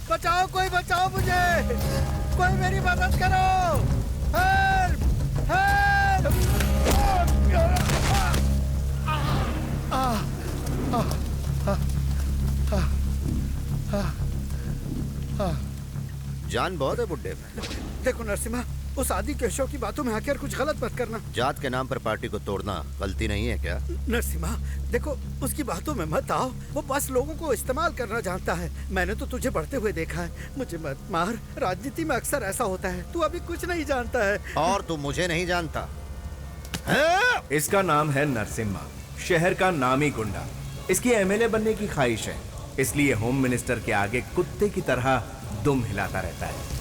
बचाओ, कोई बचाओ मुझे, कोई मेरी मदद करो, हेल्प हेल्प। जान बहुत है बुड्ढे में। देखो नरसिम्हा, उस आदि केशव की बातों में आकर कुछ गलत मत करना। जात के नाम पर पार्टी को तोड़ना गलती नहीं है क्या? नरसिम्हा देखो, उसकी बातों में मत आओ, वो बस लोगों को इस्तेमाल करना जानता है। मैंने तो तुझे बढ़ते हुए देखा है, मुझे मत मार, राजनीति में अक्सर ऐसा होता है, तू अभी कुछ नहीं जानता है। और तू मुझे नहीं जानता। इसका नाम है नरसिम्हा, शहर का नामी गुंडा। इसकी एमएलए बनने की ख्वाहिश है, इसलिए होम मिनिस्टर के आगे कुत्ते की तरह दुम हिलाता रहता है।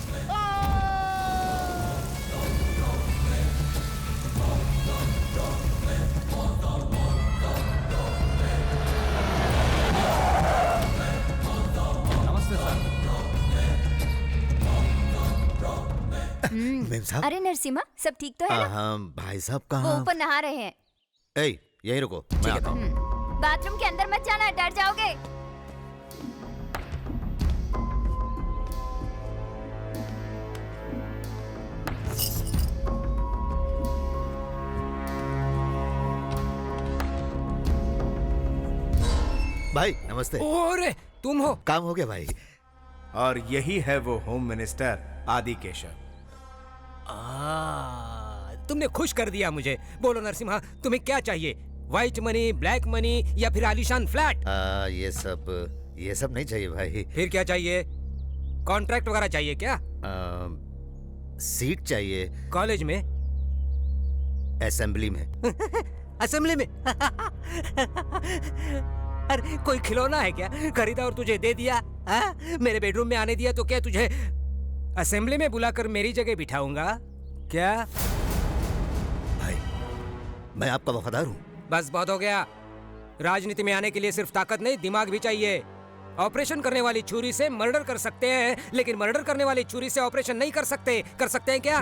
अरे नरसिम्हा, सब ठीक तो है ना? हाँ, भाई साहब वो कहाँ? ऊपर नहा रहे हैं। यही रुको, मैं आता हूँ। बाथरूम के अंदर मत जाना, डर जाओगे। भाई नमस्ते। ओरे तुम हो? काम हो गया भाई। और यही है वो होम मिनिस्टर आदि केशव। तुमने खुश कर दिया मुझे। बोलो नरसिम्हा, तुम्हें क्या चाहिए? व्हाइट मनी, ब्लैक मनी या फिर आलीशान फ्लैट? ये सब नहीं चाहिए भाई। फिर क्या चाहिए? कॉन्ट्रैक्ट वगैरह चाहिए क्या? सीट चाहिए। कॉलेज में? असेंबली में। असेंबली में? अरे कोई खिलौना है क्या? खरीदा और तुझे दे दिया? मेरे बेडरूम में आने दिया तो क्या तुझे असेंबली में बुलाकर मेरी जगह बिठाऊंगा क्या? भाई मैं आपका वफादार हूँ। बस बहुत हो गया। राजनीति में आने के लिए सिर्फ ताकत नहीं, दिमाग भी चाहिए। ऑपरेशन करने वाली छुरी से मर्डर कर सकते हैं, लेकिन मर्डर करने वाली छुरी से ऑपरेशन नहीं कर सकते। कर सकते हैं क्या?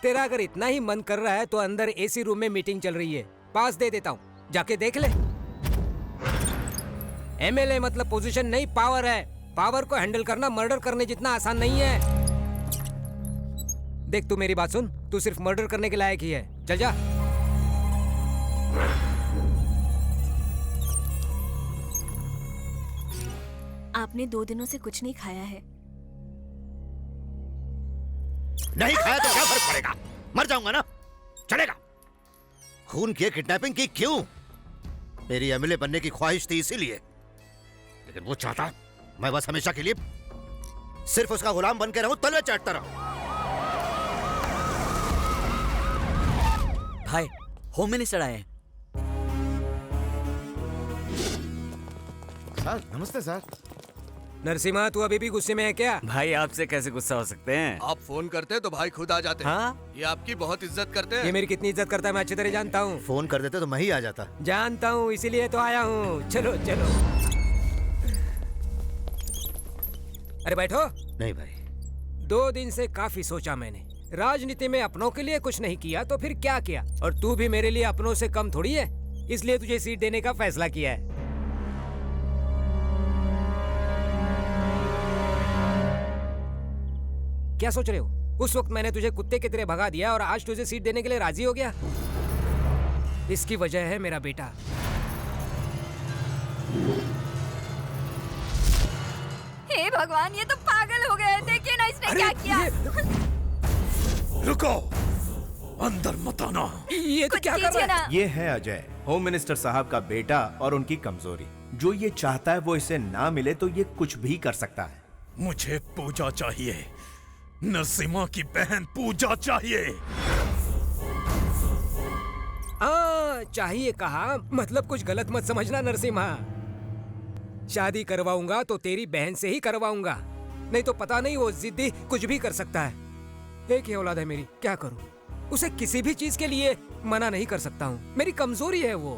तेरा अगर इतना ही मन कर रहा है तो अंदर एसी रूम में मीटिंग चल रही है, पास दे देता हूँ, जाके देख ले। एमएलए मतलब पोजीशन नहीं, पावर है। पावर को हैंडल करना मर्डर करने जितना आसान नहीं है। देख तू मेरी बात सुन, तू सिर्फ मर्डर करने के लायक ही है। चल जा। आपने 2 दिनों से कुछ नहीं खाया है। नहीं खाया तो क्या फर्क पड़ेगा? मर जाऊंगा ना, चलेगा। खून की किडनैपिंग की क्यों? मेरी एमएलए बनने की ख्वाहिश थी इसीलिए, लेकिन वो चाहता मैं बस हमेशा के लिए सिर्फ उसका गुलाम बन के रहूं, तलवे चाटता रहूं। भाई होम मिनिस्टर आए हैं। सर नमस्ते सर। नरसिम्हा, तू अभी भी गुस्से में है क्या? भाई आपसे कैसे गुस्सा हो सकते हैं? आप फोन करते तो भाई खुद आ जाते। हाँ? ये आपकी बहुत इज्जत करते हैं। ये मेरी कितनी इज्जत करता है मैं अच्छी तरह जानता हूँ। फोन कर देते तो मैं ही आ जाता। जानता हूँ, इसीलिए तो आया हूँ। चलो चलो। अरे बैठो। नहीं भाई, 2 दिन से काफी सोचा मैंने। राजनीति में अपनों के लिए कुछ नहीं किया तो फिर क्या किया? और तू भी मेरे लिए अपनों से कम थोड़ी है, इसलिए तुझे सीट देने का फैसला किया है। क्या सोच रहे हो? उस वक्त मैंने तुझे कुत्ते की तरह भगा दिया और आज तुझे सीट देने के लिए राजी हो गया। इसकी वजह है मेरा बेटा। हे भगवान, ये तो पागल हो गए। देखिए ना इसने क्या किया। रुको, अंदर मत आना। ये तो कुछ क्या कर कीजिए रहा है? ना। ये है अजय, होम मिनिस्टर साहब का बेटा और उनकी कमजोरी। जो ये चाहता है वो इसे ना मिले तो ये कुछ भी कर सकता है। मुझे पूजा चाहिए, नरसिम्हा की बहन पूजा चाहिए। चाहिए कहा, मतलब कुछ गलत मत समझना नरसिम्हा। शादी करवाऊंगा तो तेरी बहन से ही करवाऊंगा, नहीं तो पता नहीं वो जिद्दी कुछ भी कर सकता है। एक ही औलाद है मेरी, क्या करूं? उसे किसी भी चीज के लिए मना नहीं कर सकता हूं, मेरी कमजोरी है वो।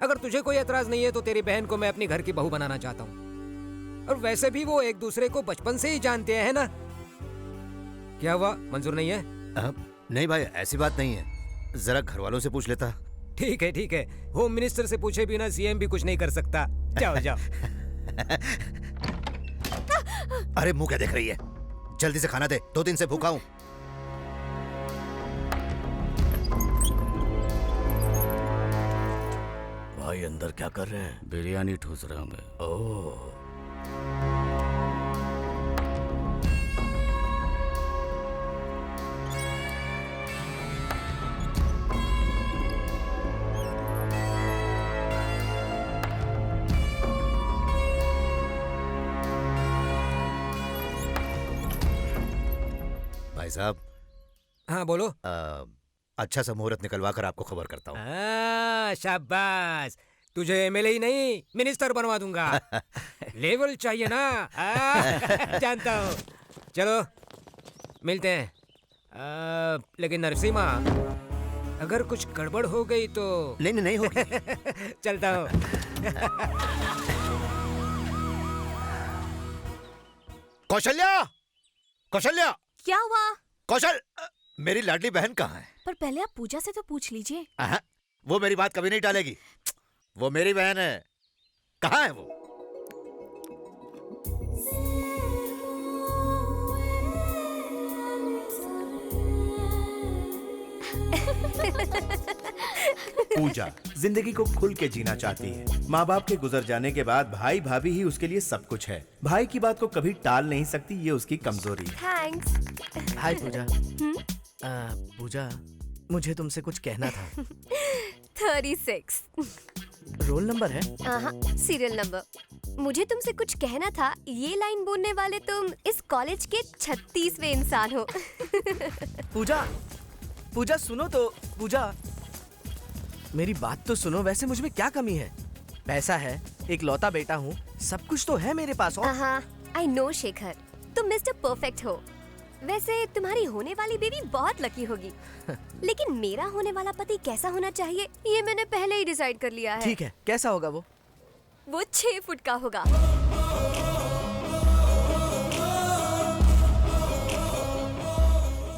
अगर तुझे कोई एतराज नहीं है तो तेरी बहन को मैं अपनी घर की बहू बनाना चाहता हूं। और वैसे भी वो एक दूसरे को बचपन से ही जानते हैं ना। क्या हुआ, मंजूर नहीं है? नहीं भाई, ऐसी बात नहीं है, जरा घर वालों से पूछ लेता। ठीक है, होम मिनिस्टर से पूछे बिना सीएम भी कुछ नहीं कर सकता। जाओ जाओ। अरे मुंह क्या देख रही है? जल्दी से खाना दे, 2 दिन से भूखा हूं। भाई अंदर क्या कर रहे हैं? बिरयानी ठूस रहा हूं मैं। ओह, भाई साहब, हाँ बोलो। अच्छा सा मुहूर्त निकलवा कर आपको खबर करता हूँ। शाबाश, तुझे एमएलए ही नहीं मिनिस्टर बनवा दूंगा। लेवल चाहिए ना। जानता हूँ। चलो मिलते हैं। लेकिन नरसिम्हा, अगर कुछ गड़बड़ हो गई तो? नहीं नहीं होगी। चलता हूँ। कौशल्या, कौशल्या, क्या हुआ? कौशल, मेरी लाडली बहन कहाँ है? पर पहले आप पूजा से तो पूछ लीजिए। वो मेरी बात कभी नहीं टालेगी। वो मेरी बहन है। कहाँ है वो? पूजा जिंदगी को खुल के जीना चाहती है। माँ बाप के गुजर जाने के बाद भाई भाभी ही उसके लिए सब कुछ है। भाई की बात को कभी टाल नहीं सकती, ये उसकी कमजोरी है। थैंक्स। हाय पूजा। पूजा, मुझे तुमसे कुछ कहना था। 36 रोल नंबर है? Serial number. मुझे तुमसे कुछ कहना था। ये लाइन बोलने वाले तुम इस कॉलेज के 36वें इंसान हो। पूजा, पूजा सुनो तो। पूजा, मेरी बात तो सुनो। वैसे मुझ में क्या कमी है? पैसा है, एक लौता बेटा हूँ, सब कुछ तो है मेरे पास। और आई नो शेखर, तुम मिस्टर परफेक्ट हो। वैसे तुम्हारी होने वाली बेबी बहुत लकी होगी। लेकिन मेरा होने वाला पति कैसा होना चाहिए, ये मैंने पहले ही डिसाइड कर लिया है। ठीक है, कैसा होगा वो? वो 6 फुट का होगा।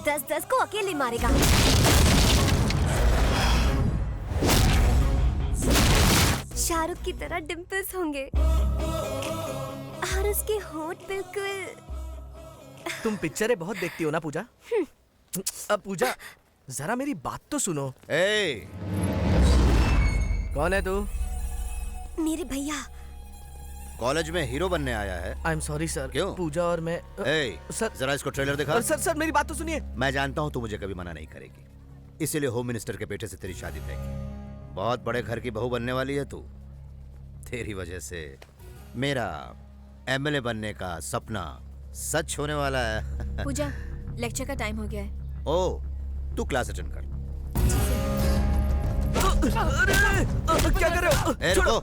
10-10 को अकेले मारेगा। शाहरुख की तरह डिम्पल्स होंगे और उसके होंठ बिल्कुल। तुम पिक्चरें बहुत देखती हो ना पूजा? अब पूजा, जरा मेरी बात तो सुनो। ए! कौन है तू? मेरे भैया। कॉलेज में हीरो बनने आया है? I am sorry sir. क्यों? पूजा और मैं। सर, जरा इसको ट्रेलर दिखा। सर मेरी बात तो सुनिए। मैं जानता हूँ तू मुझे कभी मना नहीं करेगी, इसीलिए होम मिनिस्टर के बेटे से तेरी शादी तय की। बहुत बड़े घर की बहू बनने वाली है तू। तेरी वजह से मेरा एमएलए बनने का सपना सच होने वाला है। पूजा, लेक्चर का टाइम हो गया है। ओ, तू क्लास अटेंड कर। क्या कर रहे हो? रुको।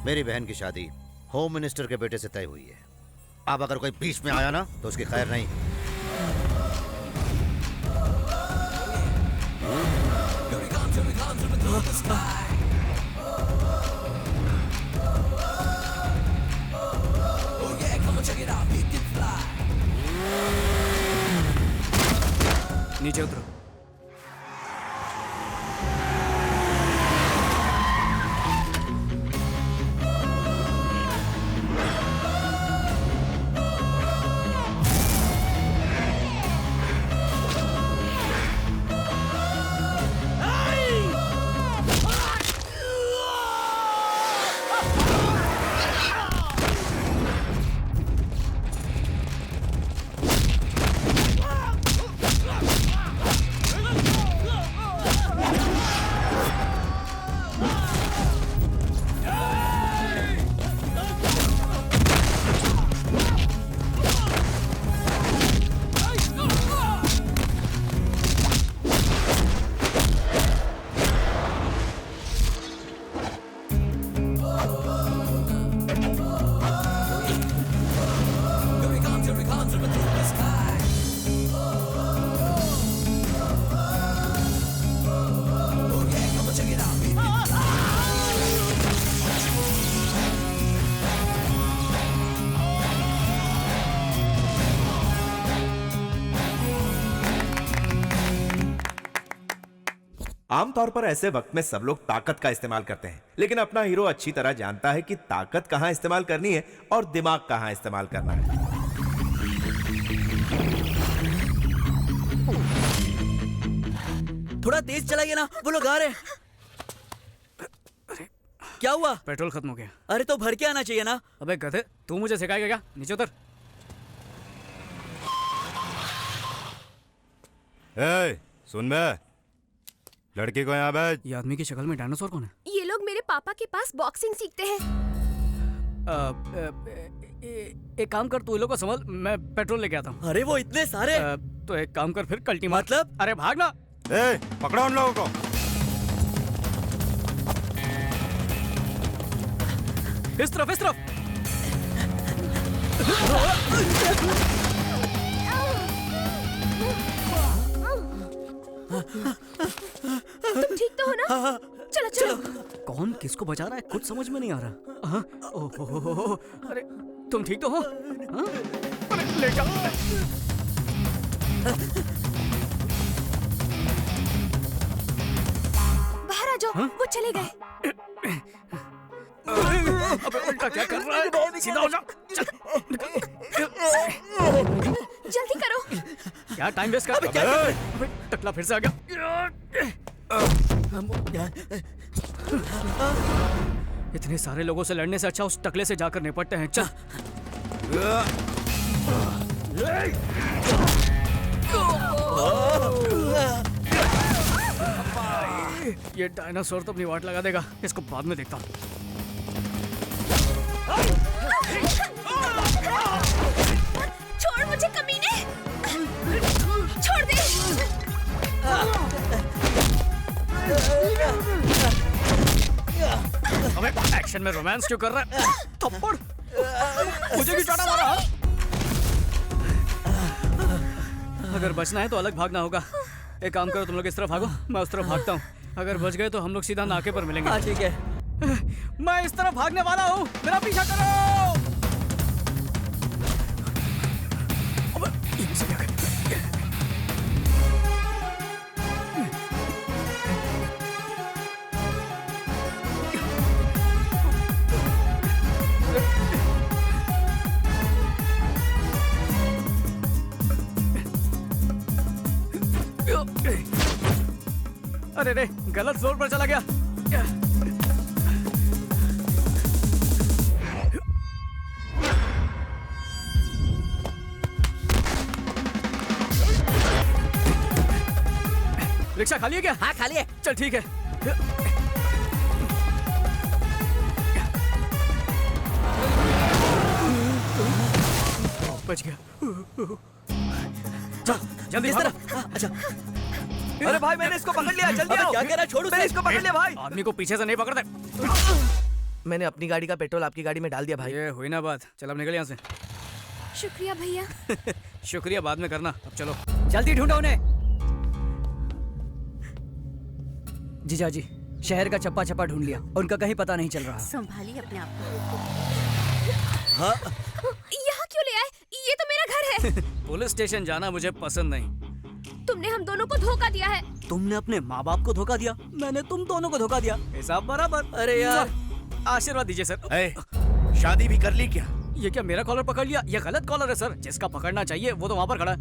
मेरी बहन की शादी होम मिनिस्टर के बेटे से तय हुई है। अब अगर कोई बीच में आया ना तो उसकी खैर नहीं। नीचे उतरो। आमतौर पर ऐसे वक्त में सब लोग ताकत का इस्तेमाल करते हैं, लेकिन अपना हीरो अच्छी तरह जानता है कि ताकत कहां इस्तेमाल करनी है और दिमाग कहां इस्तेमाल करना है। थोड़ा तेज चलाइए ना, वो लोग आ रहे हैं। क्या हुआ? पेट्रोल खत्म हो गया। अरे तो भर के आना चाहिए ना। अबे गधे, तू मुझे सिखाएगा क्या? नीचे उतर। सुन बे, लड़की को यहाँ भेज। ये आदमी की शक्ल में डायनासोर कौन है? ये लोग मेरे पापा के पास बॉक्सिंग सीखते हैं। एक काम कर, तू इन लोगों को संभाल, मैं पेट्रोल लेके आता हूँ। अरे वो इतने सारे। तो एक काम कर फिर, कल्टी मार। मतलब? अरे भागना। पकड़ो उन लोगों को। इस तरफ, इस तरफ। तुम ठीक तो हो ना? चलो चलो। कौन किसको बचा रहा है कुछ समझ में नहीं आ रहा। हाँ? ओहो, अरे तुम ठीक तो हो? हाँ? अरे ले जाओ। बाहर आ जाओ। वो चले गए। अबे उल्टा क्या कर रहा है? सीधा हो जा। चल। जल्दी करो। क्या टाइम वेस्ट कर रहा है? अबे टकला फिर से आ गया। इतने सारे लोगों से लड़ने से अच्छा उस टकले से जाकर निपटते हैं। चल। ये डायनासोर तो अपनी वाट लगा देगा, इसको बाद में देखता हूँ। छोड़ मुझे कमीने। छोड़ दे। अबे एक्शन में रोमांस क्यों कर रहा है? थप्पड़। मुझे क्यों चाटा मारा? अगर बचना है तो अलग भागना होगा। एक काम करो, तुम लोग इस तरफ भागो, मैं उस तरफ भागता हूँ। अगर बच गए तो हम लोग सीधा नाके पर मिलेंगे। हाँ ठीक है। मैं इस तरफ भागने वाला हूँ, मेरा पीछा करो। अरे रे, गलत जोर पर चला गया। रिक्शा खाली है क्या? हाँ खाली है। चल ठीक है। बच गया। चल जल्दी भागो। अच्छा। अरे भाई मैंने इसको पकड़ लिया, जल्दी आओ। क्या कह रहा है? छोड़ो। मैंने इसको पकड़ लिया भाई। आदमी को पीछे से नहीं पकड़ते। मैंने अपनी गाड़ी का पेट्रोल आपकी गाड़ी में डाल दिया भाई। ये हुई ना बात। चल अब निकल यहाँ से। शुक्रिया भैया। शुक्रिया बाद में करना, अब चलो। जल्दी ढूंढो उन्हें। जीजा जी, शहर का चप्पा चप्पा ढूंढ लिया, उनका कहीं पता नहीं चल रहा। संभालिए अपने आप को। हाँ? यहाँ क्यों ले आए? ये तो मेरा घर है। पुलिस स्टेशन जाना मुझे पसंद नहीं। तुमने हम दोनों को धोखा दिया है। तुमने अपने माँ बाप को धोखा दिया, मैंने तुम दोनों को धोखा दिया। हिसाब बराबर। अरे यार, आशीर्वाद दीजिए सर। शादी भी कर ली क्या? ये क्या मेरा कॉलर पकड़ लिया? ये गलत कॉलर है सर, जिसका पकड़ना चाहिए वो तो वहाँ पर खड़ा है।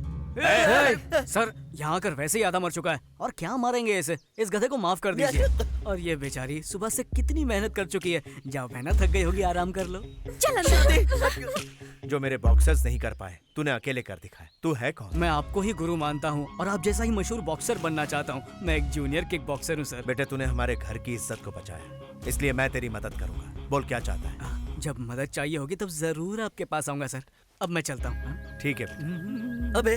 सर यहाँ आकर वैसे ही आधा मर चुका है, और क्या मारेंगे इसे? इस गधे को माफ कर दीजिए। और ये बेचारी सुबह से कितनी मेहनत कर चुकी है। जाओ मेहनत थक गई होगी, आराम कर लो। चल अंदर। जो मेरे बॉक्सर्स नहीं कर पाए तूने अकेले कर दिखाया। तू है कौन? मैं आपको ही गुरु मानता हूँ और आप जैसा ही मशहूर बॉक्सर बनना चाहता हूँ। मैं एक जूनियर किक बॉक्सर हूँ सर। बेटे तूने हमारे घर की इज्जत को बचाया, इसलिए मैं तेरी मदद करूंगा। बोल क्या चाहता है? जब मदद चाहिए होगी तब जरूर आपके पास आऊंगा सर। अब मैं चलता हूँ। ठीक है। अबे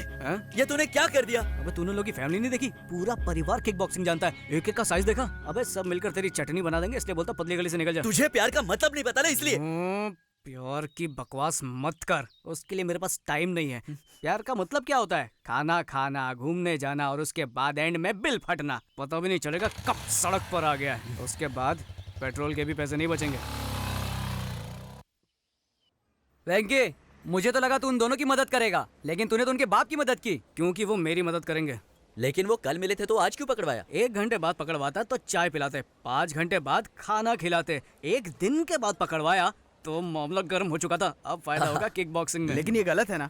ये तूने क्या कर दिया? अबे तूने लोग की फैमिली नहीं देखी? पूरा परिवार किक बॉक्सिंग जानता है। एक एक का साइज देखा? अबे सब मिलकर तेरी चटनी बना देंगे, इसलिए बोलता पतली गली से निकल जा। तुझे प्यार का मतलब नहीं पता ना, इसलिए। प्यार की बकवास मत कर, उसके लिए मेरे पास टाइम नहीं है। प्यार का मतलब क्या होता है? खाना खाना, घूमने जाना और उसके बाद एंड में बिल फटना। पता भी नहीं चलेगा कब सड़क पर आ गया है। उसके बाद पेट्रोल के भी पैसे नहीं बचेंगे। वेंकी, मुझे तो लगा तू उन दोनों की मदद करेगा, लेकिन तूने तो उनके बाप की मदद की। क्योंकि वो मेरी मदद करेंगे। लेकिन वो कल मिले थे तो आज क्यों पकड़वाया? 1 घंटे बाद पकड़वाता तो चाय पिलाते, 5 घंटे बाद खाना खिलाते, 1 दिन के बाद पकड़वाया तो मामला गर्म हो चुका था। अब फायदा होगा किक बॉक्सिंग में। लेकिन ये गलत है ना?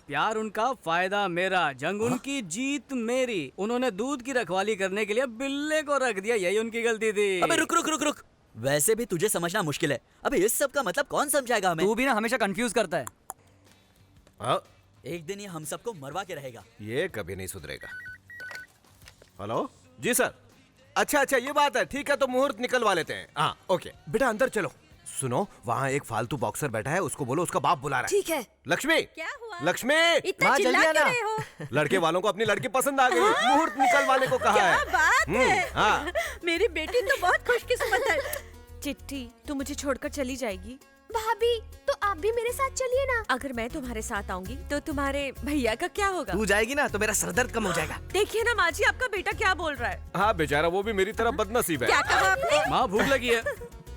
प्यार उनका, फायदा मेरा, जंग उनकी, जीत मेरी। उन्होंने दूध की रखवाली करने के लिए बिल्ले को रख दिया, यही उनकी गलती थी। अबे रुक रुक रुक रुक, वैसे भी तुझे समझना मुश्किल है। अबे इस सब का मतलब कौन समझाएगा हमें? तू भी ना हमेशा कंफ्यूज करता है। एक दिन ये हम सबको मरवा के रहेगा। ये कभी नहीं सुधरेगा। हेलो जी सर। अच्छा अच्छा ये बात है, ठीक है तो मुहूर्त निकलवा लेते हैं। हाँ ओके बेटा अंदर चलो। सुनो वहाँ एक फालतू बॉक्सर बैठा है, उसको बोलो उसका बाप बुला रहा है। ठीक है। लक्ष्मी, क्या हुआ? लक्ष्मी, इतना चिल्ला क्यों रहे हो? लड़के वालों को अपनी लड़की पसंद आ गई, मुहूर्त निकलवाने को कहा है। क्या बात है? हाँ। मेरी बेटी तो बहुत खुशकिस्मत है। चिट्ठी, तू मुझे छोड़कर चली जाएगी? भाभी तो आप भी मेरे साथ चलिए ना। अगर मैं तुम्हारे साथ आऊंगी तो तुम्हारे भैया का क्या होगा? तू जाएगी ना तो मेरा सरदर्द कम हो जाएगा। देखिए ना माँ जी, आपका बेटा क्या बोल रहा है। हाँ बेचारा वो भी मेरी तरह बदनसीब है। क्या कहा आपने? माँ भूख लगी है।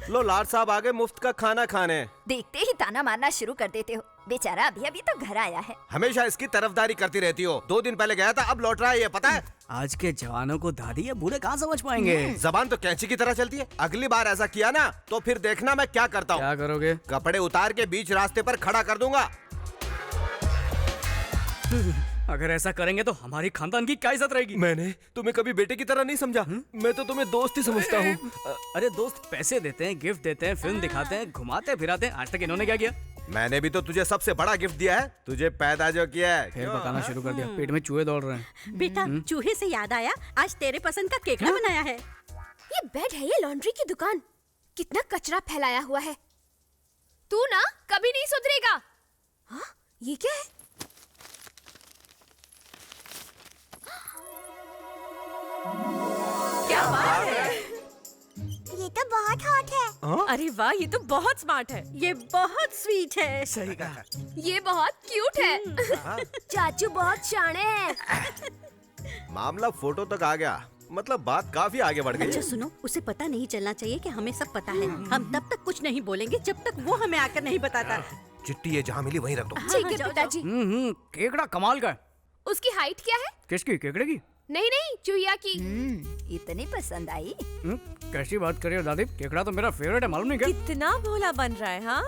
लो लाड साहब आ गए मुफ्त का खाना खाने। देखते ही ताना मारना शुरू कर देते हो। बेचारा अभी अभी तो घर आया है। हमेशा इसकी तरफदारी करती रहती हो। 2 दिन पहले गया था, अब लौट रहा है, ये पता है? आज के जवानों को दादी या बूढ़े कहाँ समझ पाएंगे। जबान तो कैंची की तरह चलती है। अगली बार ऐसा किया ना तो फिर देखना मैं क्या करता हूँ। क्या करोगे? कपड़े उतार के बीच रास्ते पर खड़ा कर दूंगा। अगर ऐसा करेंगे तो हमारी खानदान की क्या इज्जत रहेगी? मैंने तुम्हें कभी बेटे की तरह नहीं समझा। मैं तो तुम्हें दोस्त ही समझता हूँ। अरे दोस्त पैसे देते हैं, गिफ्ट देते हैं, फिल्म दिखाते हैं, घुमाते फिराते हैं। आज तक इन्होंने क्या किया? मैंने भी तो तुझे सबसे बड़ा गिफ्ट दिया है, तुझे पैदा जो किया है। फिर पकाना शुरू कर दिया, पेट में चूहे दौड़ रहे हैं। बेटा चूहे से याद आया, आज तेरे पसंद का केकड़ा बनाया है। ये बेड है, ये लॉन्ड्री की दुकान। कितना कचरा फैलाया हुआ है। तू ना कभी नहीं सुधरेगा। हाँ, ये क्या है? क्या बात है? ये तो बहुत हॉट है। अरे वाह, ये तो बहुत स्मार्ट है। ये बहुत स्वीट है। सही कहा। ये बहुत क्यूट है। चाचू बहुत शाणे हैं। मामला फोटो तक आ गया, मतलब बात काफी आगे बढ़ गई। अच्छा सुनो, उसे पता नहीं चलना चाहिए कि हमें सब पता है। हम तब तक कुछ नहीं बोलेंगे जब तक वो हमें आकर नहीं बताता। चिट्ठी ये जहाँ मिली वहीं रख दो। ठीक है पिताजी। केकड़ा कमाल का है। उसकी हाइट क्या है? किसकी? केकड़े की? नहीं नहीं, चूहिया की। इतनी पसंद आई? कैसी बात कर रही हो दादी? केकड़ा तो मेरा फेवरेट है, मालूम नहीं क्या? कितना भोला बन रहा है। हाँ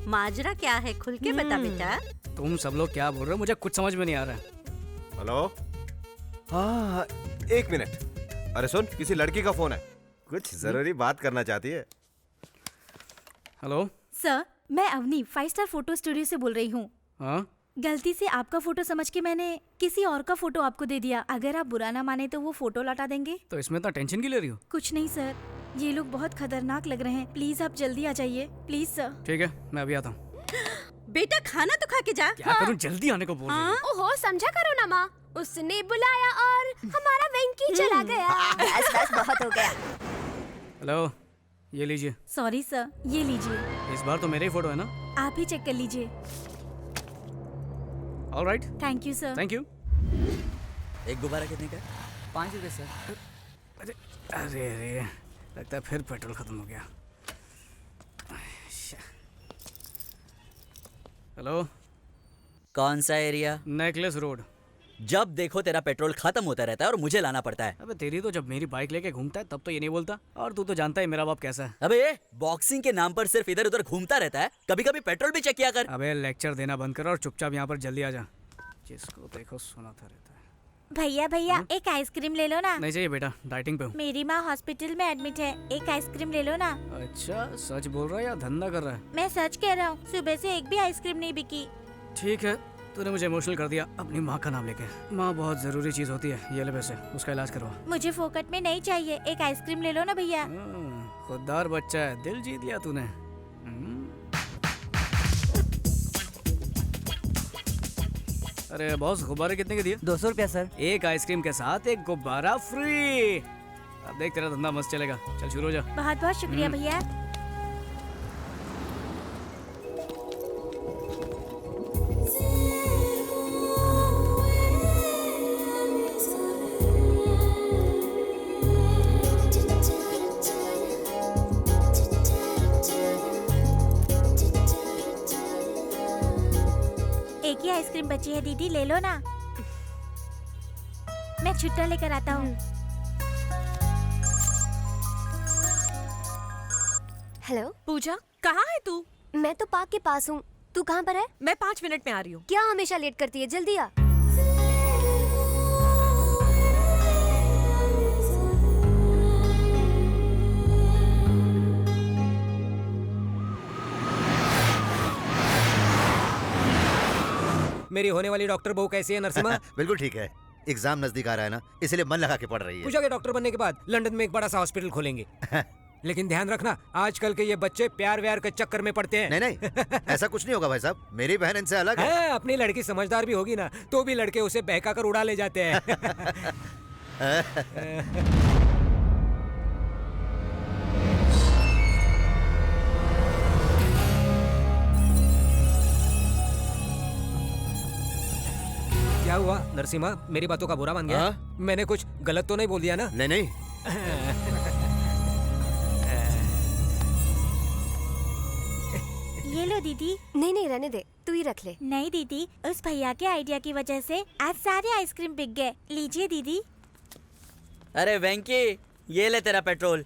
माजरा क्या है, खुल के बता बेटा। तुम सब लोग क्या बोल रहे हो? मुझे कुछ समझ में नहीं आ रहा है। हेलो, हाँ 1 मिनट। अरे सुन, किसी लड़की का फोन है, कुछ जरूरी बात करना चाहती है। हेलो सर, मैं अवनी 5 स्टार फोटो स्टूडियो से बोल रही हूँ। हाँ, गलती से आपका फोटो समझ के मैंने किसी और का फोटो आपको दे दिया। अगर आप बुरा ना माने तो वो फोटो लौटा देंगे? तो इसमें इतना टेंशन क्यों ले रही हो? कुछ नहीं सर, ये लोग बहुत खतरनाक लग रहे हैं। प्लीज आप जल्दी आ जाइए, प्लीज सर। ठीक है, मैं अभी आता हूँ। बेटा खाना तो खा के जा। क्या करूँ, जल्दी आने को बोल रही है। ओहो, समझा करो ना माँ। उसने बुलाया और हमारा वेंकी चला गया। बस बस, बहुत हो गया। हेलो, ये लीजिए। सॉरी सर, ये लीजिए। इस बार तो मेरे ही फोटो है ना? आप ही चेक कर लीजिए। All right, thank you sir. Thank you. एक गुब्बारा कितने का? 5 रुपए सर। अरे अरे अरे, लगता है फिर पेट्रोल खत्म हो गया। हेलो, कौन सा एरिया? Necklace road. जब देखो तेरा पेट्रोल खत्म होता रहता है और मुझे लाना पड़ता है। अबे तेरी तो जब मेरी बाइक लेके घूमता है तब तो ये नहीं बोलता, और तू तो जानता है मेरा बाप कैसा है। अबे ये बॉक्सिंग के नाम पर सिर्फ इधर उधर घूमता रहता है, कभी कभी पेट्रोल भी चेक किया कर। अबे लेक्चर देना बंद कर और चुपचाप यहाँ पर जल्दी आ जा। जिसको देखो सुनाता रहता है। भैया भैया, एक आइसक्रीम ले लो ना। नहीं चाहिए बेटा, डाइटिंग पे हूँ। मेरी माँ हॉस्पिटल में एडमिट है, एक आइसक्रीम ले लो ना। अच्छा, सच बोल रहा है या धंधा कर रहा है? मैं सच कह रहा हूँ, सुबह से एक भी आइसक्रीम नहीं बिकी। ठीक है, तूने मुझे इमोशनल कर दिया अपनी माँ का नाम लेके। माँ बहुत जरूरी चीज होती है। ये ले पैसे, उसका इलाज करवा। मुझे फोकट में नहीं चाहिए, एक आइसक्रीम ले लो ना भैया। खुददार बच्चा है, दिल जीत लिया तूने। अरे बॉस, गुब्बारे कितने के दिए? 200 रुपया सर। एक आइसक्रीम के साथ एक गुब्बारा फ्री। अब देख तेरा धंधा मस्त चलेगा। चल शुरू हो जा। बहुत बहुत शुक्रिया भैया। एक ही आइसक्रीम बची है दीदी, ले लो ना। मैं छुट्टा लेकर आता हूँ। हेलो पूजा, कहाँ है तू? मैं तो पार्क के पास हूँ। तू कहाँ पर है? मैं 5 मिनट में आ रही हूँ। क्या हमेशा लेट करती है? जल्दी आ। मेरी होने वाली डॉक्टर बहू कैसी है नरसिम्हा? बिल्कुल ठीक है। एग्जाम नजदीक आ रहा है ना, इसलिए मन लगा के पढ़ रही है। पूजा के डॉक्टर बनने के बाद लंदन में एक बड़ा सा हॉस्पिटल खोलेंगे। लेकिन ध्यान रखना, आजकल के ये बच्चे प्यार व्यार के चक्कर में पड़ते हैं। नहीं नहीं, ऐसा कुछ नहीं होगा भाई साहब। मेरी बहन इनसे अलग है। अपनी लड़की समझदार भी होगी ना, तो भी लड़के उसे बहका कर उड़ा ले जाते हैं। क्या हुआ नरसिम्हा, मेरी बातों का बुरा मान गया? मैंने कुछ गलत तो नहीं बोल दिया ना? नहीं नहीं। ये लो दीदी। नहीं नहीं, रहने दे, तू ही रख ले। नहीं दीदी, उस भैया के आइडिया की वजह से आज सारे आइसक्रीम बिक गए। लीजिए दीदी। अरे वेंकी, ये ले तेरा पेट्रोल।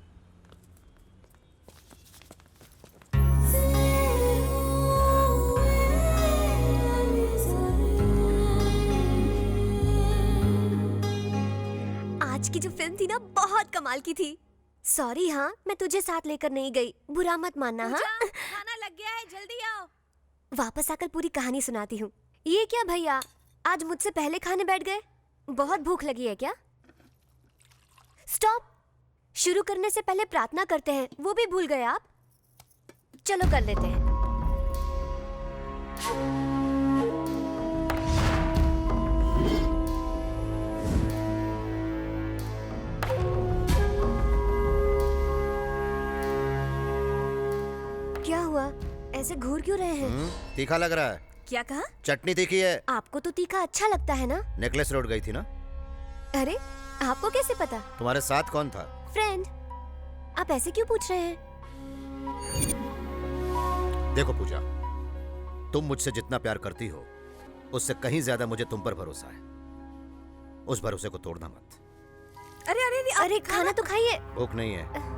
आज की जो फिल्म थी ना, बहुत कमाल की थी। सॉरी हाँ, मैं तुझे साथ लेकर नहीं गई, बुरा मत मानना। हाँ, खाना लग गया है, जल्दी आओ। वापस आकर पूरी कहानी सुनाती हूँ। ये क्या भैया, आज मुझसे पहले खाने बैठ गए? बहुत भूख लगी है क्या? स्टॉप। शुरू करने से पहले प्रार्थना करते हैं, वो भी भूल गए आप? चलो कर लेते हैं। क्या हुआ, ऐसे घूर क्यों रहे हैं? तीखा लग रहा है। क्या कहा? चटनी तीखी है। आपको तो तीखा अच्छा लगता है ना? नेकलेस रोड गई थी ना? अरे, आपको कैसे पता? तुम्हारे साथ कौन था? फ्रेंड। आप ऐसे क्यों पूछ रहे हैं? देखो पूजा, तुम मुझसे जितना प्यार करती हो, उससे कहीं ज्यादा मुझे तुम पर भरोसा है। उस भरोसे को तोड़ना मत। अरे खाना तो खाइए। भूख नहीं है।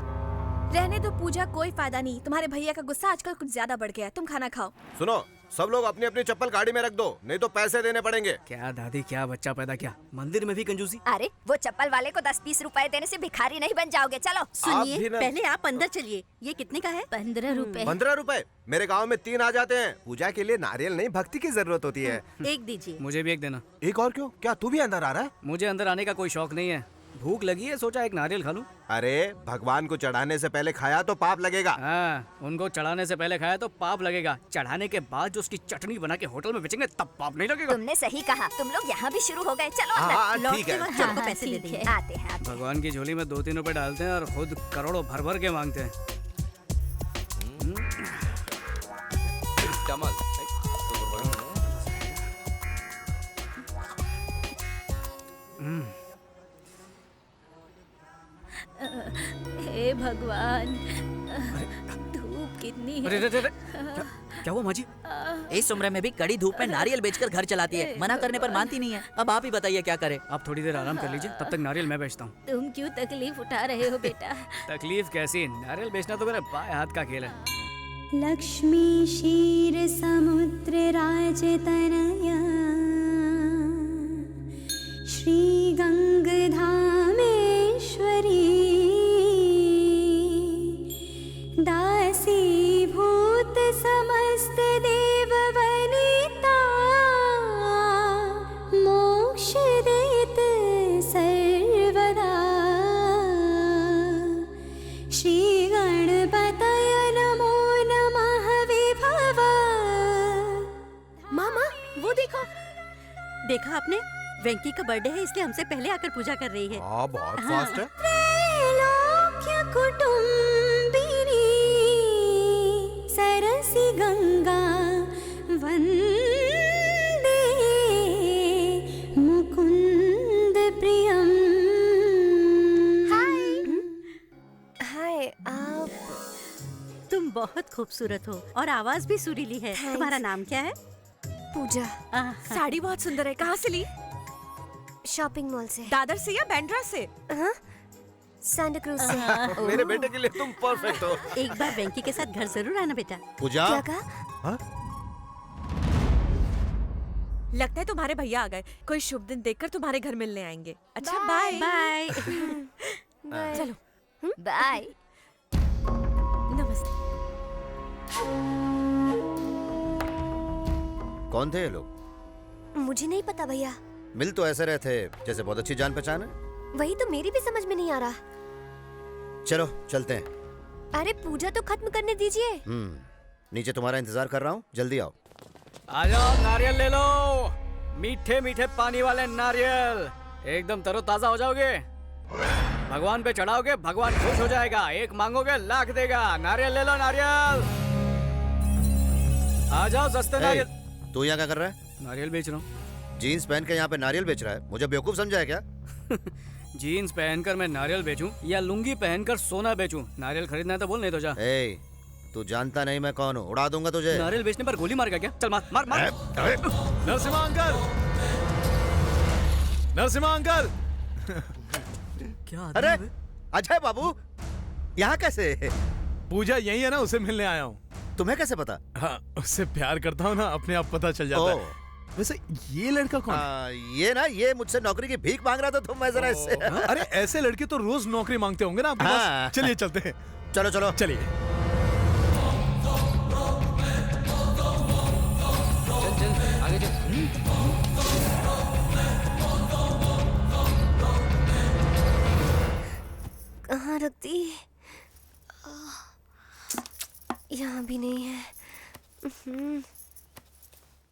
रहने दो पूजा, कोई फायदा नहीं। तुम्हारे भैया का गुस्सा आजकल कुछ ज्यादा बढ़ गया है। तुम खाना खाओ। सुनो, सब लोग अपनी अपनी चप्पल गाड़ी में रख दो, नहीं तो पैसे देने पड़ेंगे। क्या दादी, क्या बच्चा पैदा किया, मंदिर में भी कंजूसी। अरे वो चप्पल वाले को 10-20 रुपए देने से भिखारी नहीं बन जाओगे। चलो सुनिए, पहले आप अंदर चलिए। ये कितने का है? 15 रुपए। 15 रुपए? मेरे गांव में 3 आ जाते हैं। पूजा के लिए नारियल नहीं, भक्ति की जरूरत होती है। एक दीजिए। मुझे भी एक देना। एक और क्यों? क्या तू भी अंदर आ रहा है? मुझे अंदर आने का कोई शौक नहीं है, भूख लगी है, सोचा एक नारियल खा लूं। अरे भगवान को चढ़ाने से पहले खाया तो पाप लगेगा। हाँ, उनको चढ़ाने से पहले खाया तो पाप लगेगा, चढ़ाने के बाद जो उसकी चटनी बना के होटल में बेचेंगे तब पाप नहीं लगेगा। तुमने सही कहा। तुम लोग यहाँ भी शुरू हो गए। चलो हाँ, अंदर। ठीक है, लौटते वक्त पैसे दे देंगे। आते हैं। भगवान की झोली में 2-3 रुपए डालते हैं और खुद करोड़ों भर भर के मांगते हैं। हे भगवान, धूप कितनी है। अरे क्या हुआ माँ जी? इस उम्र में भी कड़ी धूप में नारियल बेचकर घर चलाती है। मना करने पर मानती नहीं है। अब आप ही बताइए क्या करें। आप थोड़ी देर आराम कर लीजिए, तब तक नारियल मैं बेचता हूँ। तुम क्यों तकलीफ उठा रहे हो बेटा? तकलीफ कैसी, नारियल बेचना तो मेरे बाएं हाथ का खेल है। लक्ष्मी क्षीर समुद्र राजतनया श्री गंगधामेश्वरी दासी भूत समस्त देव वनिता मोक्ष देत सर्वदा श्री गणपतय नमो नमः विभव। मामा, वो देखो। देखा आपने? वेंकी का बर्थडे है, इसलिए हमसे पहले आकर पूजा कर रही है। बहुत फास्ट है। त्रैलोक्य कुटुंबिनी सरसी गंगा वंदे मुकुंद प्रियम। हाय, आप? तुम बहुत खूबसूरत हो और आवाज भी सुरीली है। तुम्हारा नाम क्या है? पूजा। साड़ी बहुत सुंदर है, कहाँ से ली? शॉपिंग मॉल से। दादर से या बैंड्रा से? हाँ? सैंटा क्रूज से। मेरे बेटे के लिए तुम परफेक्ट हो। एक बार वेंकी के साथ घर जरूर आना बेटा। पूजा। क्या कहा? लगता है तुम्हारे भैया आ गए। कोई शुभ दिन देखकर तुम्हारे घर मिलने आएंगे। अच्छा बाय बाय। चलो बाय। नमस्ते। कौन थे ये लोग? मुझे नहीं पता भैया। मिल तो ऐसे रहे थे जैसे बहुत अच्छी जान पहचान है। वही तो मेरी भी समझ में नहीं आ रहा। चलो चलते हैं। अरे पूजा तो खत्म करने दीजिए। नीचे तुम्हारा इंतजार कर रहा हूँ, जल्दी आओ। आ जाओ, नारियल ले लो। मीठे मीठे पानी वाले नारियल, एकदम तरोताजा हो जाओगे। भगवान पे चढ़ाओगे, भगवान खुश हो जाएगा। एक मांगोगे लाख देगा। नारियल ले लो, नारियल। आ जाओ, सस्ते नारियल। तू यहाँ क्या कर रहा है? नारियल बेच रहा हूँ। जीन्स पहन के यहाँ पे नारियल बेच रहा है? मुझे बेवकूफ समझा है क्या? जीन्स पहनकर मैं नारियल बेचूं या लुंगी पहनकर सोना बेचूं? नारियल खरीदना है तो बोल, नहीं तो जा। तू जानता नहीं मैं कौन हूँ, उड़ा दूंगा तुझे। नारियल बेचने पर गोली मारेगा क्या? चल मार मार मार। Narasimha uncle, Narasimha uncle. क्या? अरे अजय बाबू, यहाँ कैसे? पूजा यही है ना, उसे मिलने आया हूँ। तुम्हें कैसे पता? हाँ, उससे प्यार करता हूँ ना, अपने आप पता चल जाता है। वैसे ये लड़का कौन है? ये ना, ये मुझसे नौकरी की भीख मांग रहा था, तुम मैं जरा इससे। अरे ऐसे लड़के तो रोज नौकरी मांगते होंगे ना आपके पास। चलिए चलते हैं। चलो चलो चलिए। चल आगे चल। कहाँ रख दी? यहाँ भी नहीं है।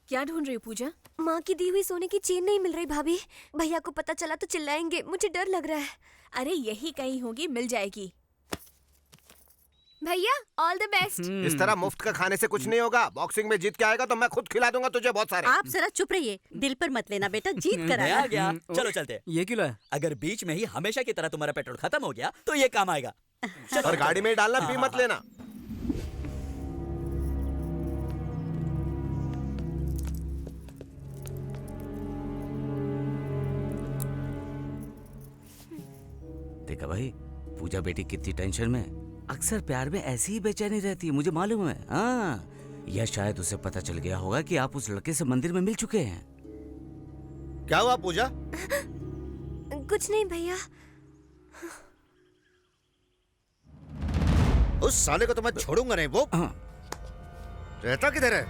क्या ढूंढ रही हो पूजा? माँ की दी हुई सोने की चेन नहीं मिल रही भाभी। भैया को पता चला तो चिल्लाएंगे, मुझे डर लग रहा है। अरे यही कहीं होगी, मिल जाएगी। भैया ऑल द बेस्ट। इस तरह मुफ्त का खाने से कुछ नहीं होगा। बॉक्सिंग में जीत के आएगा तो मैं खुद खिला दूंगा तुझे बहुत सारे। आप जरा चुप रहिए, दिल पर मत लेना बेटा, जीत कर आया। आ गया। चलो चलते। ये क्यों लाया? अगर बीच में ही हमेशा की तरह तुम्हारा पेट्रोल खत्म हो गया तो ये काम आएगा। और गाड़ी में ही डालना, पी मत लेना। देखा भाई, पूजा बेटी कितनी टेंशन में। अक्सर प्यार में ऐसी ही बेचैनी रहती है, मुझे मालूम है। हाँ, या शायद उसे पता चल गया होगा कि आप उस लड़के से मंदिर में मिल चुके हैं। क्या हुआ पूजा? कुछ नहीं भैया। उस साले को तो मैं छोड़ूंगा नहीं। वो रहता किधर है?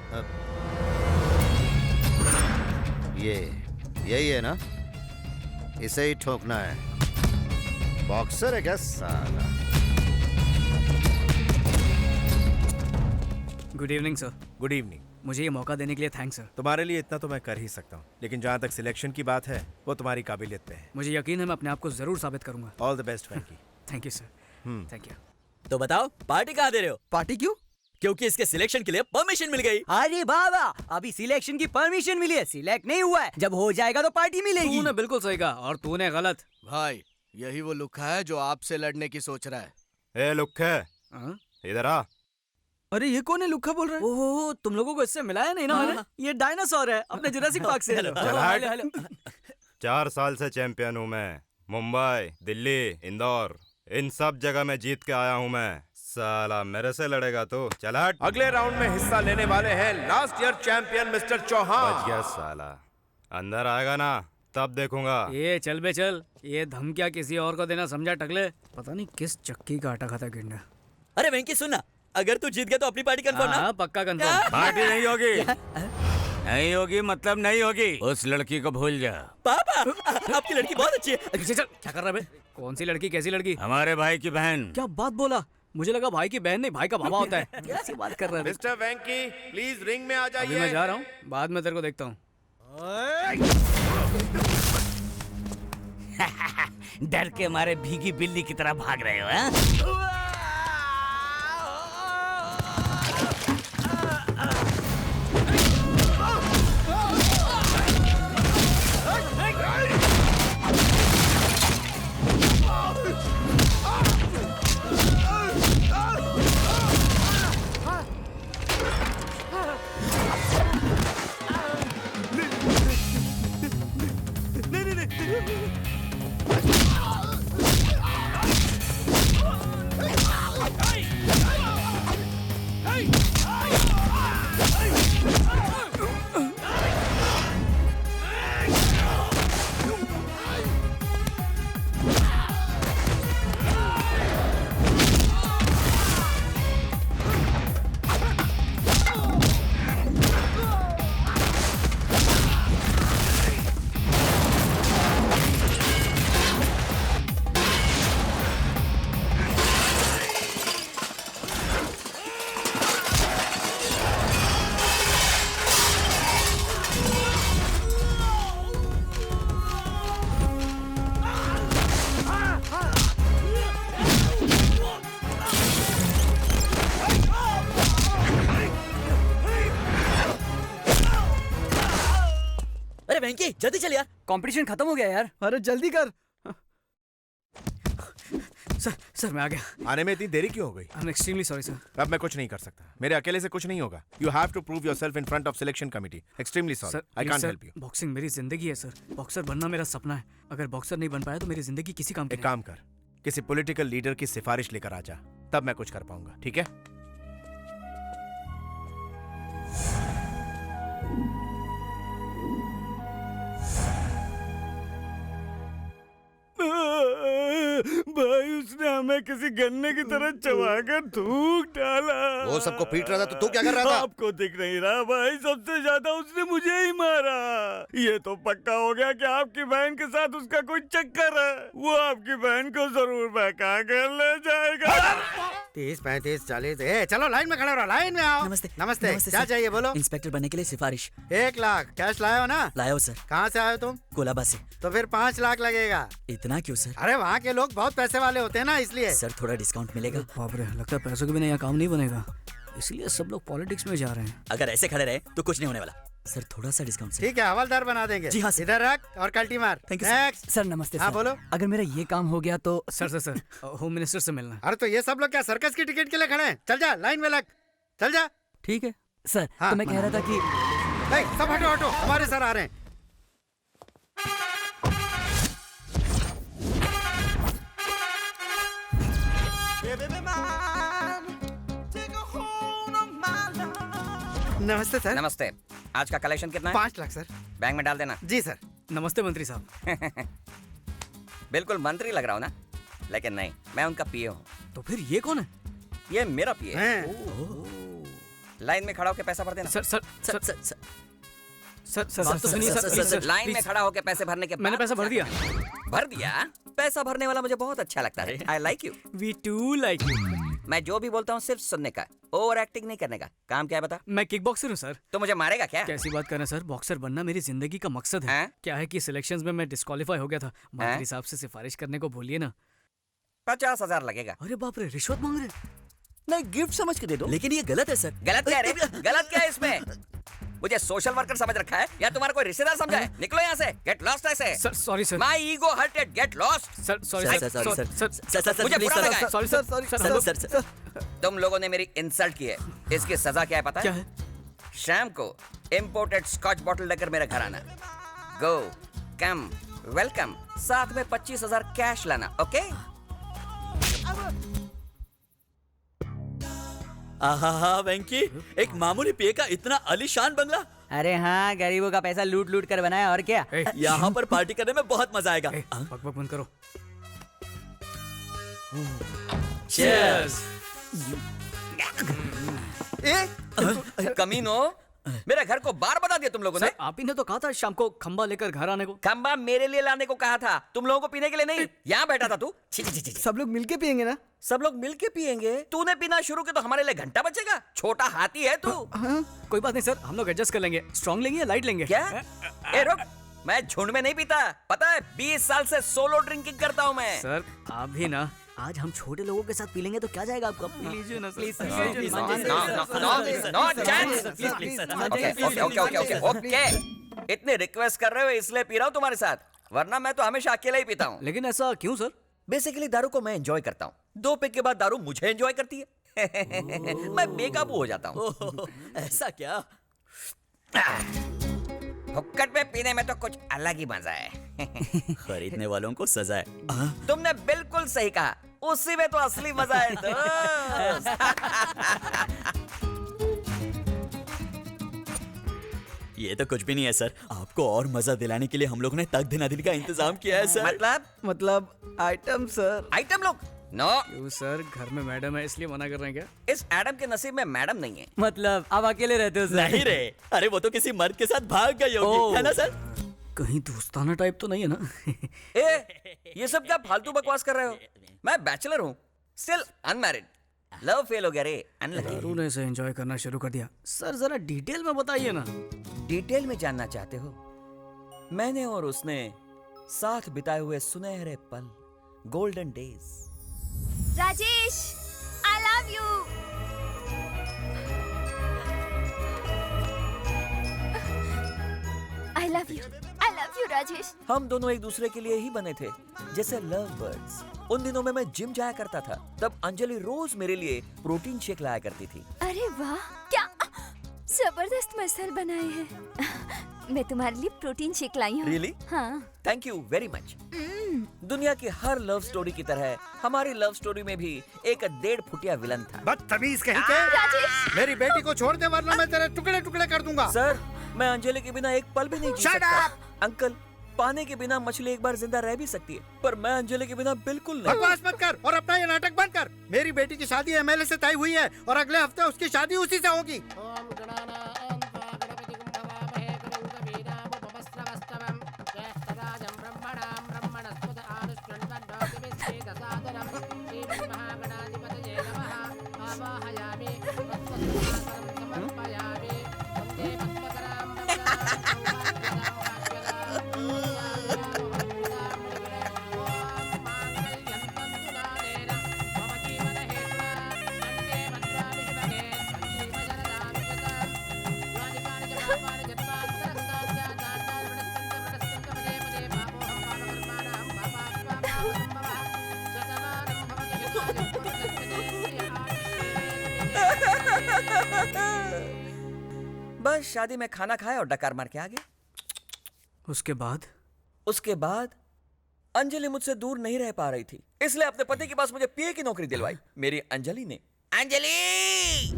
यही है ना, इसे ही ठोकना है। बॉक्सर है क्या साला? Good evening sir. Good evening. मुझे ये मौका देने के लिए थैंक्स सर। तुम्हारे लिए इतना तो मैं कर ही सकता हूँ, लेकिन जहाँ तक सिलेक्शन की बात है वो तुम्हारी काबिलियत पे है। मुझे यकीन है मैं अपने आप को जरूर साबित करूंगा। All the best Venky. Thank you sir. Thank you. तो बताओ पार्टी कहाँ दे रहे हो? पार्टी क्यों? क्योंकि इसके सिलेक्शन के लिए परमिशन मिल गई। अरे बाबा, अभी सिलेक्शन की परमिशन मिली है, सिलेक्ट नहीं हुआ है। जब हो जाएगा तो पार्टी मिलेगी। तूने बिल्कुल सही कहा और तूने गलत। भाई यही वो लुक्खा है जो आपसे लड़ने की सोच रहा है। ए लुक्खे, इधर आ। अरे ये कौन है? लुक्खा बोल रहा है। ओहो, तुम लोगों को इससे मिलाया नहीं ना मैंने? ये डायनासोर है अपने जुरासिक पार्क से। चल हट। 4 साल से चैंपियन हूँ मैं। मुंबई, दिल्ली, इंदौर, इन सब जगह में जीत के आया हूँ मैं। साला मेरे से लड़ेगा तो चल हट। अगले राउंड में हिस्सा लेने वाले हैं last year champion mister Chauhan. बच गया साला। अंदर आएगा ना तब देखूंगा। ये चल बे चल, ये धमकियाँ किसी और को देना समझा टकले? पता नहीं किस चक्की का आटा खाता गिंडा। अरे वेंकी सुनना, अगर तू जीत गया तो अपनी पार्टी कंफर्म ना? पक्का कंफर्म। पार्टी नहीं होगी। नहीं होगी मतलब नहीं होगी। उस लड़की को भूल जा। पापा, आपकी लड़की बहुत अच्छी है। पीछे चल। क्या कर रहा है बे? कौन सी लड़की? कैसी लड़की? हमारे भाई की बहन। क्या बात बोला? मुझे लगा भाई की बहन नहीं, भाई का बाबा होता है। कैसी बात कर रहा है? मिस्टर वेंकी प्लीज रिंग में आ जाइए। अभी मैं जा रहा हूँ, बाद में तेरे को देखता हूँ। डर के मारे भीगी बिल्ली की तरह भाग रहे हो? हाँ? वेंकी जल्दी चल यार। कंपटीशन खत्म हो गया यार। अरे जल्दी कर। सर मैं आ गया। आने में इतनी देरी क्यों हो गई? I am extremely sorry sir. अब मैं कुछ नहीं कर सकता, मेरे अकेले से कुछ नहीं होगा। You have to prove yourself in front of selection committee. Extremely sorry, I can't help you. Boxing मेरी जिंदगी है सर, बॉक्सर बनना मेरा सपना है। अगर बॉक्सर नहीं बन पाया तो मेरी जिंदगी किसी काम की एक काम कर, किसी पॉलिटिकल लीडर की सिफारिश लेकर आ जा, तब मैं कुछ कर पाऊंगा, ठीक है? भाई उसने हमें किसी गन्ने की तरह चबाकर थूक डाला। वो सबको पीट रहा था तो तू क्या कर रहा था? आपको दिख नहीं रहा भाई, सबसे ज्यादा उसने मुझे ही मारा। ये तो पक्का हो गया कि आपकी बहन के साथ उसका कोई चक्कर है। वो आपकी बहन को जरूर बहका कर ले जाएगा। 30, 35, 40। चलो लाइन में खड़े रहो, लाइन में आओ। नमस्ते। नमस्ते। क्या चाहिए बोलो? इंस्पेक्टर बनने के लिए सिफारिश। 1 लाख कैश लाए हो ना? लाया हो सर। कहाँ से आए हो तुम? कोलाबा से। तो फिर 5 लाख लगेगा। इतना क्यों सर? अरे वहाँ के लोग बहुत पैसे वाले होते हैं ना, इसलिए। सर थोड़ा डिस्काउंट मिलेगा? बाप रे, लगता है पैसों के बिना यहाँ काम नहीं बनेगा, इसलिए सब लोग पॉलिटिक्स में जा रहे हैं। अगर ऐसे खड़े रहे तो कुछ नहीं होने वाला। सर थोड़ा सा डिस्काउंट सर। ठीक है, हवलदार बना देंगे। जी हाँ सर। इधर रख और कल्टी मार। Thank you Next। सर नमस्ते। हाँ सर। बोलो। अगर मेरा ये काम हो गया तो सर होम मिनिस्टर से मिलना। अरे तो ये सब लोग क्या सर्कस की टिकट के लिए खड़े हैं? चल जा, लाइन में लग, चल जा। ठीक है सर। हाँ। तो मैं कह रहा था कि सब हटो हटो, हमारे सर आ रहे हैं। नमस्ते सर। नमस्ते। आज का कलेक्शन कितना है? 5 लाख सर। बैंक में डाल देना। जी सर। नमस्ते मंत्री साहब। बिल्कुल मंत्री लग रहा हूँ ना, लेकिन नहीं, मैं उनका पीए हूँ। तो फिर ये कौन है? ये मेरा पीए है। लाइन में खड़ा होकर पैसा भर देना। सर बात तो सुनिए सर। लाइन में खड़ा होकर पैसे भरने के मैंने पैसा भर दिया। भर दिया? पैसा भरने वाला मुझे बहुत अच्छा लगता है। I like you. We too like you. मैं जो भी बोलता हूँ सिर्फ सुनने का, ओवर एक्टिंग नहीं करने का। काम क्या है बता? मैं किक बॉक्सर हूँ सर। तो मुझे मारेगा क्या? कैसी बात कर रहे हैं सर, बॉक्सर बनना मेरी जिंदगी का मकसद है। क्या है कि सिलेक्शंस में मैं डिस्क्वालीफाई हो गया था, मंत्री साहब से सिफारिश करने को बोलिए ना। 50,000 लगेगा। अरे बाप रे, रिश्वत मांग रहे? नहीं, गिफ्ट समझ के दे दो। लेकिन ये गलत है सर। गलत क्या है रे? गलत क्या है इसमें? मुझे सोशल वर्कर समझ रखा है या तुम्हारा कोई रिश्तेदार समझा है? निकलो यहाँ से, गेट लॉस्ट ऐसे। Sir sorry sir. My ego hurted, get lost. Sir sorry sir. मुझे बुरा लगा है। Sorry sir. तुम लोगों ने मेरी इंसल्ट की है, इसकी सजा क्या है पता है? क्या है? शाम को इंपोर्टेड स्कॉच बॉटल लेकर मेरे घर आना। गो कम वेलकम, साथ में 25,000 कैश लाना। ओके? आहा वेंकी, एक मामूली पीए का इतना आलीशान बंगला। अरे हाँ, गरीबों का पैसा लूट लूट कर बनाया, और क्या। यहाँ पर पार्टी करने में बहुत मजा आएगा। बक बंद करो। Cheers। कमीनो, मेरे घर को बार बता दिया तुम लोगों ने। आप ही ने तो कहा था शाम को खंबा लेकर घर आने को। खंबा मेरे लिए लाने को कहा था, तुम लोगों को पीने के लिए नहीं। यहाँ बैठा था तू। सब लोग मिलके पियेंगे ना? सब लोग मिलके पियेंगे? तूने पीना शुरू किया तो हमारे लिए घंटा बचेगा। छोटा हाथी है तू। कोई बात नहीं सर, हम लोग एडजस्ट कर लेंगे। स्ट्रॉन्ग लेंगे या लाइट लेंगे? क्या? ए रुक, मैं झुंड में नहीं पीता, पता है? 20 साल से सोलो ड्रिंकिंग करता हूँ मैं। सर आप भी ना, आज हम छोटे लोगों के साथ पी लेंगे तो क्या जाएगा आपका? पी लीजिए ना प्लीज। ओके, इतने रिक्वेस्ट कर रहे हो इसलिए पी रहा हूँ तुम्हारे साथ, वरना मैं तो हमेशा अकेला ही पीता हूँ। लेकिन ऐसा क्यों सर? बेसिकली दारू को मैं एंजॉय करता हूँ, 2 पैक के बाद दारू मुझे एंजॉय करती है। मैं बेकाबू हो जाता हूँ। ऐसा क्या? हुक्कड़ पे पीने में तो कुछ अलग ही मजा है। खरीदने वालों को सजा है। तुमने बिल्कुल सही कहा, उसी में तो असली मजा है दोस्त। ये तो कुछ भी नहीं है सर, आपको और मजा दिलाने के लिए हम लोग ने तक दिना दिन का इंतजाम किया है सर। मतलब आइटम सर। आइटम लोग? नो सर, घर में मैडम है इसलिए मना कर रहे हैं क्या? इस एडम के नसीब में मैडम नहीं है। मतलब आप अकेले रहते हो सर? नहीं रे, अरे वो तो किसी मर्द के साथ भाग गई होगी, है ना सर? कहीं दोस्ताना टाइप तो नहीं है ना? ये सब क्या फालतू बकवास कर रहे हो? मैं बैचलर हूँ, स्टिल अनमैरिड। लव फेल हो गया रे, अनलकी। दारू ने इसे एंजॉय करना शुरू कर दिया। सर जरा डिटेल में बताइए ना। डिटेल में जानना चाहते हो? मैंने और उसने साथ बिताए हुए सुनहरे पल, golden days. Rajesh, I love you. I love you. Thank you Rajesh. हम दोनों एक दूसरे के लिए ही बने थे, जैसे लव बर्ड्स। उन दिनों में मैं जिम जाया करता था, तब अंजलि रोज मेरे लिए प्रोटीन शेक लाया करती थी। अरे वाह, क्या जबरदस्त मसल बनाए हैं। मैं तुम्हारे लिए प्रोटीन शेक लाई हूँ। Really? हाँ। Thank you very much. दुनिया की हर लव स्टोरी की तरह हमारी लव स्टोरी में भी एक 1.5 फुटिया विलन था। बदतमीज कहीं के। मेरी बेटी को छोड़ दे वरना मैं तेरे टुकड़े टुकड़े कर दूंगा। सर, मैं अंजलि के बिना एक पल भी नहीं जी सकता। अंकल, पानी के बिना मछली एक बार जिंदा रह भी सकती है, पर मैं अंजलि के बिना बिल्कुल नहीं। बकवास मत कर और अपना ये नाटक बंद कर। मेरी बेटी की शादी एमएलए से तय हुई है और अगले हफ्ते उसकी शादी उसी से होगी। बस शादी में खाना खाया और डकार मार के आ गया। उसके बाद अंजलि मुझसे दूर नहीं रह पा रही थी, इसलिए अपने पति के पास मुझे पीए की नौकरी दिलवाई। मेरी अंजलि ने। अंजलि!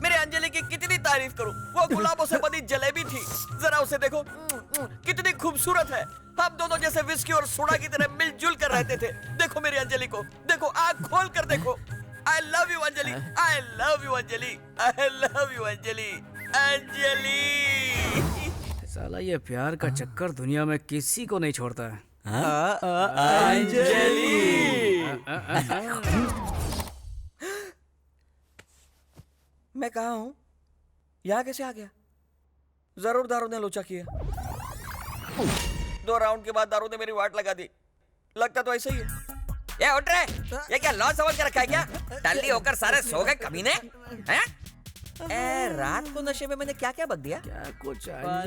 मेरे अंजलि की कितनी तारीफ करूं, वो गुलाबों से बनी जलेबी थी। जरा उसे देखो, कितनी खूबसूरत है। हम दोनों जैसे विस्की और सोडा की तरह मिलजुल कर रहते थे। देखो मेरी अंजलि को, देखो, आंख खोल कर देखो। I love you Anjali, I love you Anjali, I love you Anjali, Anjali. साला ये प्यार का चक्कर दुनिया में किसी को नहीं छोड़ता है। अंजलि! मैं कहाँ हूँ? यहाँ कैसे आ गया? जरूर दारू ने लोचा किया। 2 राउंड के बाद दारू ने मेरी वाट लगा दी। लगता तो ऐसा ही है। ये उठ रहे, ये क्या लॉस समझ के रखा है क्या? टल्ली होकर सारे सो गए कमीने हैं? रात को नशे में मैंने क्या क्या बक दिया? क्या कुछ हाँ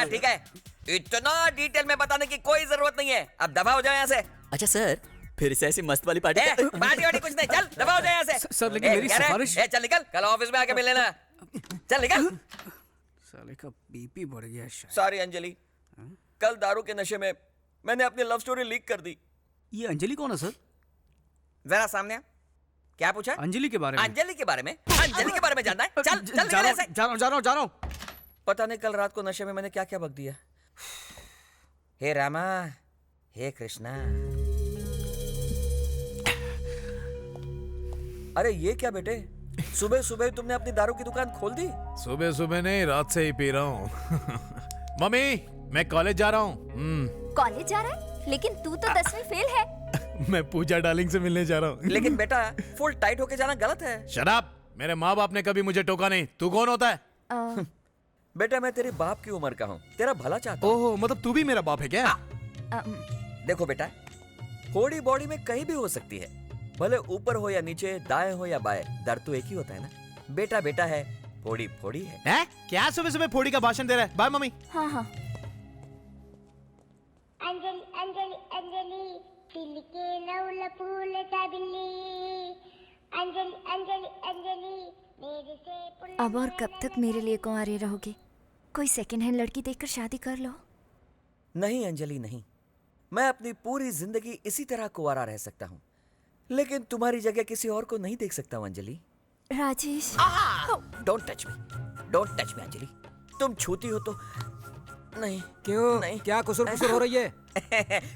ठीक है, इतना डिटेल में बताने की कोई जरूरत नहीं है। अब दबा हो जाओ यहाँ से। अच्छा सर, फिर से ऐसी मस्त वाली पार्टी। पार्टी वार्टी कुछ नहीं, चल दबा हो जाओ यहाँ से। सर लेकिन मेरी सिफारिश। चल निकल, कल ऑफिस में आके मिल लेना। चल निकल। साले का बीपी बढ़ गया शायद। सॉरी अंजलि, कल दारू के नशे में मैंने अपनी लव स्टोरी लीक कर दी। ये अंजलि कौन है सर? जरा सामने आ। क्या पूछा? अंजलि के बारे में। अंजलि के बारे में? अंजलि के बारे में जानना है? चल चल जा रहा हूँ। पता नहीं कल रात को नशे में मैंने क्या क्या बक दिया। हे रामा, हे कृष्णा। अरे ये क्या बेटे, सुबह सुबह तुमने अपनी दारू की दुकान खोल दी? सुबह सुबह नहीं, रात से ही पी रहा हूँ। मम्मी, मैं कॉलेज जा रहा हूँ। कॉलेज जा रहा है? लेकिन तू तो 10वीं फेल है। मैं पूजा डार्लिंग से मिलने जा रहा हूँ। लेकिन बेटा, फुल टाइट होके जाना गलत है। शराब, मेरे माँ बाप ने कभी मुझे टोका नहीं। तू कौन होता है? बेटा मैं तेरे बाप की उम्र का हूँ, तेरा भला चाहता हूँ। ओह, मतलब तू भी मेरा बाप है क्या? देखो बेटा, फोड़ी बॉडी में कहीं भी हो सकती है, भले ऊपर हो या नीचे, दाएं हो या बाएं, दर्द तो एक ही होता है ना। बेटा बेटा है, फोड़ी फोड़ी है। क्या सुबह सुबह फोड़ी का भाषण दे रहा है? Bye mummy. हाँ। अंजलि अंजलि अंजलि दिल के नौल फूल का बिल्ली। अंजलि अंजलि अंजलि मेरे से। अब और कब तक मेरे लिए कुंवारे रहोगे? कोई सेकंड हैंड लड़की देखकर शादी कर लो। नहीं अंजलि नहीं, मैं अपनी पूरी जिंदगी इसी तरह कुंवारा रह सकता हूँ, लेकिन तुम्हारी जगह किसी और को नहीं देख सकता हूँ Anjali. Rajesh, don't touch me Anjali. तुम छूती हो तो नहीं। क्यों? नहीं। क्या कुसुर पुसुर हो रही है?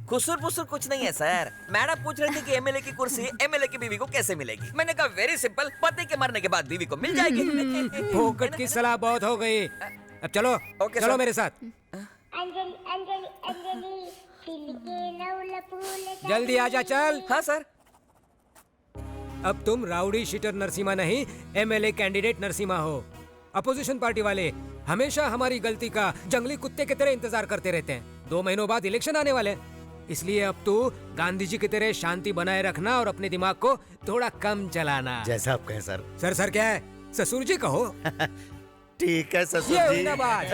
कुसुर पुसुर कुछ नहीं है सर। मैडम पूछ रही थी कि एमएलए की कुर्सी एमएलए की बीवी को कैसे मिलेगी। मैंने कहा वेरी सिंपल, पति के मरने के बाद बीवी को मिल जाएगी। फोकट की सलाह बहुत हो गई। अब चलो चलो मेरे साथ। अंजलि अंजलि अंजलि दिल के नौल फूल। जल्दी आजा चल। हाँ सर। अब तुम राउडी शीटर नरसिम्हा नहीं, एमएलए कैंडिडेट नरसिम्हा हो। अपोजिशन पार्टी वाले हमेशा हमारी गलती का जंगली कुत्ते की तरह इंतजार करते रहते हैं। 2 महीनों बाद इलेक्शन आने वाले, इसलिए अब तू गांधी जी की तरह शांति बनाए रखना और अपने दिमाग को थोड़ा कम चलाना। जैसा आप कहें सर। सर क्या है? ससुर जी कहो। ठीक है ससुर ये जी। हुई ना बात।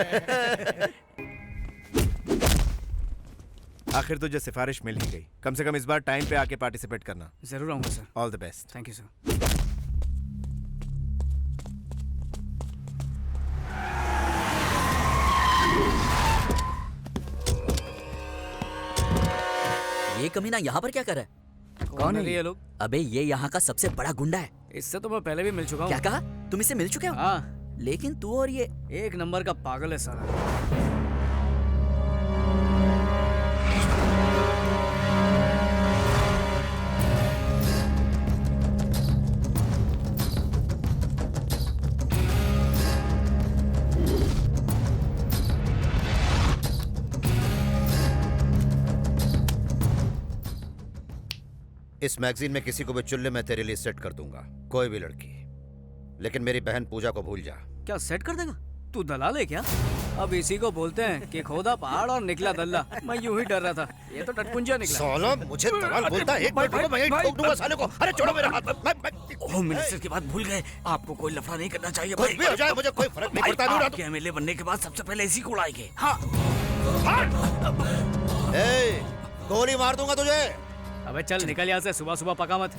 आखिर तुझे सिफारिश मिल ही गई। कम से कम इस बार टाइम पे आके पार्टिसिपेट करना। जरूर आऊंगा sir. All the best. Thank you sir. ये कमीना यहाँ पर क्या कर रहा है? कौन है ये लोग? अबे ये यहाँ का सबसे बड़ा गुंडा है। इससे तो मैं पहले भी मिल चुका हूँ। क्या कहा? तुम इससे मिल चुके हो? हाँ। लेकिन तू और ये एक नंबर का पागल है साला। इस मैगजीन में किसी को भी चुल्ले में तेरे लिए सेट कर दूंगा, कोई भी लड़की। लेकिन मेरी बहन पूजा को भूल जा। क्या सेट कर देगा? तू दलाल है क्या? अब इसी को बोलते हैं कि खोदा पहाड़ और निकला दल्ला। मैं यूं ही डर रहा था, ये तो टटपुंजा निकला। साला मुझे दलाल बोलता है, एक मिनट रुको, मैं ठोक दूंगा साले को। अरे छोड़ो मेरा हाथ। होम मिनिस्टर की बात भूल गए। आपको कोई लफड़ा नहीं करना चाहिए। कुछ भी हो जाए मुझे कोई फर्क नहीं पड़ता। आपके एमएलए बनने के बाद सबसे पहले इसी को उड़ाएंगे। हाँ। गोली मार दूंगा तुझे। अबे चल निकल यहाँ से, सुबह सुबह पका मत।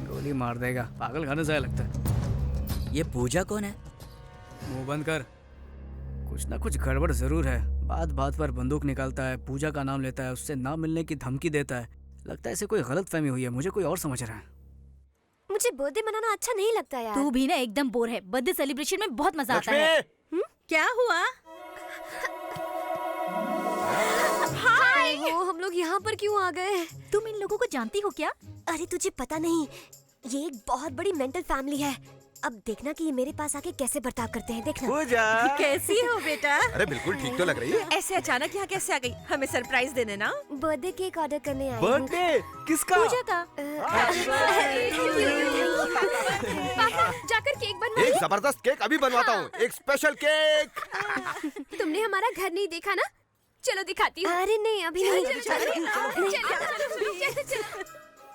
गोली मार देगा, पागल खाने से लगता है। ये पूजा कौन है? मुंह बंद कर, कुछ ना कुछ गड़बड़ जरूर है। बात बात पर बंदूक निकालता है, पूजा का नाम लेता है, उससे ना मिलने की धमकी देता है। लगता है इसे कोई गलत फहमी हुई है, मुझे कोई और समझ रहा है। मुझे बर्थडे मनाना अच्छा नहीं लगता यार। तू भी ना एकदम बोर है। बर्थडे सेलिब्रेशन में बहुत मजा आता है। क्या हुआ? हाय, वो हम लोग यहाँ पर क्यों आ गए? तुम इन लोगों को जानती हो क्या? अरे तुझे पता नहीं, ये एक बहुत बड़ी मेंटल फैमिली है। अब देखना कि ये मेरे पास आके कैसे बर्ताव करते हैं, देखना। पूजा कैसी हो बेटा? अरे बिल्कुल ठीक तो लग रही है। ऐसे अचानक यहाँ कैसे आ गई? हमें सरप्राइज देने ना। बर्थडे केक ऑर्डर करने आई हूँ। बर्थडे किसका? पूजा का। पापा जाकर केक बनवाइए। एक जबरदस्त केक अभी बनवाता हूँ। एक स्पेशल केक। तुमने हमारा घर नहीं देखा ना? चलो दिखाती हूँ। अरे नहीं अभी नहीं।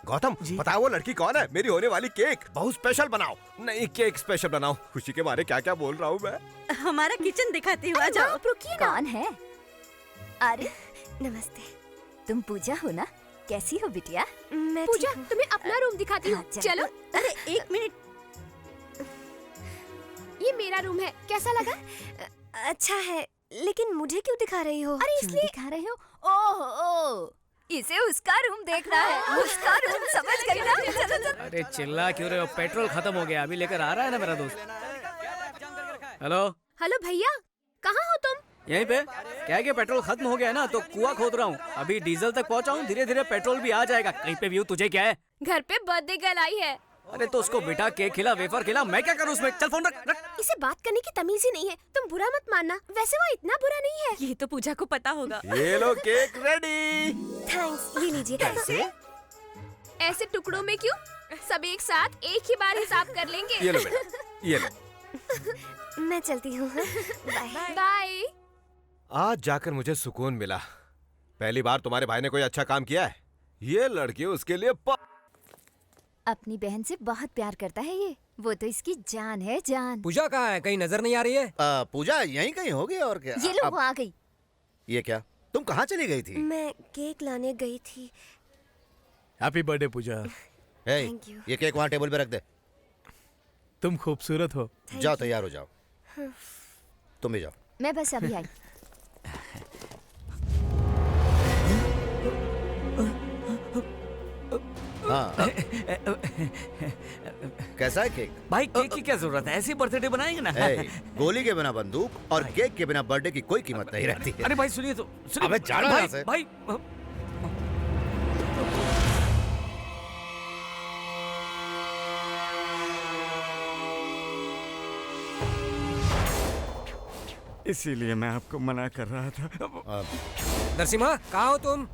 गौतम बताओ वो लड़की कौन है? मेरी होने वाली केक बहुत स्पेशल बनाओ। नहीं केक स्पेशल बनाओ। खुशी के मारे क्या क्या बोल रहा हूँ मैं। हमारा किचन दिखाती हुआ जाओ। रुकिए ना। कौन है? अरे नमस्ते। तुम पूजा हो ना? कैसी हो बिटिया? मैं पूजा, तुम्हें अपना रूम दिखाती हूँ। चलो। अरे एक मिनट, ये मेरा रूम है, कैसा लगा? अच्छा है, लेकिन मुझे क्यों दिखा रही हो? अरे इसलिए दिखा रहे हो? ओह, इसे उसका रूम देखना है। उसका रूम, समझ गई ना? चलो चलो। अरे चिल्ला क्यों रहे हो? पेट्रोल खत्म हो गया, अभी लेकर आ रहा है ना मेरा दोस्त। हेलो हेलो भैया, कहाँ हो तुम? यहीं पे। क्या है कि पेट्रोल खत्म हो गया है ना, तो कुआं खोद रहा हूँ। अभी डीजल तक पहुँचा हूँ, धीरे धीरे पेट्रोल भी आ जाएगा। कहीं पे भी हूँ। तुझे क्या है? घर पे बर्थडे गर्ल आई है। अरे तो उसको बिठा, केक खिला, वेफर खिला, मैं क्या करूँ उसमें? चल फोन रख। इसे बात करने की तमीज ही नहीं है। तुम बुरा मत मानना, वैसे वो इतना बुरा नहीं है। ये तो पूजा को पता होगा। ये लो केक रेडी। थैंक्स, ये लीजिए। कैसे? ऐसे टुकड़ों में क्यों? सब एक साथ एक ही बार हिसाब कर लेंगे। ये लो बेटा, ये लो। मैं चलती हूँ। Bye bye. आज जाकर मुझे सुकून मिला। पहली बार तुम्हारे भाई ने कोई अच्छा काम किया है। ये लड़की उसके लिए अपनी बहन से बहुत प्यार करता है ये। वो तो इसकी जान है, जान। पूजा कहाँ है? कहीं नजर नहीं आ रही है? पूजा यहीं कहीं होगी और क्या। ये लो, वो आ गई। ये क्या? तुम कहाँ चली गई थी? मैं केक लाने गई थी। Happy birthday Pooja. Thank you. ये केक वहाँ टेबल पे रख दे। तुम खूबसूरत हो। जाओ तैयार हो जाओ। तुम भी जाओ। मैं बस अभी आई। हाँ। कैसा है केक? भाई केक की क्या जरूरत है? ऐसी बर्थडे बनाएंगे ना। गोली के बिना बंदूक और केक के बिना बर्थडे की कोई कीमत नहीं रहती है। अरे भाई सुनिए तो। अबे जाना यहाँ से। भाई इसीलिए मैं आपको मना कर रहा था। नरसिम्हा, कहाँ हो तुम?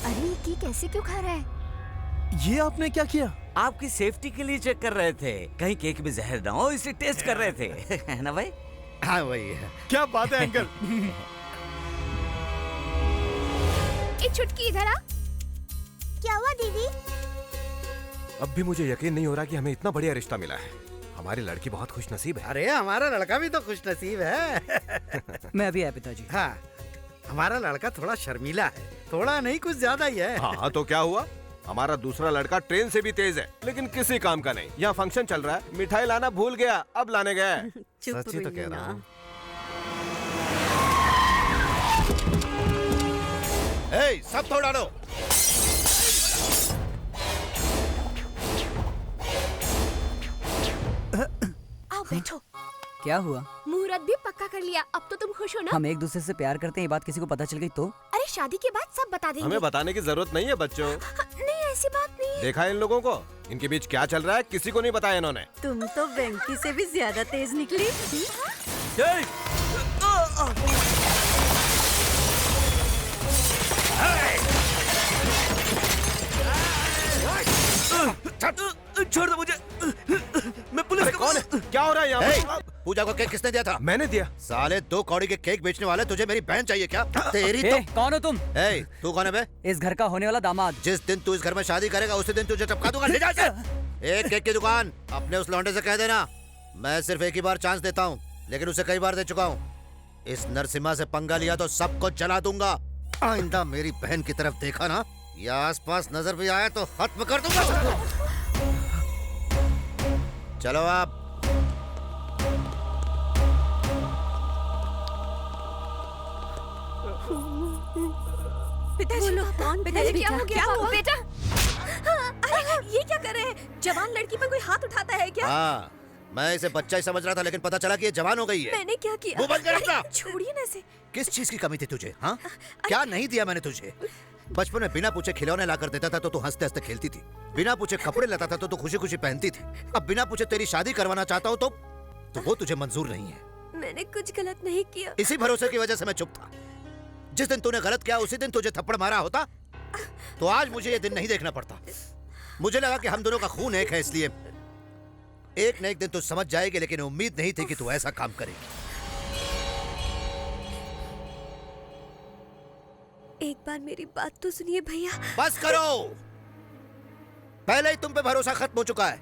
अरे ये केक ऐसे क्यों खा रहा है? ये आपने क्या किया? आपकी सेफ्टी के लिए चेक कर रहे थे, कहीं केक में जहर ना हो, इसलिए टेस्ट कर रहे थे। है ना भाई? हाँ वही है। क्या बात है अंकल। एक छुटकी इधर आ। क्या हुआ दीदी? अब भी मुझे यकीन नहीं हो रहा कि हमें इतना बढ़िया रिश्ता मिला है। हमारी लड़की बहुत खुशनसीब है। अरे हमारा लड़का भी तो खुशनसीब है। मैं अभी आया पिताजी। हाँ हमारा लड़का थोड़ा शर्मीला है, थोड़ा नहीं कुछ ज्यादा ही है। हाँ तो क्या हुआ, हमारा दूसरा लड़का ट्रेन से भी तेज है लेकिन किसी काम का नहीं। यहाँ फंक्शन चल रहा है, मिठाई लाना भूल गया, अब लाने गया है। सच्ची तो कह रहा हूँ। सब तोड़ डालो। आओ बैठो। क्या हुआ? मुहूर्त भी पक्का कर लिया, अब तो तुम खुश हो ना? हम एक दूसरे से प्यार करते हैं, ये बात किसी को पता चल गई तो? अरे शादी के बाद सब बता देंगे। हमें बताने की जरूरत नहीं है बच्चों। नहीं ऐसी बात नहीं है। देखा इन लोगों को, इनके बीच क्या चल रहा है किसी को नहीं बताया इन्होंने। तुम तो वेंकी से भी ज्यादा तेज निकली। छोड़ दो मुझे, मैं पुलिस का। कौन है? क्या हो रहा है यहाँ पर? पूजा को केक किसने दिया था? मैंने दिया। साले 2 कौड़ी के केक बेचने वाले, तुझे मेरी बहन चाहिए क्या? तेरी तो। कौन हो तुम? तू कौन है बे? इस घर का होने वाला दामाद। जिस दिन तू इस घर में शादी करेगा उसी दिन तुझे चपका दूंगा। ले जा इसे। एक केक की दुकान अपने उस लौंडे से कह देना, मैं सिर्फ एक ही बार चांस देता हूँ, लेकिन उसे कई बार दे चुका हूँ। इस नरसिम्हा से पंगा लिया तो सबको जला दूंगा। आइंदा मेरी बहन की तरफ देखा ना या आसपास नजर भी आया तो खत्म कर दूंगा। चलो आप। पिताजी, पिताजी क्या हो गया? बेटा अरे ये क्या कर रहे हैं? जवान लड़की पर कोई हाथ उठाता है क्या? हाँ, मैं इसे बच्चा ही समझ रहा था, लेकिन पता चला कि ये जवान हो गई है। मैंने क्या किया? मुंह बंद कर अपना। छोड़िए ना इसे। किस चीज की कमी थी तुझे? हाँ, क्या नहीं दिया मैंने तुझे? बचपन में बिना पूछे खिलौने लाकर देता था तो तू हंसते हंसते खेलती थी, बिना पूछे कपड़े लाता था तो तू खुशी खुशी पहनती थी। अब बिना पूछे तेरी शादी करवाना चाहता हूँ तो वो तुझे मंजूर नहीं है। मैंने कुछ गलत नहीं किया। इसी भरोसे की वजह से मैं चुप था। जिस दिन तूने गलत किया उसी दिन तुझे थप्पड़ मारा होता तो आज मुझे ये दिन नहीं देखना पड़ता। मुझे लगा कि हम दोनों का खून एक है, इसलिए एक न एक दिन तू समझ जाएगी, लेकिन उम्मीद नहीं थी कि तू ऐसा काम करेगी। एक बार मेरी बात तो सुनिए भैया। बस करो, पहले ही तुम पे भरोसा खत्म हो चुका है।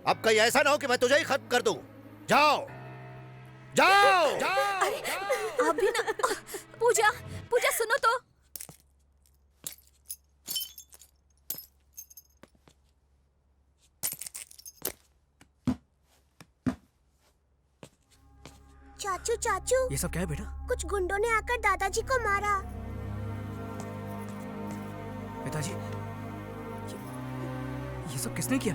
अब कहीं ऐसा ना हो कि मैं तुझे ही खत्म कर दूं। जाओ जाओ, अरे अभी ना। पूजा, पूजा सुनो तो। चाचू चाचू, ये सब क्या है बेटा? कुछ गुंडों ने आकर दादाजी को मारा। पिताजी, ये सब किसने किया?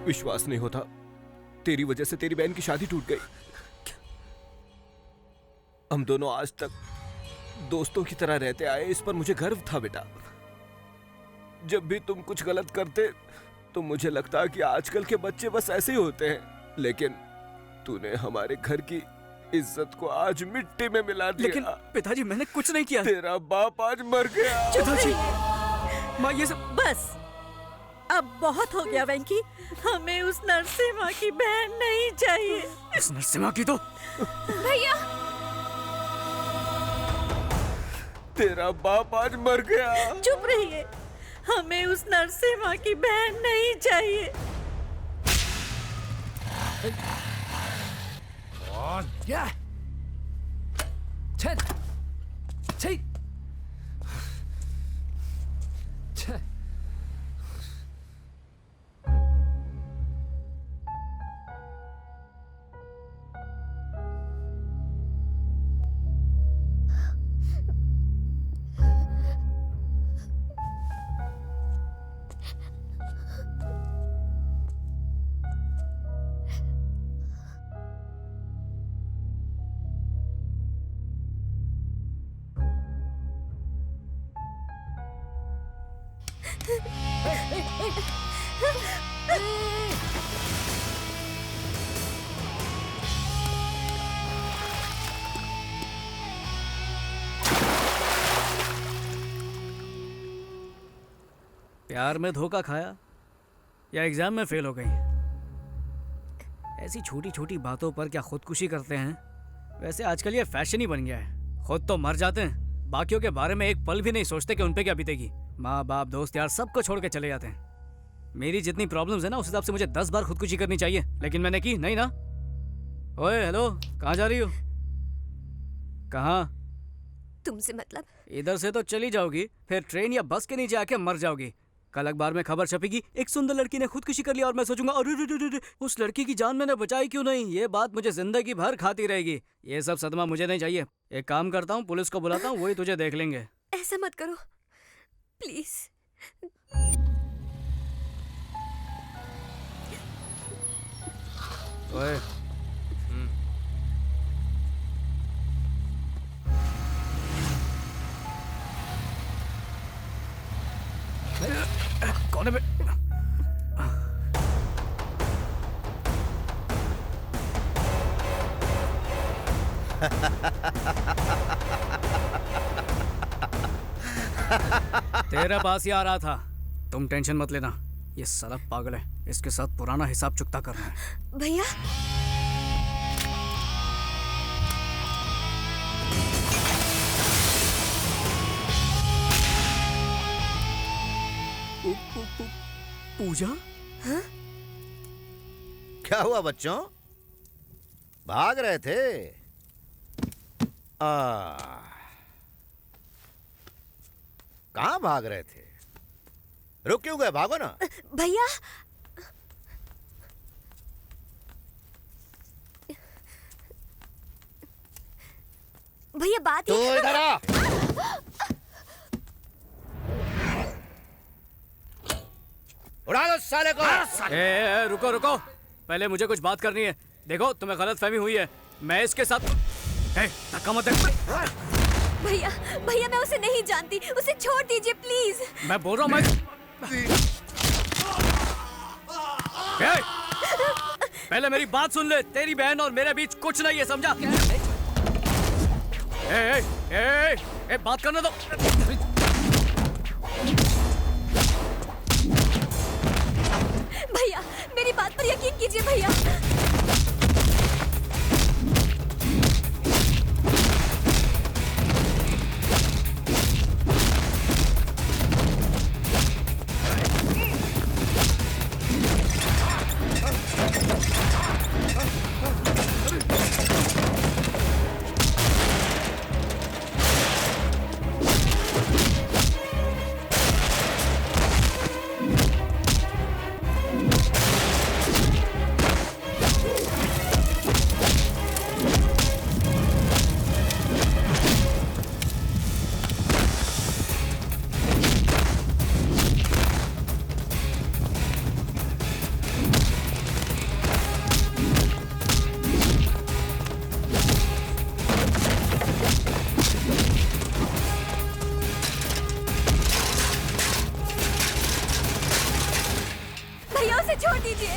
विश्वास नहीं होता, तेरी वजह से तेरी बहन की शादी टूट गई। हम दोनों आज तक दोस्तों की तरह रहते आए, इस पर मुझे गर्व था बेटा। जब भी तुम कुछ गलत करते तो मुझे लगता कि आजकल के बच्चे बस ऐसे ही होते हैं, लेकिन तूने हमारे घर की इज्जत को आज मिट्टी में मिला दिया। लेकिन पिताजी मैंने कुछ नहीं किया। तेरा बाप आज मर गया। पिताजी, माँ ये सब। बस अब बहुत हो गया वेंकी, हमें उस नरसिम्हा की बहन नहीं चाहिए। उस नरसिम्हा की तो। भैया, तेरा बाप आज मर गया। चुप रहिए, हमें उस नरसिम्हा की बहन नहीं चाहिए। प्यार में धोखा खाया या एग्जाम में फेल हो गई? ऐसी छोटी छोटी बातों पर क्या खुदकुशी करते हैं? वैसे आजकल ये फैशन ही बन गया है। खुद तो मर जाते हैं, बाकियों के बारे में एक पल भी नहीं सोचते कि उन पे क्या बीतेगी। माँ बाप दोस्त यार सबको छोड़ के चले जाते हैं। मेरी जितनी प्रॉब्लम्स है ना उस हिसाब से मुझे 10 बार खुदकुशी करनी चाहिए, लेकिन मैंने की नहीं ना। ओए हेलो, कहाँ जा रही हो? कहाँ? तुमसे मतलब? इधर से तो चली जाओगी, फिर ट्रेन या बस के नीचे आके मर जाओगी। कल अखबार में खबर छपेगी, एक सुंदर लड़की ने खुदकुशी कर लिया, और मैं सोचूंगा अरे उस लड़की की जान मैंने बचाई क्यों नहीं। ये बात मुझे जिंदगी भर खाती रहेगी। ये सब सदमा मुझे नहीं चाहिए। एक काम करता हूँ, पुलिस को बुलाता हूँ, वही तुझे देख लेंगे। ऐसा मत करो प्लीज। ओए, कौन है बे? तेरे पास ही आ रहा था। तुम टेंशन मत लेना, ये साला पागल है, इसके साथ पुराना हिसाब चुकता करना है। भैया पूजा? हाँ? क्या हुआ बच्चों, भाग रहे थे? कहाँ भाग रहे थे? रुक क्यों गए? भागो ना। भैया भैया बात तो इधर आ। उड़ा दो साले को। रुको रुको, पहले मुझे कुछ बात करनी है। देखो तुम्हें गलत फहमी हुई है, मैं इसके साथ धक्का मत दे। भैया भैया मैं उसे नहीं जानती, उसे छोड़ दीजिए प्लीज। मैं बोल रहा हूँ पहले मेरी बात सुन ले। तेरी बहन और मेरे बीच कुछ नहीं है, समझा? बात करने दो। भैया मेरी बात पर यकीन कीजिए भैया। छोड़ दीजिए।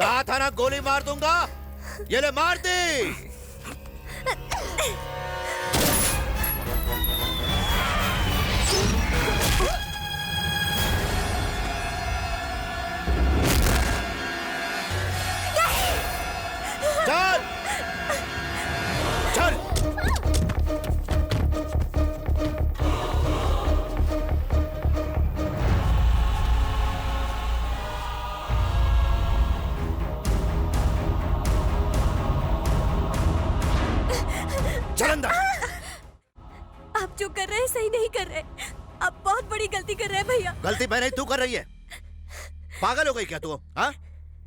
कहा था ना गोली मार दूंगा, ये ले मार दी। चल चल। आप जो कर रहे हैं सही नहीं कर रहे, आप बहुत बड़ी गलती कर रहे हैं भैया। गलती मैं नहीं, तू कर रही है। पागल हो गई क्या तू? हाँ?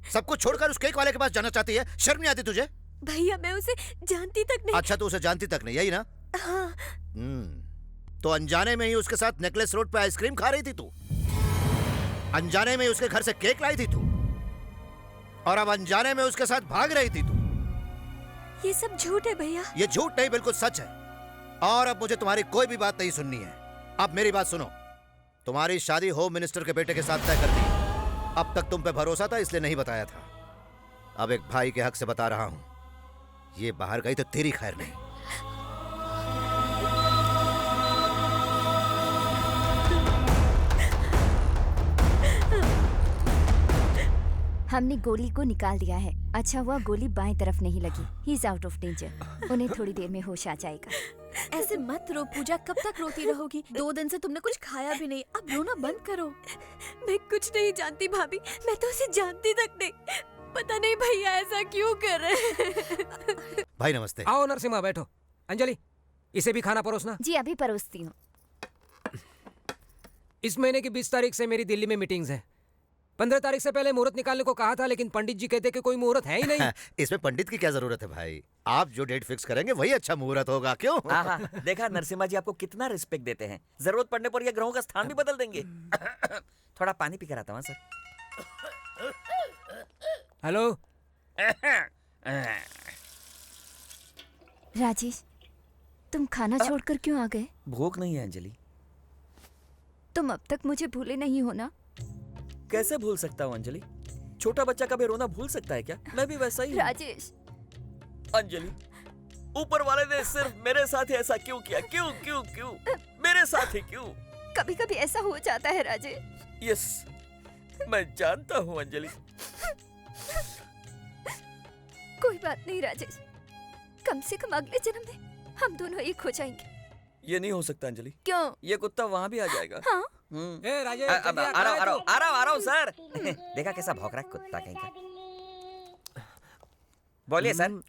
सब कुछ छोड़कर उस केक वाले के पास जाना चाहती है? शर्म नहीं आती तुझे? भैया मैं उसे जानती तक नहीं। अच्छा, तो उसे जानती तक नहीं, यही ना? हाँ। तो अनजाने में ही उसके साथ नेकलेस रोड पे आइसक्रीम खा रही थी तू? अनजाने में ही उसके घर से केक लाई थी तू? और अब अनजाने में उसके साथ भाग रही थी तू? ये सब झूठ है भैया। ये झूठ नहीं, बिल्कुल सच है। और अब मुझे तुम्हारी कोई भी बात नहीं सुननी है। अब मेरी बात सुनो, तुम्हारी शादी होम मिनिस्टर के बेटे के साथ तय कर दी। अब तक तुम पे भरोसा था इसलिए नहीं बताया था। अब एक भाई के हक से बता रहा हूं, ये बाहर गई तो तेरी खैर नहीं। हमने गोली को निकाल दिया है। अच्छा हुआ गोली बाएं तरफ नहीं लगी। He is out of danger. उन्हें थोड़ी देर में होश आ जाएगा। ऐसे मत रो पूजा, कब तक रोती रहोगी? 2 दिन से तुमने कुछ खाया भी नहीं, अब रोना बंद करो। मैं कुछ नहीं जानती भाभी, मैं तो उसे जानती तक नहीं। पता नहीं भैया ऐसा क्यों कर रहे हैं। भाई नमस्ते। आओ नरसिम्हा, बैठो। अंजलि, इसे भी खाना परोसना। जी अभी परोसती हूँ। इस महीने की 20 तारीख से मेरी दिल्ली में मीटिंग्स है। 15 तारीख से पहले मुहूर्त निकालने को कहा था, लेकिन पंडित जी कहते कि कोई मुहूर्त है ही नहीं। इसमें पंडित की क्या जरूरत है भाई? आप जो डेट फिक्स करेंगे वही अच्छा मुहूर्त होगा, क्यों? देखा नरसिम्हा जी आपको कितना रिस्पेक्ट देते हैं। जरूरत पड़ने पर ये ग्रहों का स्थान भी बदल देंगे। थोड़ा पानी पी कर आता हूँ सर। हेलो राजेश, तुम खाना छोड़कर क्यों आ गए? भूख नहीं है अंजलि। तुम अब तक मुझे भूले नहीं हो ना? कैसे भूल सकता हूँ अंजलि? छोटा बच्चा कभी रोना भूल सकता है क्या? मैं भी वैसा ही हूँ। राजेश। अंजलि, ऊपर वाले ने सिर्फ मेरे साथ ही ऐसा क्यों किया? क्यों क्यों क्यों मेरे साथ ही क्यों? कभी कभी ऐसा हो जाता है राजेश। यस, मैं जानता हूँ अंजलि। कोई बात नहीं राजेश, कम से कम अगले जन्म में हम दोनों एक हो जाएंगे। ये नहीं हो सकता अंजलि। क्यों? ये कुत्ता वहाँ भी आ जाएगा। हाँ? ए राजेश, आ रहा हूँ सर। देखा कैसा भौंक रहा है कुत्ता कहीं का। बोलिए सर।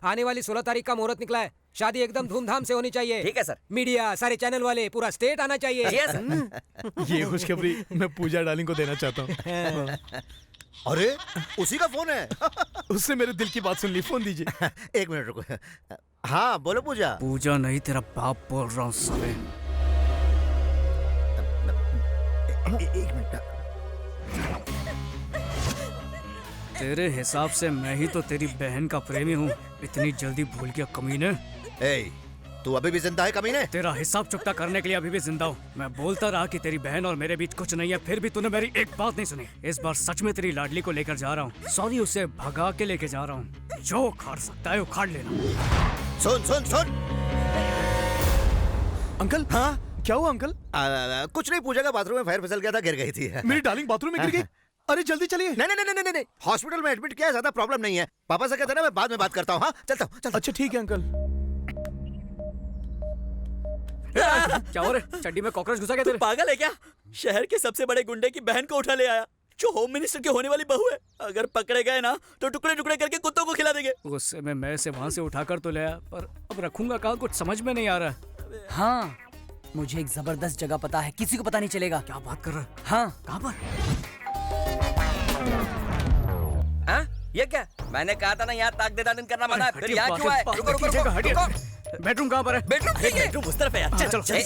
आने वाली 16 तारीख का मुहूर्त निकला है। शादी एकदम धूमधाम से होनी चाहिए। ठीक है सर। मीडिया, सारे चैनल वाले, पूरा स्टेट आना चाहिए। ये खुशखबरी मैं पूजा डार्लिंग को देना चाहता हूँ। अरे उसी का फोन है। उससे मेरे दिल की बात सुन ली, फोन दीजिए। 1 मिनट रुको। हाँ बोलो पूजा। पूजा नहीं, तेरा बाप बोल रहा हूँ साले। 1 मिनट। तेरे हिसाब से मैं ही तो तेरी बहन का प्रेमी हूँ। इतनी जल्दी भूल गया कमीने? तू अभी भी जिंदा है कमीने? तेरा हिसाब चुकता करने के लिए अभी भी जिंदा हूँ। मैं बोलता रहा कि तेरी बहन और मेरे बीच कुछ नहीं है, फिर भी तूने मेरी एक बात नहीं सुनी। इस बार सच में तेरी लाडली को लेकर जा रहा हूँ। सॉरी, उसे भगा के लेके जा रहा हूँ। जो उखाड़ सकता है उखाड़ लेना। सुन सुन सुन। अंकल। हाँ क्या हुआ अंकल? कुछ नहीं, पूजा का बाथरूम में पैर फिसल गया था, गिर गई थी। मेरी डार्लिंग बाथरूम में गिर गई? अरे जल्दी चलिए। नहीं, हॉस्पिटल में एडमिट किया है, ज्यादा प्रॉब्लम नहीं है। पापा से कहते ना मैं बाद में बात करता हूँ। हाँ चलता हूँ। अच्छा ठीक है अंकल। क्या हो रहा है? चड्डी में कॉकरोच घुसा गया तेरे? पागल है क्या? शहर के सबसे बड़े गुंडे की बहन को उठा ले आया, जो होम मिनिस्टर की होने वाली बहू है। अगर पकड़े गए ना तो टुकड़े टुकड़े करके कुत्तों को खिला देंगे। गुस्से में मैं से वहाँ से उठाकर तो लाया, पर अब रखूंगा कहाँ, कुछ समझ में नहीं आ रहा। हाँ, मुझे एक जबरदस्त जगह पता है, किसी को पता नहीं चलेगा। क्या बात कर रहा है? हाँ। कहाँ पर? हाँ? ये क्या? मैंने कहा था ना यहाँ ताक दे दादन करना मना है। फिर यहाँ क्यों आए? रुको रुको रुको। बेडरूम कहाँ पर है? बेडरूम उस तरफ है यार। चलो चलो।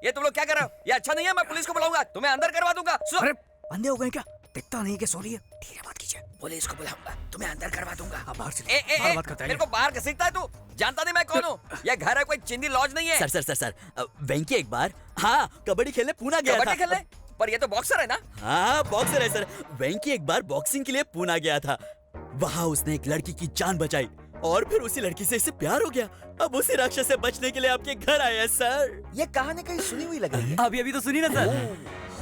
ये तुम लोग क्या कर रहे हो? ये अच्छा नहीं है, मैं पुलिस को बुलाऊंगा, तुम्हें अंदर करवा दूंगा। अरे अंधे हो गए क्या? दिखता नहीं कि सो रही है। धीरे बात कीजिए। पुलिस को बुलाऊंगा, तुम्हें अंदर करवा दूंगा। बाहर से बात करता है। मेरे को बाहर घसीटता है तू? जानता नहीं मैं कौन हूँ? ये घर है, कोई चिंदी लॉज नहीं है। सर वेंकी एक बार कबड्डी खेलने पूना गया था। कबड्डी खेलने? पर ये तो बॉक्सर है ना? हाँ बॉक्सर है सर। वेंकी एक बार बॉक्सिंग के लिए पूना गया था। वहाँ उसने एक लड़की की जान बचाई और फिर उसी लड़की से इसे प्यार हो गया। अब उसी राक्षस से बचने के लिए आपके घर आया सर। ये कहानी कहीं सुनी हुई लग रही है। अभी तो सुनी ना सर।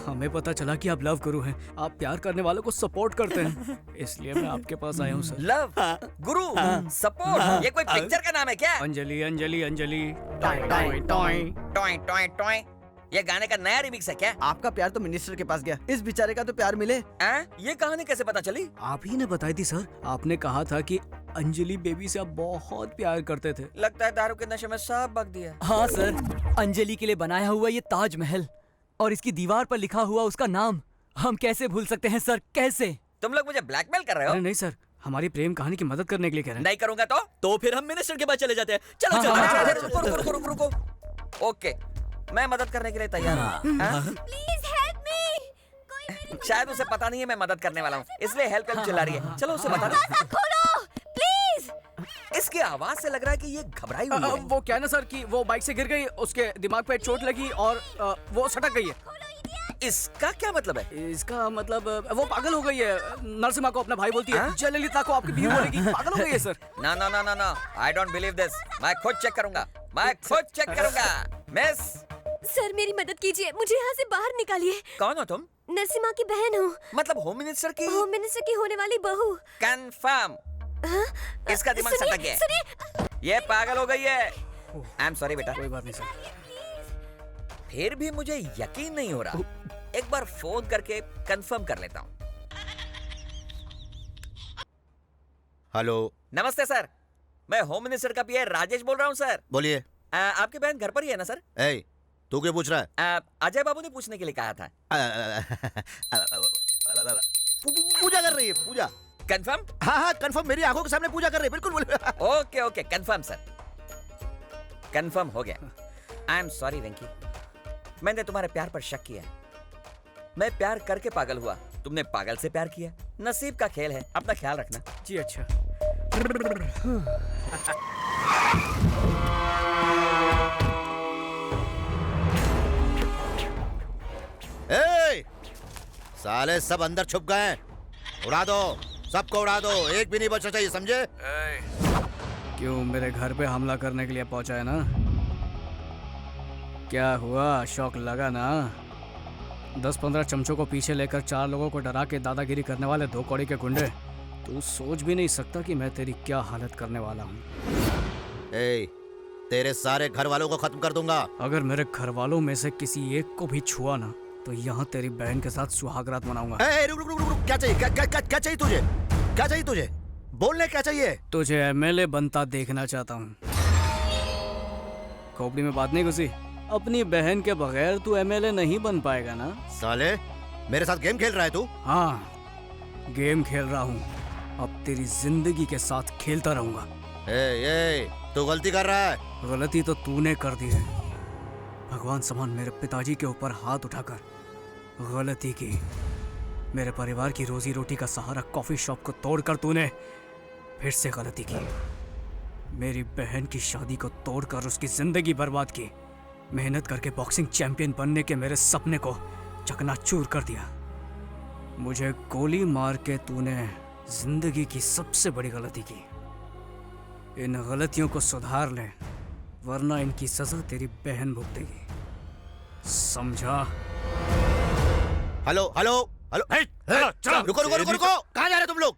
हमें पता चला कि आप लव गुरु हैं, आप प्यार करने वालों को सपोर्ट करते हैं, इसलिए मैं आपके पास आया हूँ सर। लव गुरु सपोर्ट, ये कोई पिक्चर का नाम है क्या? Anjali Anjali Anjali toy toy. ये गाने का नया रिमिक्स है क्या? आपका प्यार तो मिनिस्टर के पास गया, इस बेचारे का तो प्यार मिले। ये कहानी कैसे पता चली? आप ही ने बताई थी सर। आपने कहा था कि अंजलि बेबी से आप बहुत प्यार करते थे। लगता है दारू के नशे में सब बक दिया। हाँ सर, अंजलि के लिए बनाया हुआ ये ताजमहल और इसकी दीवार पर लिखा हुआ उसका नाम हम कैसे भूल सकते हैं सर, कैसे? तुम लोग मुझे ब्लैकमेल कर रहे हो? अरे नहीं सर, हमारी प्रेम कहानी की मदद करने के लिए कह रहे हैं। नहीं करूंगा तो फिर हम मिनिस्टर के पास चले जाते हैं। चलो चलो, रुको। ओके, मैं मदद करने के लिए तैयार हूँ। Please help me. शायद उसे पता नहीं है मैं मदद करने वाला हूँ, इसलिए हेल्प चिल्ला रही है। चलो उसे बता दो। खोलो प्लीज। इसकी आवाज से लग रहा है कि ये घबराई हुई है। वो क्या है ना सर कि वो बाइक से गिर गई, उसके दिमाग पे चोट लगी और वो सटक गई है। इसका क्या मतलब है? इसका मतलब वो पागल हो गई है। नरसिम्हा को अपना भाई बोलती है, जयललिता को आपकी बीवी बोलेगी। पागल हो गई है सर। ना, आई डोंट बिलीव दिस। मैं खुद चेक करूंगा। मिस सर मेरी मदद कीजिए, मुझे यहाँ से बाहर निकालिए। कौन हो तुम? नरसिम्हा की बहन हूँ। मतलब होम मिनिस्टर की होने वाली बहू। कंफर्म। इसका दिमाग सटक गया। ये पागल हो गई है। आई एम सॉरी बेटा। कोई बात नहीं सर। फिर भी मुझे यकीन नहीं हो रहा। एक बार फोन करके कंफर्म कर लेता हूँ। हेलो। नमस्ते सर, मैं होम मिनिस्टर का पीए राजेश बोल रहा हूँ सर। बोलिए। आपकी बहन घर पर ही है ना सर? तू क्यों पूछ रहा है? अजय बाबू ने पूछने के लिए कहा था। पूजा कर रही है, पूजा। कंफर्म? हाँ कंफर्म, मेरी आंखों के सामने पूजा कर रही है, बिल्कुल। ओके कंफर्म सर, कंफर्म हो गया। आई एम सॉरी वेंकी, मैंने तुम्हारे प्यार पर शक किया। मैं प्यार करके पागल हुआ, तुमने पागल से प्यार किया। नसीब का खेल है, अपना ख्याल रखना। जी अच्छा। साले सब अंदर छुप गए, उड़ा दो, सबको उड़ा दो, एक भी नहीं बचना चाहिए, समझे? क्यों मेरे घर पे हमला करने के लिए पहुंचा है ना? क्या हुआ, शौक लगा ना? 10-15 चमचों को पीछे लेकर 4 लोगों को डरा के दादागिरी करने वाले 2 कौड़ी के गुंडे, तू सोच भी नहीं सकता कि मैं तेरी क्या हालत करने वाला हूँ। तेरे सारे घर वालों को खत्म कर दूंगा। अगर मेरे घर वालों में से किसी एक को भी छुआ ना तो यहाँ तेरी बहन के साथ सुहागरात मनाऊंगा। रुक, क्या चाहिए? क्या चाहिए तुझे? क्या चाहिए तुझे? बोलने क्या चाहिए? तुझे एमएलए बनता देखना चाहता हूँ। खोपड़ी में बात नहीं घुसी? अपनी बहन के बगैर तू एमएलए नहीं बन पाएगा ना? साले मेरे साथ गेम खेल रहा है तू? हाँ गेम खेल रहा हूँ, अब तेरी जिंदगी के साथ खेलता रहूंगा। तू गलती कर रहा है। गलती तो तूने कर दी है। भगवान समान मेरे पिताजी के ऊपर हाथ उठाकर गलती की। मेरे परिवार की रोजी रोटी का सहारा कॉफी शॉप को तोड़कर तूने फिर से गलती की। मेरी बहन की शादी को तोड़कर उसकी जिंदगी बर्बाद की। मेहनत करके बॉक्सिंग चैंपियन बनने के मेरे सपने को चकनाचूर कर दिया। मुझे गोली मार के तूने जिंदगी की सबसे बड़ी गलती की। इन गलतियों को सुधार ले, वरना इनकी सजा तेरी बहन भुगतेगी, समझा? हेलो, रुको, कहाँ जा रहे तुम लोग?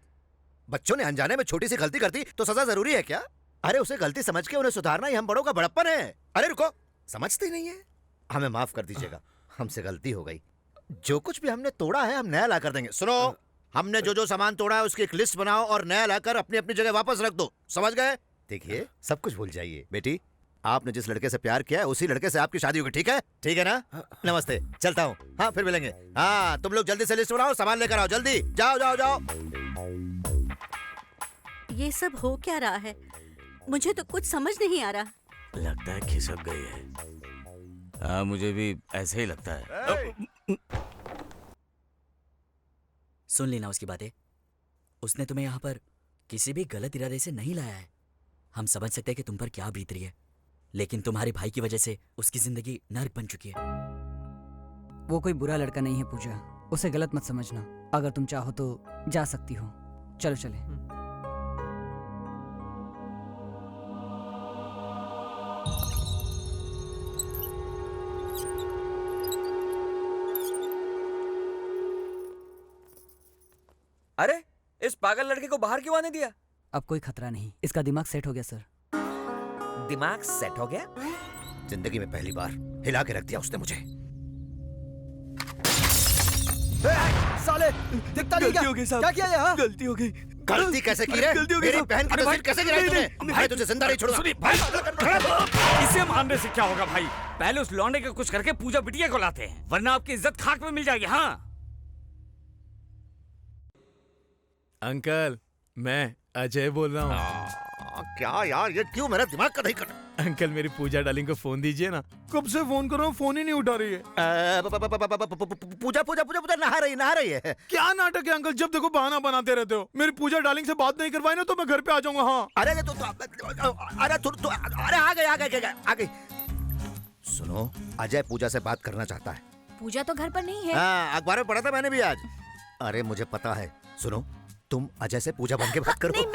बच्चों ने अनजाने में छोटी सी गलती कर दी तो सजा जरूरी है क्या? अरे उसे गलती समझ के उन्हें सुधारना ही हम बड़ों का बड़प्पन है। अरे रुको, समझते ही नहीं है। हमें माफ कर दीजिएगा, हमसे गलती हो गई। जो कुछ भी हमने तोड़ा है हम नया ला कर देंगे। सुनो, हमने जो सामान तोड़ा है उसकी एक लिस्ट बनाओ और नया लाकर अपनी अपनी जगह वापस रख दो, समझ गए? देखिए, सब कुछ भूल जाइए। बेटी, आपने जिस लड़के से प्यार किया है उसी लड़के से आपकी शादी होगी, ठीक है? ठीक है ना? नमस्ते, चलता हूँ। हाँ फिर मिलेंगे। हाँ तुम लोग जल्दी से लिस्ट बनाओ, सामान लेकर आओ, जल्दी जाओ। ये सब हो क्या रहा है? मुझे तो कुछ समझ नहीं आ रहा। लगता है खिसक गई है। हाँ मुझे भी ऐसे ही लगता है। सुन लेना उसकी बातें। उसने तुम्हें यहाँ पर किसी भी गलत इरादे से नहीं लाया है। हम समझ सकते हैं कि तुम पर क्या बीत रही है, लेकिन तुम्हारे भाई की वजह से उसकी जिंदगी नर्क बन चुकी है। वो कोई बुरा लड़का नहीं है पूजा, उसे गलत मत समझना। अगर तुम चाहो तो जा सकती हो। चलो चले। अरे इस पागल लड़के को बाहर क्यों आने दिया? अब कोई खतरा नहीं, इसका दिमाग सेट हो गया सर। दिमाग सेट हो गया? जिंदगी में पहली बार हिला के रख दिया उसने मुझे। साले दिखता नहीं क्या? क्या किया यहाँ? गलती हो गई। गलती कैसे की रे? मेरी बहन की तस्वीर कैसे गिराई तूने? भाई तुझे जिंदा नहीं छोड़ूंगा। इसे मारने से क्या होगा भाई? पहले उस लौंडे का कुछ करके पूजा बिटिया को लाते हैं, वरना आपकी इज्जत खाक में मिल जाएगी। हाँ अंकल, मैं अजय बोल रहा हूँ। क्या यार, ये क्यों मेरा दिमाग का नहीं कर? अंकल, मेरी पूजा डार्लिंग को फोन दीजिए ना। कब से फोन कर रहा हूँ, फोन ही नहीं उठा रही है। पूजा पूजा पूजा पूजा नहा रही है। क्या नाटक है अंकल, जब देखो बहाना बनाते रहते हो। मेरी पूजा डार्लिंग से बात नहीं करवाई ना तो मैं घर पे आ जाऊंगा। हाँ अरे अरे आ गई। सुनो, अजय पूजा से बात करना चाहता है। पूजा तो घर पर नहीं है। हाँ, अखबार में पढ़ा था मैंने भी आज। अरे मुझे पता है। सुनो, तुम अजय से पूजा बन के बात करो। नहीं,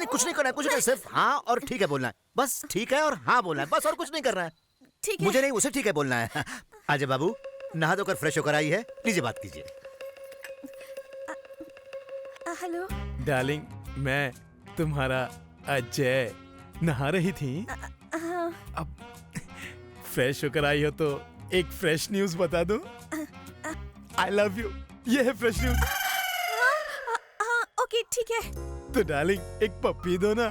कुछ नहीं करना है, कुछ नहीं, सिर्फ हाँ और ठीक है बोलना है। बस ठीक है और हाँ बोलना है, बस, और कुछ नहीं करना है। ठीक है। मुझे नहीं, उसे ठीक है बोलना है। अजय बाबू, नहा धोकर फ्रेश होकर आई है, लीजिए बात कीजिए। हेलो डार्लिंग, मैं तुम्हारा अजय। नहा रही थी? अब फ्रेश होकर आई हो तो एक फ्रेश न्यूज बता दूं? आई लव यू, ये है फ्रेश न्यूज। ओके ठीक है। तो डार्लिंग, एक पप्पी दो ना।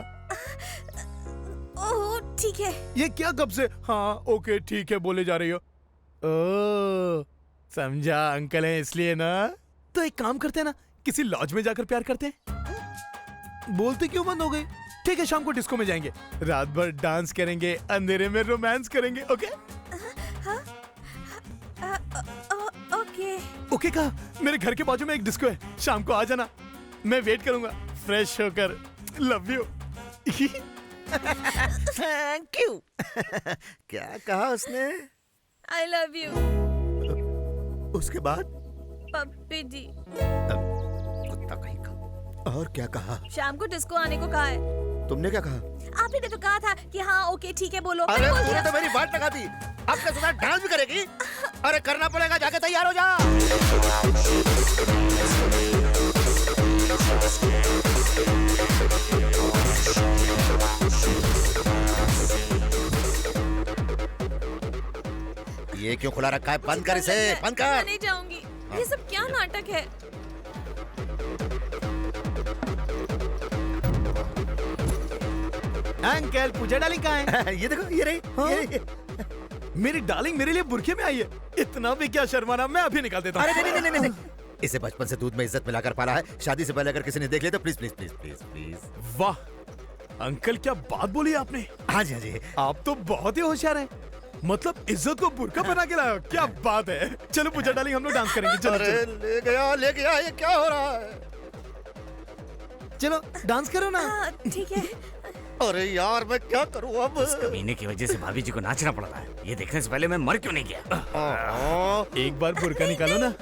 ओह ठीक है। ये क्या कब से हाँ ओके ठीक है बोले जा रही हो? ओ समझा, अंकल है इसलिए ना। तो एक काम करते हैं ना, किसी लॉज में जाकर प्यार करते हैं। बोलते क्यों बंद हो गई? ठीक है, शाम को डिस्को में जाएंगे, रात भर डांस करेंगे, अंधेरे में रोमांस करेंगे। ओके ओके ओके कहा। मेरे घर के बाजू में एक डिस्को है, शाम को आ जाना, मैं वेट करूंगा फ्रेश होकर। Love you. Thank you. क्या कहा उसने? I love you. उसके बाद पप्पी जी। कुत्ता कहीं का। और क्या कहा? शाम को डिस्को आने को कहा है। तुमने क्या कहा? आपने तो कहा था कि हाँ ओके ठीक है बोलो। अरे तूने तो मेरी बात लगा दी। अब के साथ डांस भी करेगी? अरे करना पड़ेगा, जाके तैयार हो जा। ये क्यों खुला रखा है? बंद कर इसे, बंद कर। मैं नहीं जाऊंगी। ये सब क्या नाटक है? अंकल, पूजा डार्लिंग कहाँ है? ये देखो, ये रही। हाँ? ये मेरी डार्लिंग मेरे लिए बुरखे में आई है। इतना भी क्या शर्माना, मैं अभी निकाल देता हूँ। अरे नहीं। इसे बचपन से दूध में इज्जत मिलाकर पाला है। शादी से पहले अगर किसी ने देख लिया तो please please please please please. वाह अंकल, क्या बात बोली आपने। हाँ जी, हाँ जी। आप तो बहुत ही होशियार हैं। मतलब इज्जत को बुरका बना के लाया, क्या बात है। चलो पूजा डार्लिंग, हम लोग डांस करेंगे। चलो अरे चलो। ले गया, ये क्या हो रहा है? चलो डांस करो ना। ठीक है। अरे यार, मैं क्या करूँ अब? इस कमीने की वजह से भाभी जी को नाचना पड़ता है। ये देखने से पहले मैं मर क्यों नहीं गया? एक बार बुरका निकालो ना।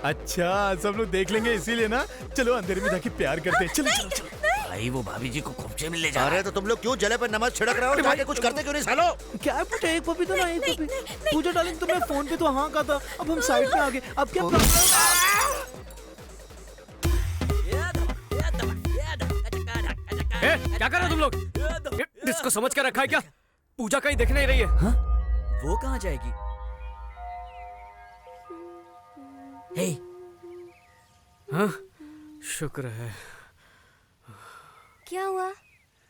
अच्छा, सब लोग देख लेंगे इसीलिए ना। चलो अंधेरे में जाके प्यार करते हैं। चलो चलो चलो। भाई वो भाभी जी को खोपचे में ले जा। अरे तो तुम लोग क्यों जले पर नमक छिड़क रहे हो? जाके कुछ करते क्यों नहीं सालो? क्या बेटा, एक पपी तो ना, एक पपी। पूजा डार्लिंग, तुमने फोन पे तो हाँ कहा था, अब हम साइड में आ गए। अब क्या क्या कर रहे हो तुम लोग? डिस्को समझ कर रखा है क्या? पूजा कहीं दिख नहीं रही है। हाँ? वो कहाँ जाएगी? हे, हाँ? शुक्र है। क्या हुआ?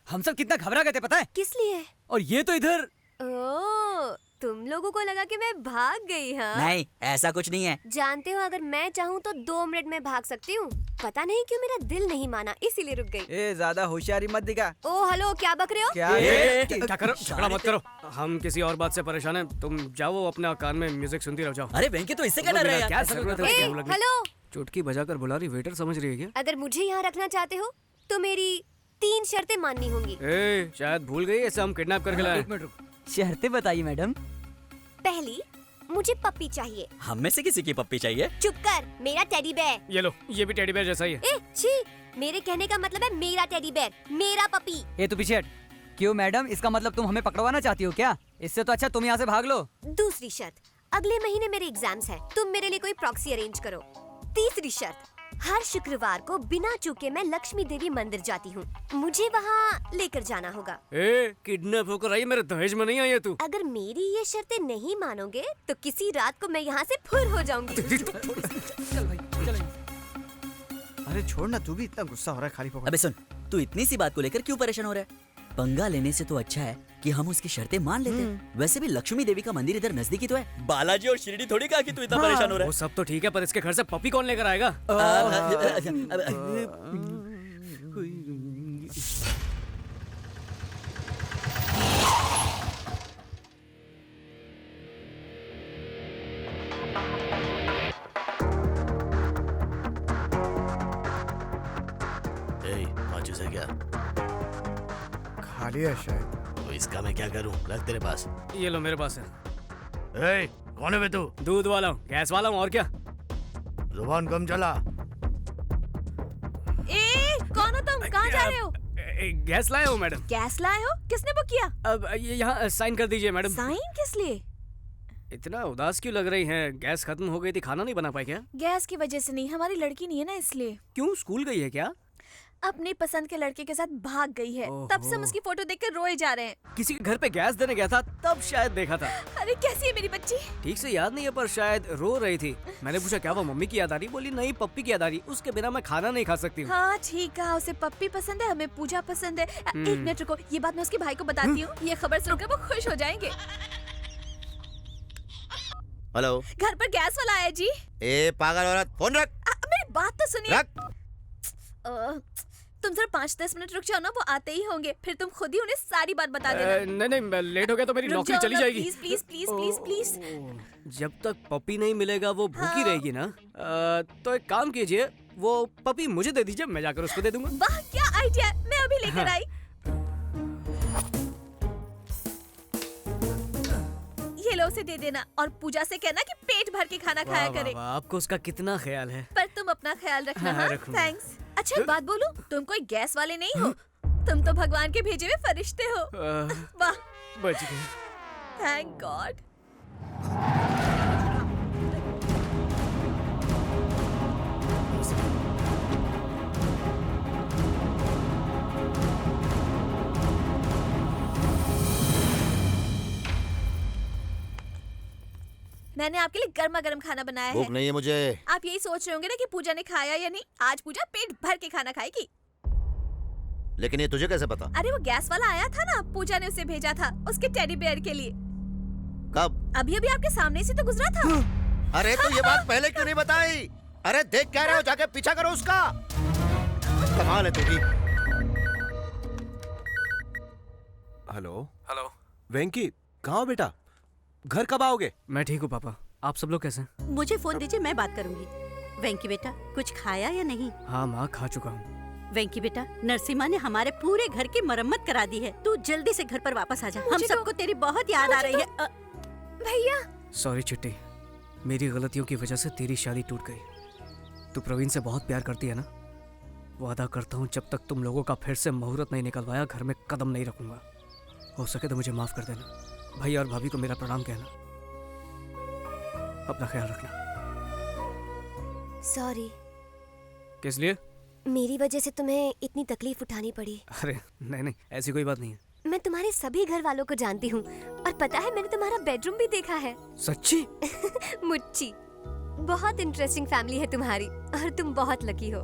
हम सब कितना घबरा गए थे पता है? किस लिए? और ये तो इधर। ओह, तुम लोगों को लगा कि मैं भाग गई। हाँ नहीं, ऐसा कुछ नहीं है। जानते हो, अगर मैं चाहूँ तो 2 मिनट में भाग सकती हूँ। पता नहीं क्यों मेरा दिल नहीं माना, इसीलिए रुक गई। ए, ज्यादा होशियारी मत दिखा। ओह हेलो, क्या बक रहे हो? क्या करो, झगड़ा मत करो। हम किसी और बात से परेशान हैं। तुम जाओ अपने कान में म्यूजिक सुनती रहो, जाओ। अरे वेंकी तो इससे क्या डर रहा है? क्या जरूरत है? हेलो, चुटकी बजाकर बुला रही, वेटर समझ रही है क्या? अगर मुझे यहाँ रखना चाहते हो तो मेरी 3 शर्तें माननी होंगी। शायद भूल गई, ऐसे हम किडनैप करके लाए। एक मिनट रुक, शर्तें बताइए मैडम। पहली, मुझे पप्पी चाहिए। हम में से किसी की पप्पी चाहिए? चुप कर, मेरा टेडी बेयर। ये लो, ये भी टेडी बेयर जैसा ही है। ए, छी, मेरे कहने का मतलब है मेरा टेडी बेयर, मेरा पपी। ये तो पीछे हट। क्यों मैडम, इसका मतलब तुम हमें पकड़वाना चाहती हो क्या? इससे तो अच्छा तुम यहाँ से भाग लो। दूसरी शर्त, अगले महीने मेरे एग्जाम्स है, तुम मेरे लिए कोई प्रॉक्सी अरेंज करो। तीसरी शर्त, हर शुक्रवार को बिना चूके मैं लक्ष्मी देवी मंदिर जाती हूँ, मुझे वहाँ लेकर जाना होगा। किडनैप होकर आई, मेरे दहेज में नहीं आई है तू। अगर मेरी ये शर्तें नहीं मानोगे तो किसी रात को मैं यहाँ से फुर हो जाऊंगी। अरे छोड़ ना, तू भी इतना गुस्सा हो रहा है खाली पकड़। अबे सुन, तू इतनी सी बात को लेकर क्यों परेशान हो रहा है? पंगा लेने से तो अच्छा है कि हम उसकी शर्तें मान लेते हैं। वैसे भी लक्ष्मी देवी का मंदिर इधर नजदीकी तो है। बालाजी और शिरडी थोड़ी कहा कि तू इतना परेशान हो रहा वो सब तो ठीक है, पर इसके घर से पपी कौन लेकर आएगा? माचिस है क्या? खाली है शायद। तो इसका मैं क्या करूं? रख तेरे पास। ये लो, मेरे पास है। ए, कौन है बे तू? दूध वाला हूँ, गैस वाला हूँ, और क्या? जुबान कम चला। कौन हो तुम? कहाँ जा रहे हो? गैस लाया हूँ मैडम। गैस लाए हो? किसने बुक किया? अब ये यहाँ साइन कर दीजिए मैडम। साइन किस लिए? इतना उदास क्यों लग रही हैं? गैस खत्म हो गई थी, खाना नहीं बना पाई क्या? गैस की वजह से नहीं, हमारी लड़की नहीं है ना इसलिए। क्यों, स्कूल गई है क्या? अपनी पसंद के लड़के के साथ भाग गई है। तब से हम उसकी फोटो देखकर रोए जा रहे हैं। किसी के घर पे गैस देने गया था, तब शायद देखा था। अरे कैसी है मेरी बच्ची? ठीक से याद नहीं है, पर शायद रो रही थी। मैंने पूछा क्या वो मम्मी की याद आ रही? बोली नहीं, पप्पी की याद आ रही। उसके बिना मैं खाना नहीं खा सकती हूँ। हाँ ठीक है, उसे पप्पी पसंद है, हमें पूजा पसंद है। एक मिनट रुको, ये बात मैं उसके भाई को बताती हूँ। ये खबर सुनकर वो खुश हो जाएंगे। हेलो, घर पर गैस वाला आया जी। ए पागल औरत, फोन रख। मेरी बात तो सुनिए। तुम जरा 5-10 मिनट रुक जाओ ना, वो आते ही होंगे, फिर तुम खुद ही उन्हें सारी बात बता देना। नहीं, लेट हो गया तो मेरी नौकरी चली जाएगी। Please please please please please. जब तक पपी नहीं मिलेगा वो भूखी रहेगी ना। तो एक काम कीजिए, वो पपी मुझे दे दीजिए, मैं जाकर उसको दे दूंगा। वाह क्या आइडिया, मैं अभी लेकर आई। ये लो, उसे दे देना और पूजा से कहना कि पेट भर के खाना खाया करे। आपको उसका कितना ख्याल है। पर तुम अपना ख्याल रखना। हाँ, हाँ, थैंक्स। अच्छा एक बात बोलूं, तुम कोई गैस वाले नहीं हो, तुम तो भगवान के भेजे हुए फरिश्ते हो। वाह, बच गए। Thank God. मैंने आपके लिए गर्मा गर्म खाना बनाया है। भूख नहीं है मुझे। आप यही सोच रहे होंगे ना कि पूजा ने खाया या नहीं। आज पूजा पेट भर के खाना खाएगी। लेकिन ये तुझे कैसे पता? अरे वो गैस वाला आया था ना, पूजा ने उसे भेजा था उसके टेडी बेयर के लिए। कब? अभी अभी आपके सामने से तो गुजरा था। अरे तो ये बात पहले क्यों नहीं बताई? अरे देख क्या रहे हो, जाके पीछा करो उसका। कमाल है तेरी। हेलो वेंकी, कहाँ हो बेटा? घर कब आओगे? मैं ठीक हूँ पापा, आप सब लोग कैसे हैं? मुझे फोन दीजिए, मैं बात करूंगी। वेंकी बेटा, कुछ खाया या नहीं? हाँ माँ, खा चुका हूँ। वेंकी बेटा, नरसिम्हा ने हमारे पूरे घर की मरम्मत करा दी है। तू जल्दी से घर पर वापस आ जा। हम सबको तेरी बहुत याद आ रही है। भैया सॉरी चिट्टी, मेरी गलतियों की वजह से तेरी शादी टूट गई। तू प्रवीण से बहुत प्यार करती है ना? वादा करता हूँ जब तक तुम लोगों का फिर से मुहूर्त नहीं निकलवाया, घर में कदम नहीं रखूंगा। हो सके तो मुझे माफ कर देना। भैया और भाभी को मेरा प्रणाम कहना। अपना ख्याल रखना। सॉरी। किस लिए? मेरी वजह से तुम्हें इतनी तकलीफ उठानी पड़ी। अरे नहीं, ऐसी कोई बात नहीं है। मैं तुम्हारे सभी घर वालों को जानती हूँ, और पता है मैंने तुम्हारा बेडरूम भी देखा है। सच्ची? मुच्ची, बहुत इंटरेस्टिंग फैमिली है तुम्हारी, और तुम बहुत लकी हो।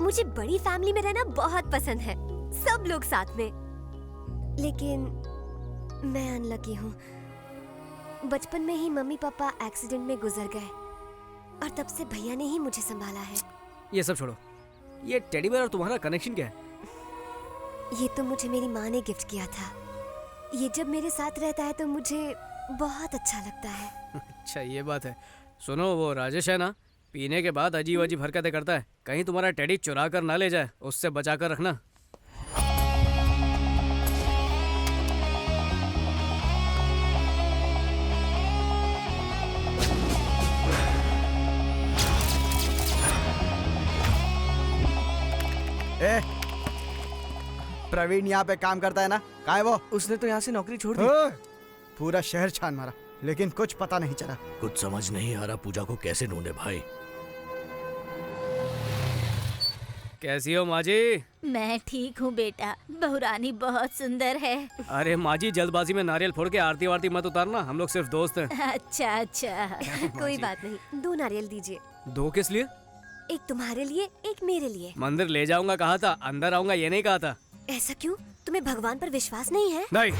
मुझे बड़ी फैमिली में रहना बहुत पसंद है, सब लोग साथ में। लेकिन मैं अनलकी हूँ। बचपन में ही मम्मी पापा एक्सीडेंट में गुजर गए, और तब से भैया ने ही मुझे संभाला है। ये सब छोड़ो, ये टेडी बेयर और तुम्हारा कनेक्शन क्या है? ये तो मुझे मेरी माँ ने गिफ्ट किया था। ये जब मेरे साथ रहता है तो मुझे बहुत अच्छा लगता है। अच्छा ये बात है। सुनो, वो राजेश है ना, पीने के बाद अजीब अजीब हरकतें करता है। कहीं तुम्हारा टेडी चुरा कर ना ले जाए, उससे बचा कर रखना। प्रवीण यहाँ पे काम करता है ना? कहाँ है वो? उसने तो यहाँ से नौकरी छोड़ दी। पूरा शहर छान मारा, लेकिन कुछ पता नहीं चला। कुछ समझ नहीं आ रहा पूजा को कैसे ढूंढे भाई। कैसी हो माँ जी? मैं ठीक हूँ बेटा, बहुरानी बहुत सुंदर है। अरे माँ जी, जल्दबाजी में नारियल फोड़ के आरती वारती मत उतारना, हम लोग सिर्फ दोस्त हैं। अच्छा कोई बात नहीं, 2 नारियल दीजिए। 2 किस लिए? एक तुम्हारे लिए, एक मेरे लिए। मंदिर ले जाऊंगा कहा था, अंदर आऊंगा ये नहीं कहा था। ऐसा क्यों? तुम्हें भगवान पर विश्वास नहीं है? नहीं,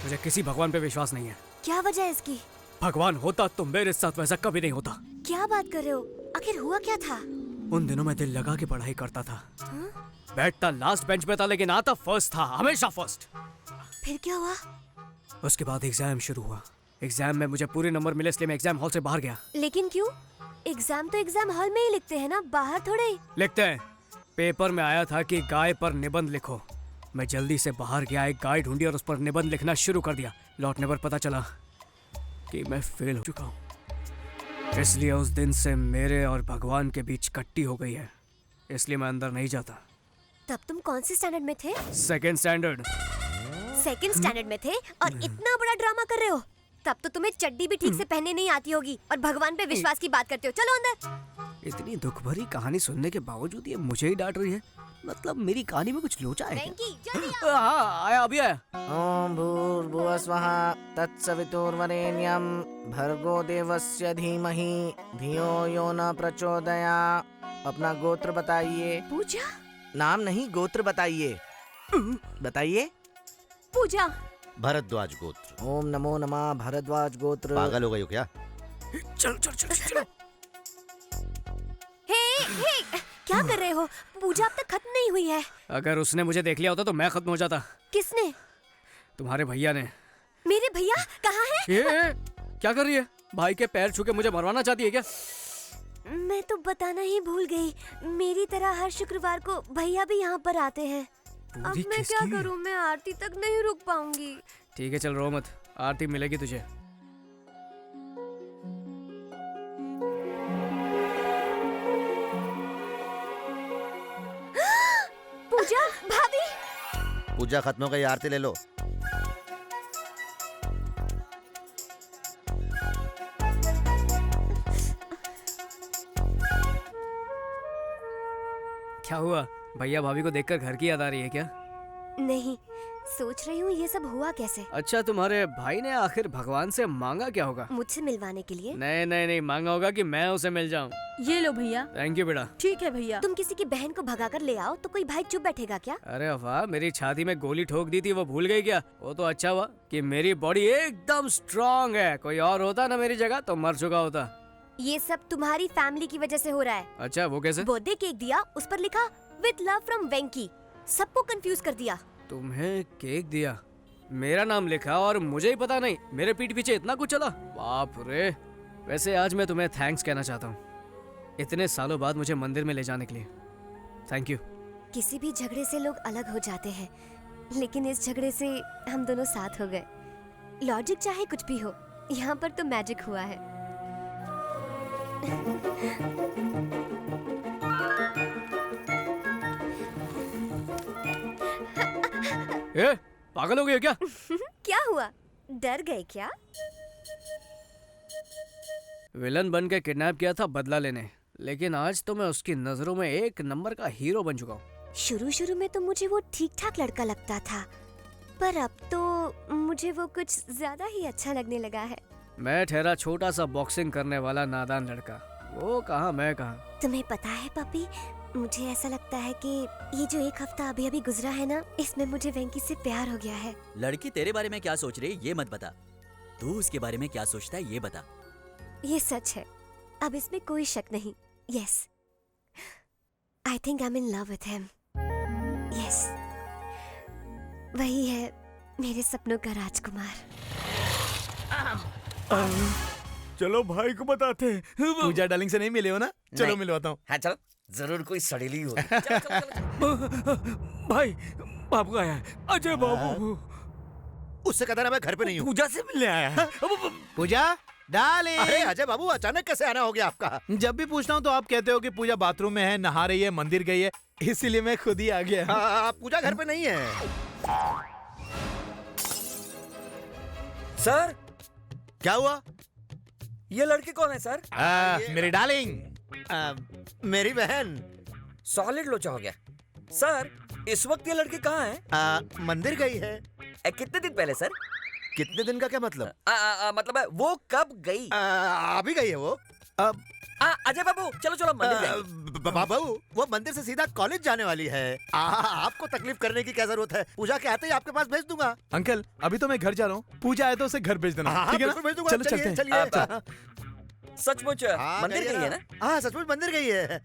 मुझे किसी भगवान पे विश्वास नहीं है। क्या वजह है इसकी? भगवान होता तो मेरे साथ वैसा कभी नहीं होता। क्या बात कर रहे हो? आखिर हुआ क्या था? उन दिनों मैं दिल लगा के पढ़ाई करता था। हाँ? बैठता लास्ट बेंच पे था लेकिन आता फर्स्ट था, हमेशा फर्स्ट। फिर क्या हुआ? उसके बाद एग्जाम शुरू हुआ। एग्जाम में मुझे पूरे नंबर मिले इसलिए मैं एग्जाम हॉल से बाहर गया। लेकिन क्यों? एग्जाम तो एग्जाम हॉल में ही लिखते हैं ना, बाहर थोड़े ही। लिखते हैं। पेपर में आया था कि गाय पर निबंध लिखो। मैं जल्दी से बाहर गया, एक गाय ढूंढी और उस पर निबंध लिखना शुरू कर दिया। लौटने पर पता चला कि मैं फेल हो चुका हूँ। इसलिए उस दिन से मेरे और भगवान के बीच कट्टी हो गई है, इसलिए मैं अंदर नहीं जाता। तब तुम कौन से स्टैंडर्ड में थे? Second standard. सेकंड स्टैंडर्ड में थे और इतना बड़ा ड्रामा कर रहे हो? तब तो तुम्हें चड्डी भी ठीक से पहनने नहीं आती होगी और भगवान पे विश्वास की बात करते हो। चलो अंदर। इतनी दुख भरी कहानी सुनने के बावजूद ये मुझे ही डांट रही है। मतलब मेरी कहानी में कुछ लोचा है क्या? हाँ, आया अभी आया। ओम भूर्भुवः स्वः तत्सवितुर्वरेण्यं भर्गो देवस्य धीमहि धियो यो न प्रचोदयात्। अपना गोत्र बताइए। पूजा? नाम नहीं, गोत्र बताइए। बताइए। पूजा। भरद्वाज गोत्र। ओम नमो नमः भरद्वाज गोत्र। पागल हो गई हो क्या? चलो चलो चलो चलो। हे, क्या कर रहे हो? पूजा अब तक खत्म नहीं हुई है। अगर उसने मुझे देख लिया होता तो मैं खत्म हो जाता। किसने? तुम्हारे भैया ने। मेरे भैया कहाँ है? ये क्या कर रही है? भाई के पैर छू के मुझे मरवाना चाहती है क्या? मैं तो बताना ही भूल गई। मेरी तरह हर शुक्रवार को भैया भी यहाँ पर आते हैं। अब मैं क्या करूँ? मैं आरती तक नहीं रुक पाऊंगी। ठीक है चल रो मत, आरती मिलेगी तुझे। पूजा भाभी। पूजा खत्म हो गई, आरती ले लो। क्या हुआ? भैया भाभी को देखकर घर की याद आ रही है क्या? नहीं, सोच रही हूँ ये सब हुआ कैसे। अच्छा, तुम्हारे भाई ने आखिर भगवान से मांगा क्या होगा? मुझसे मिलवाने के लिए? नहीं नहीं नहीं, मांगा होगा कि मैं उसे मिल जाऊँ। ये लो भैया। थैंक यू बेटा। ठीक है भैया। तुम किसी की बहन को भगा कर ले आओ तो कोई भाई चुप बैठेगा क्या? अरे वाह, मेरी छाती में गोली ठोक दी थी, वो भूल गई क्या? वो तो अच्छा हुआ कि मेरी बॉडी एकदम स्ट्रांग है। कोई और होता ना मेरी जगह तो मर चुका होता। ये सब तुम्हारी फैमिली की वजह से हो रहा है। अच्छा, वो कैसे? बर्थडे केक दिया, उस पर लिखा विद लव फ्रॉम वेंकी। सबको कंफ्यूज कर दिया। तुम्हें केक दिया, मेरा नाम लिखा और मुझे ही पता नहीं। मेरे पीठ पीछे इतना कुछ चला, बाप रे। वैसे आज मैं तुम्हें थैंक्स कहना चाहता हूँ, इतने सालों बाद मुझे मंदिर में ले जाने के लिए। Thank you. किसी भी झगड़े से लोग अलग हो जाते हैं, लेकिन इस झगड़े से हम दोनों साथ हो गए। लॉजिक चाहे कुछ भी हो, यहाँ पर तो मैजिक हुआ है। ए, पागल हो गए क्या? क्या हुआ? डर गए क्या? विलन बन के किडनैप किया था बदला लेने, लेकिन आज तो मैं उसकी नजरों में एक नंबर का हीरो बन चुका हूँ। शुरू शुरू में तो मुझे वो ठीक ठाक लड़का लगता था, पर अब तो मुझे वो कुछ ज्यादा ही अच्छा लगने लगा है। मैं ठहरा छोटा सा बॉक्सिंग करने वाला नादान लड़का, वो कहाँ मैं कहाँ। तुम्हें पता है पपी, मुझे ऐसा लगता है कि ये जो एक हफ्ता अभी अभी गुजरा है ना, इसमें मुझे वेंकी से प्यार हो गया है। लड़की तेरे बारे में क्या सोच रही है ये मत बता, तू उसके बारे में क्या सोचता है ये बता। ये सच है, अब इसमें कोई शक नहीं। Yes, I think I am in love with him. Yes, वही है मेरे सपनों का राजकुमार। चलो भाई को बताते हैं। पूजा डार्लिंग से नहीं मिले हो ना? चलो नहीं। मिलवाता हूँ। हाँ चलो, जरूर कोई सड़ेली होगी। भाई बाबू आया है, अजय बाबू। उससे कहता ना मैं घर पे नहीं हूँ। पूजा से मिलने आया है। पूजा डार्लिंग। अरे अजय बाबू, अचानक कैसे आना हो गया आपका? जब भी पूछता हूँ तो आप कहते हो कि पूजा बाथरूम में है, नहा रही है, मंदिर गई है, इसीलिए मैं खुद ही आ गया। पूजा घर पे नहीं है। सर, क्या हुआ? ये लड़की कौन है सर? मेरी डार्लिंग। मेरी बहन। सॉलिड लोचा हो गया। सर, इस वक्त ये लड़की कहाँ है? मंदिर गई है। कितने दिन पहले सर? कितने दिन का क्या मतलब? मतलब है वो कब गई? अभी गई है वो। अजय बाबू चलो चलो मंदिर जाएंगे। बाबू वो मंदिर से सीधा कॉलेज जाने वाली है। आपको तकलीफ करने की क्या जरूरत है? पूजा के आते ही आपके पास भेज दूंगा। अंकल अभी तो मैं घर जा रहा हूँ, पूजा आए तो उसे घर भेज देना, ठीक है ना? भेज दूंगा। चलो चलते हैं। सचमुच मंदिर गई है ना? हाँ सचमुच मंदिर गई है।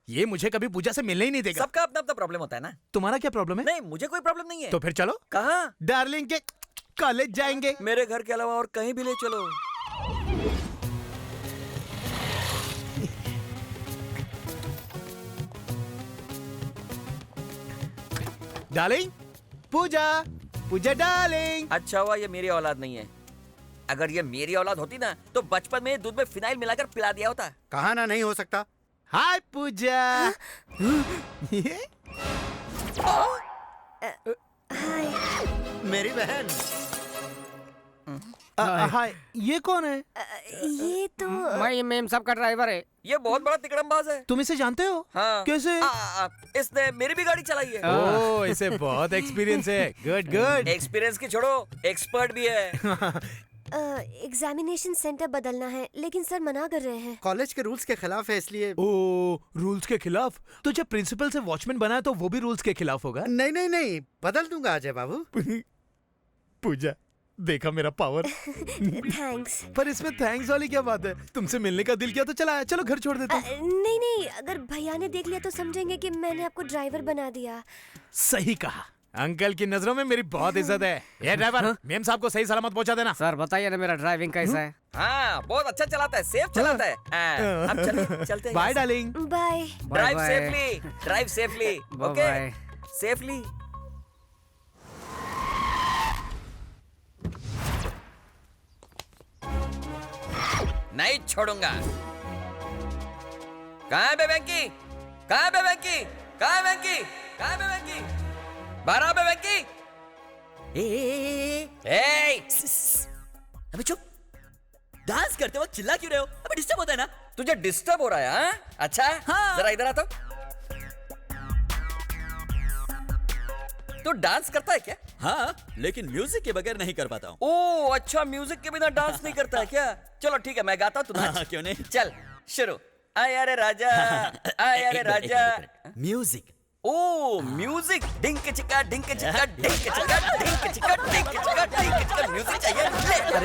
ये मुझे कभी पूजा से मिलने ही नहीं देगा। सबका अपना अपना प्रॉब्लम होता है ना। तुम्हारा क्या प्रॉब्लम है? नहीं मुझे कोई प्रॉब्लम नहीं है। तो फिर चलो। कहाँ? डार्लिंग के कॉलेज जाएंगे। मेरे घर के अलावा और कहीं भी ले चलो। डार्लिंग पूजा, पूजा डार्लिंग। अच्छा हुआ ये मेरी औलाद नहीं है। अगर ये मेरी औलाद होती ना तो बचपन में दूध में फिनाइल मिलाकर पिला दिया होता। कहा ना नहीं हो सकता। हाय पूजा। मेरी बहन। हाय, ये कौन है? ये तो मैं मेम साहब का ड्राइवर है। ये बहुत बड़ा तिकड़मबाज है। तुम इसे जानते हो? हाँ। कैसे? इसने मेरी भी गाड़ी चलाई है। ओह, इसे बहुत एक्सपीरियंस है। Good good. एक्सपीरियंस की छोड़ो, एक्सपर्ट भी है। एग्जामिनेशन सेंटर बदलना है लेकिन सर मना कर रहे हैं। कॉलेज के रूल्स के खिलाफ है इसलिए। ओह, रूल्स के खिलाफ? तो जब प्रिंसिपल से वॉचमैन बना है तो वो भी रूल्स के खिलाफ होगा? नहीं नहीं नहीं, बदल दूंगा अजय बाबू। पूजा देखा मेरा पावर। थैंक्स। पर इसमें थैंक्स वाली क्या बात है? तुमसे मिलने का दिल किया तो चला, चलो घर छोड़ देते हैं। नहीं नहीं, अगर भैया ने देख लिया तो समझेंगे कि मैंने आपको ड्राइवर बना दिया। सही कहा। अंकल की नजरों में मेरी बहुत इज्जत है। ये ड्राइवर मेम साहब को सही सलामत पहुंचा देना। सर बताइए ना मेरा ड्राइविंग कैसा है? हाँ बहुत अच्छा चलाता है, सेफ चलाता है। अब चलते हैं। Bye darling. Bye. Drive safely, drive safely. Okay safely. नहीं छोड़ूंगा। कहाँ है बे वेंकी? कहाँ है बे वेंकी? कहाँ है वेंकी? कहाँ है बे वेंकी? बाहर आ बे वेंकी। अबे चुप। डांस करते वक्त चिल्ला क्यों रहे हो? अबे डिस्टर्ब होता है ना। तुझे डिस्टर्ब हो रहा है? हाँ? अच्छा हाँ। जरा इधर आ तो। तू डांस करता है क्या? हाँ, लेकिन म्यूजिक के बगैर नहीं कर पाता हूँ। ओह अच्छा, म्यूजिक के बिना डांस नहीं करता है क्या? चलो ठीक है मैं गाता हूँ, तू नाच। हाँ, क्यों नहीं? चल शुरू। आय अरे राजा, आय अरे राजा। म्यूजिक। Oh music. डिंक चिका डिंक चिका डिंक चिका डिंक चिका डिंक चिका डिंक चिका। म्यूजिक चाहिए।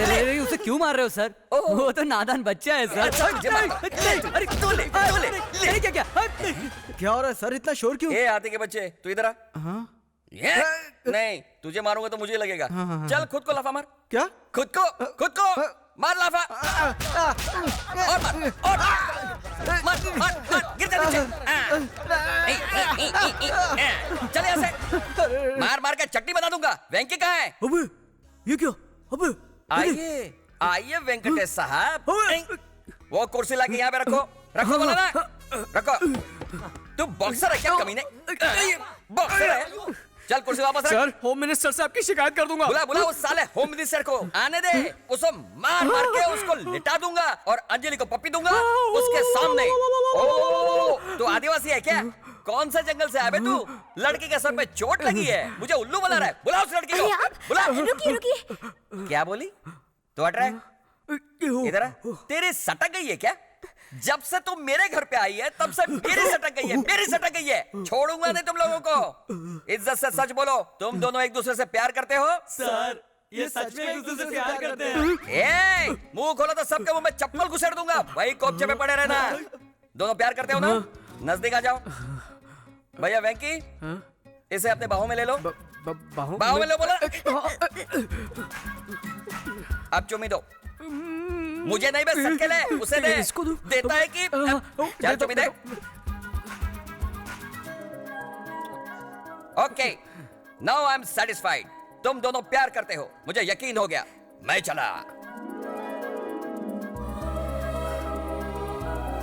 अरे उसे क्यों मार रहे हो सर? वो तो नादान बच्चा है सर। अरे तू ले क्या क्या हो रहा है सर? इतना शोर क्यों? ए आते के बच्चे तू इधर आ। नहीं तुझे मारूंगा तो मुझे लगेगा। चल खुद को लाफा मार। क्या? खुद को मार लाफा। और मार गिर जा नीचे। चल यहाँ से। मार के चट्टी बना दूंगा। वेंकी कहाँ है? अबे ये क्या? अबे आइए वेंकटेश साहब। वो कुर्सी लाके यहाँ पे रखो बोला ना। रखो। तू बॉक्सर है क्या कमीने? बॉक्सर है? चल कुर्सी वापस रख। सर होम मिनिस्टर से आपकी शिकायत कर दूंगा। बुला उस साले होम मिनिस्टर को। आने दे। उसको मार के उसको लिटा दूंगा और अंजलि को पप्पी दूंगा उसके सामने। ओह तू आदिवासी है क्या? कौन सा जंगल से आया बे तू? लड़की के सर पे चोट लगी है, मुझे उल्लू बना रहा है। बुला उस लड़की को। बुला। रुकिए। क्या बोली? तो हट रहा है? इधर आ। तेरी सटक गई है क्या? जब से तुम मेरे घर पे आई है तब से मेरी सटक गई है। छोड़ूंगा नहीं तुम लोगों को। इज्जत से सच बोलो, तुम दोनों एक दूसरे से प्यार करते हो? सर ये सच में एक दूसरे से प्यार करते हैं। मुंह खोलो तो सबके मुंह में चप्पल घुसेड़ दूंगा। वही कोपचे पे पड़े रहना। दोनों प्यार करते हो ना? नजदीक आ जाओ। भैया वेंकी इसे अपने बाहों में ले लो। बाहों में लो बोला। अब चुम्मी दो। मुझे नहीं बस सबके ले, उसे दे। इसको देता है कि चल चुम्मी दे। Okay now I am satisfied. तुम दोनों प्यार करते हो, मुझे यकीन हो गया। मैं चला।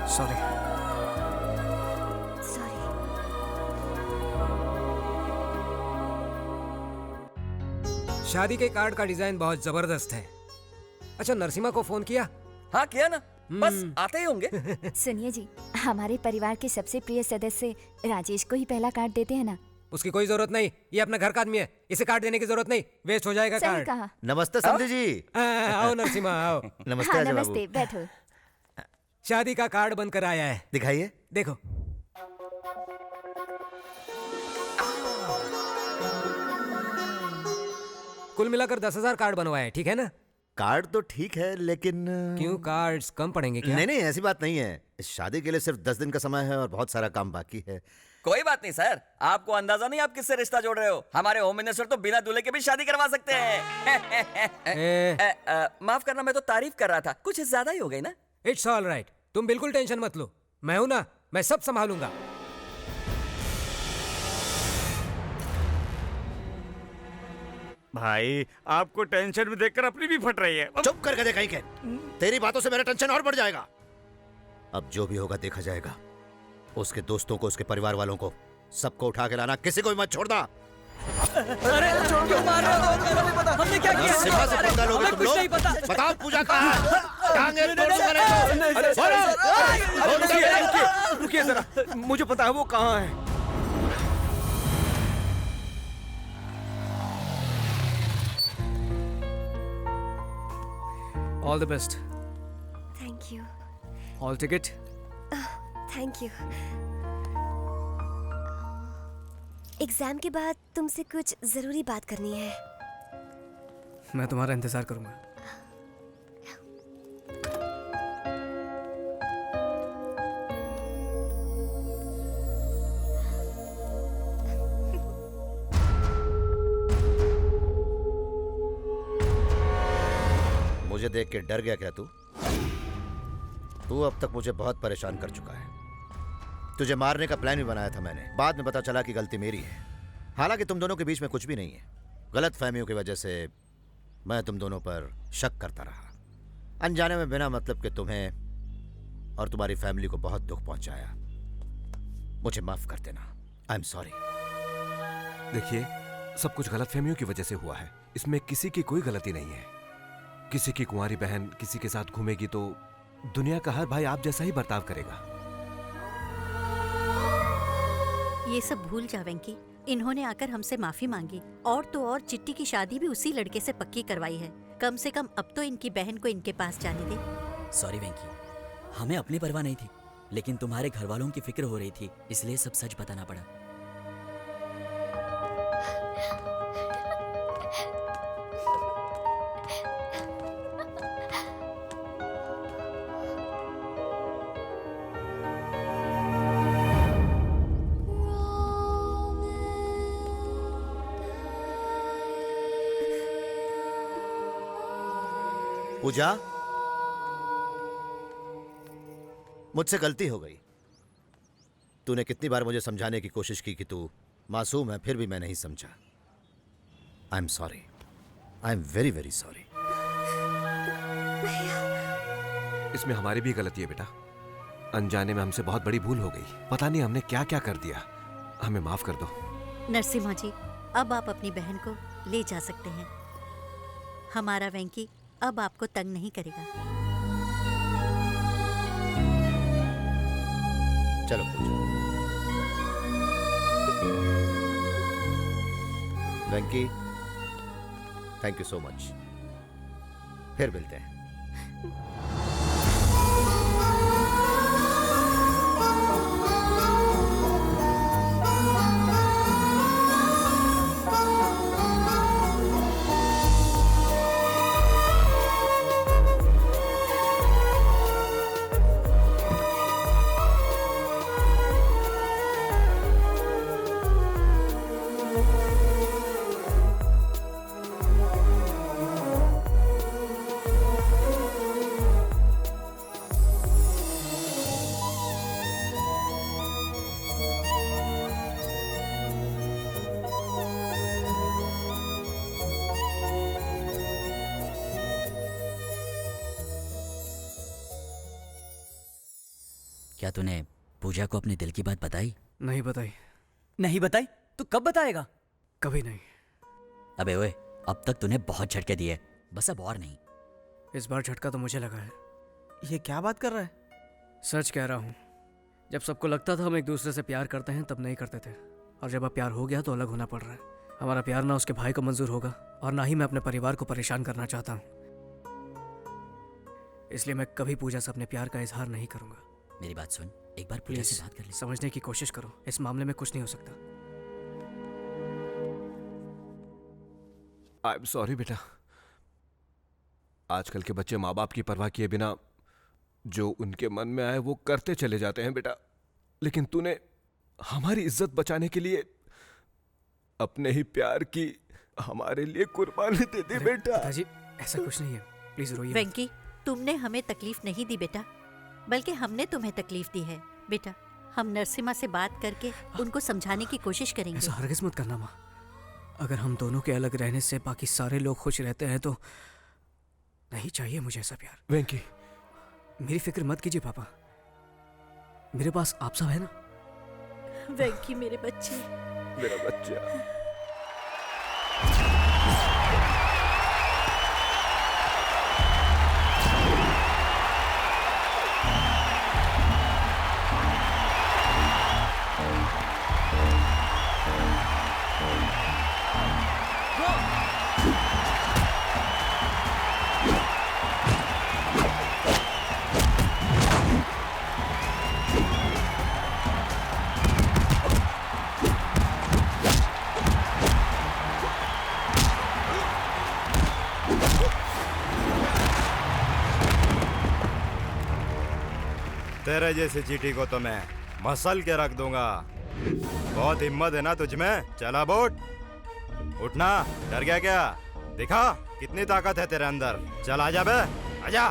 सॉरी। शादी के कार्ड का डिजाइन बहुत जबरदस्त है। अच्छा नरसिमा को फोन किया? हाँ किया ना, बस आते ही होंगे। सुनिए जी, हमारे परिवार के सबसे प्रिय सदस्य राजेश को ही पहला कार्ड देते हैं ना। उसकी कोई जरूरत नहीं, ये अपना घर का आदमी है, इसे कार्ड देने की जरूरत नहीं, वेस्ट हो जाएगा सही कार्ड। कहा। नमस्ते समधी जी। आओ नरसिम्हा आओ। नमस्ते हाँ, अजय बाबू। नमस्ते, बैठो। शादी का कार्ड बनकर आया है, दिखाइए। देखो। कुल मिलाकर 10,000 कार्ड बनवाए, ठीक है ना? कार्ड तो ठीक है, लेकिन क्यों, कार्ड्स कम पड़ेंगे क्या? नहीं नहीं, ऐसी बात नहीं है। शादी के लिए सिर्फ 10 दिन का समय है और बहुत सारा काम बाकी है। कोई बात नहीं सर, आपको अंदाजा नहीं आप किससे रिश्ता जोड़ रहे हो। हमारे होम मिनिस्टर तो बिना दूल्हे के भी शादी करवा सकते हैं। माफ करना, मैं तो तारीफ कर रहा था, कुछ ज्यादा ही हो गई ना। इट्स ऑल राइट, तुम बिल्कुल टेंशन मत लो, मैं हूं ना, मैं सब संभालूंगा। भाई आपको टेंशन में देखकर अपनी भी फट रही है। चुप करके दे कहीं के, तेरी बातों से मेरा टेंशन और बढ़ जाएगा। अब जो भी होगा देखा जाएगा। उसके दोस्तों को, उसके परिवार वालों को, सबको उठा के लाना, किसी को भी मत छोड़ना। अरे क्यों मार रहे हो? हमने क्या किया? नरसिम्हा से पंगा लोगे तुम लोग? बताओ पूजा कहाँ है? टांगे तोड़ूंगा नहीं तो। रुकिए जरा, मुझे पता है वो कहाँ है। All the best. Thank you. Hall ticket. Thank you. Exam के बाद तुमसे कुछ जरूरी बात करनी है। मैं तुम्हारा इंतजार करूंगा। मुझे देख के डर गया क्या तू? तू अब तक मुझे बहुत परेशान कर चुका है। तुझे मारने का प्लान भी बनाया था मैंने, बाद में पता चला कि गलती मेरी है। हालांकि तुम दोनों के बीच में कुछ भी नहीं है। गलत फहमियों की वजह से मैं तुम दोनों पर शक करता रहा, अनजाने में बिना मतलब के तुम्हें और तुम्हारी फैमिली को बहुत दुख पहुंचाया। मुझे माफ कर देना। I am sorry. देखिए, सब कुछ गलतफहमियों की वजह से हुआ है, इसमें किसी की कोई गलती नहीं है। किसी की कुंवारी बहन किसी के साथ घूमेगी तो दुनिया का हर भाई आप जैसा ही बर्ताव करेगा। ये सब भूल जा वेंकी, इन्होंने आकर हमसे माफी मांगी, और तो और चिट्टी की शादी भी उसी लड़के से पक्की करवाई है। कम से कम अब तो इनकी बहन को इनके पास जाने दे। सॉरी वेंकी, हमें अपनी परवाह नहीं थी, लेकिन तुम्हारे घर वालों की फिक्र हो रही थी, इसलिए सब सच बताना पड़ा। पूजा, मुझसे गलती हो गई। तूने कितनी बार मुझे समझाने की कोशिश की कि तू मासूम है, फिर भी मैं नहीं समझा। I am sorry, I am very very sorry. इसमें हमारी भी गलती है बेटा, अनजाने में हमसे बहुत बड़ी भूल हो गई। पता नहीं हमने क्या क्या कर दिया, हमें माफ कर दो। नरसिम्हा जी, अब आप अपनी बहन को ले जा सकते हैं। हमारा वेंकी अब आपको तंग नहीं करेगा। चलो पूजा। वेंकी, थैंक यू सो मच। फिर मिलते हैं। क्या तूने पूजा को अपने दिल की बात बताई? नहीं बताई। नहीं बताई? तू कब बताएगा? कभी नहीं। अबे ओए, अब तक तूने बहुत झटके दिए, बस अब और नहीं। इस बार झटका तो मुझे लगा है। ये क्या बात कर रहा है? सच कह रहा हूँ, जब सबको लगता था हम एक दूसरे से प्यार करते हैं तब नहीं करते थे, और जब अब प्यार हो गया तो अलग होना पड़ रहा है। हमारा प्यार ना उसके भाई को मंजूर होगा और ना ही मैं अपने परिवार को परेशान करना चाहता हूँ। इसलिए मैं कभी पूजा से अपने प्यार का इजहार नहीं करूंगा। मेरी बात सुन, एक बार पूजा से बात कर ले। समझने की कोशिश करो, इस मामले में कुछ नहीं हो सकता। आई एम सॉरी बेटा। आजकल के बच्चे माँ बाप की परवाह किए बिना जो उनके मन में आए वो करते चले जाते हैं बेटा। लेकिन तूने हमारी इज्जत बचाने के लिए अपने ही प्यार की हमारे लिए कुर्बानी दे दी बेटा। पिताजी ऐसा कुछ नहीं है, प्लीज रोइए मत। वेंकी, तुमने हमें तकलीफ नहीं दी बेटा, बल्कि हमने तुम्हें तकलीफ दी है। बेटा, हम नरसिम्हा से बात करके उनको समझाने की कोशिश करेंगे। ऐसा हरगिज मत करना माँ। अगर हम दोनों के अलग रहने से बाकी सारे लोग खुश रहते हैं तो नहीं चाहिए मुझे ऐसा प्यार। वेंकी, मेरी फिक्र मत कीजिए पापा, मेरे पास आप सब है ना। वेंकी मेरे बच्चे, मेरा बच्चा। तेरे जैसी चीटी को तो मैं मसल के रख दूंगा। बहुत हिम्मत है ना तुझ में? चला बोट, उठना। डर गया क्या? दिखा कितनी ताकत है तेरे अंदर। चल आजा बे, आजा।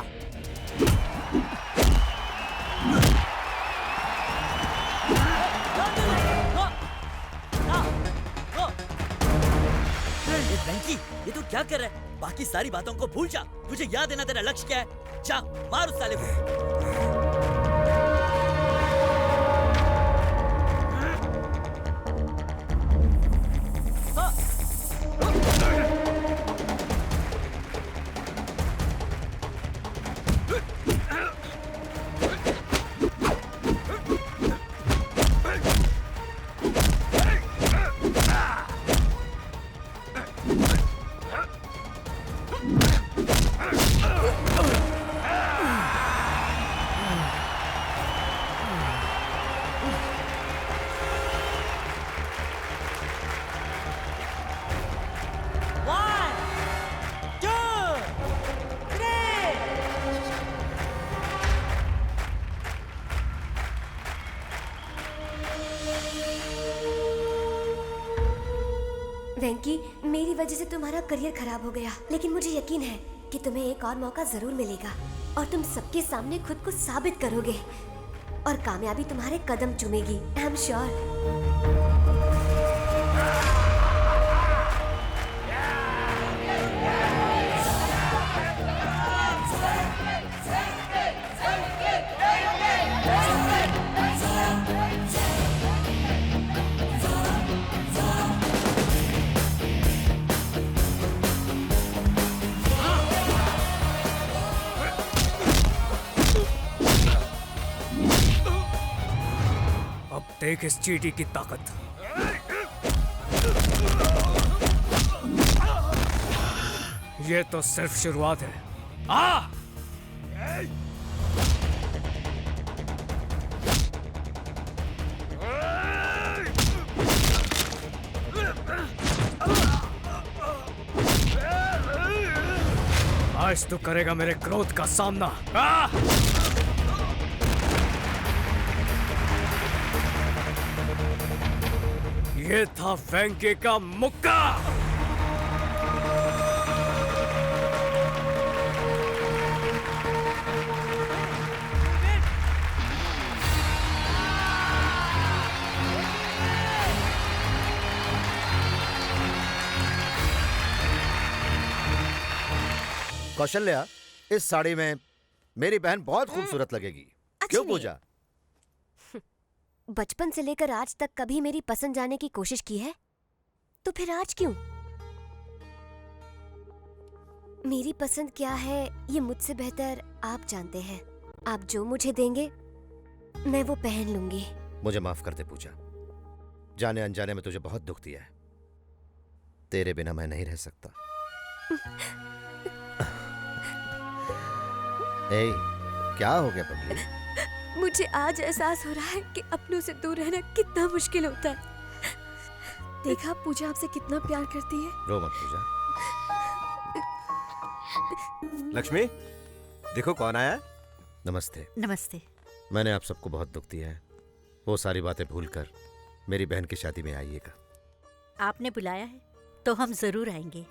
वेंकी, ये तू क्या कर रहा है? बाकी सारी बातों को भूल जा। तुझे याद है ना तेरा लक्ष्य क्या है? जा मार उस साले को। वेंकी, मेरी वजह से तुम्हारा करियर खराब हो गया, लेकिन मुझे यकीन है कि तुम्हें एक और मौका जरूर मिलेगा और तुम सबके सामने खुद को साबित करोगे और कामयाबी तुम्हारे कदम चूमेगी। I am sure. देख इस चींटी की ताकत। ये तो सिर्फ शुरुआत है। आ! आज तू करेगा मेरे क्रोध का सामना। आ! ये था वेंकी का मुक्का। कौशल्या, इस साड़ी में मेरी बहन बहुत खूबसूरत लगेगी। क्यों पूजा? बचपन से लेकर आज तक कभी मेरी पसंद जाने की कोशिश की है? तो फिर आज क्यों? मेरी पसंद क्या है ये मुझसे बेहतर आप जानते हैं। आप जो मुझे देंगे मैं वो पहन लूंगी। मुझे माफ कर दे पूजा, जाने अनजाने में तुझे बहुत दुख दिया है। तेरे बिना मैं नहीं रह सकता। ए, क्या हो गया पगली? मुझे आज एहसास हो रहा है कि अपनों से दूर रहना कितना मुश्किल होता है। देखा पूजा आपसे कितना प्यार करती है। रो मत पूजा। लक्ष्मी, देखो कौन आया है। नमस्ते। नमस्ते। मैंने आप सबको बहुत दुख दिया है। वो सारी बातें भूलकर मेरी बहन की शादी में आइएगा। आपने बुलाया है तो हम जरूर आएंगे।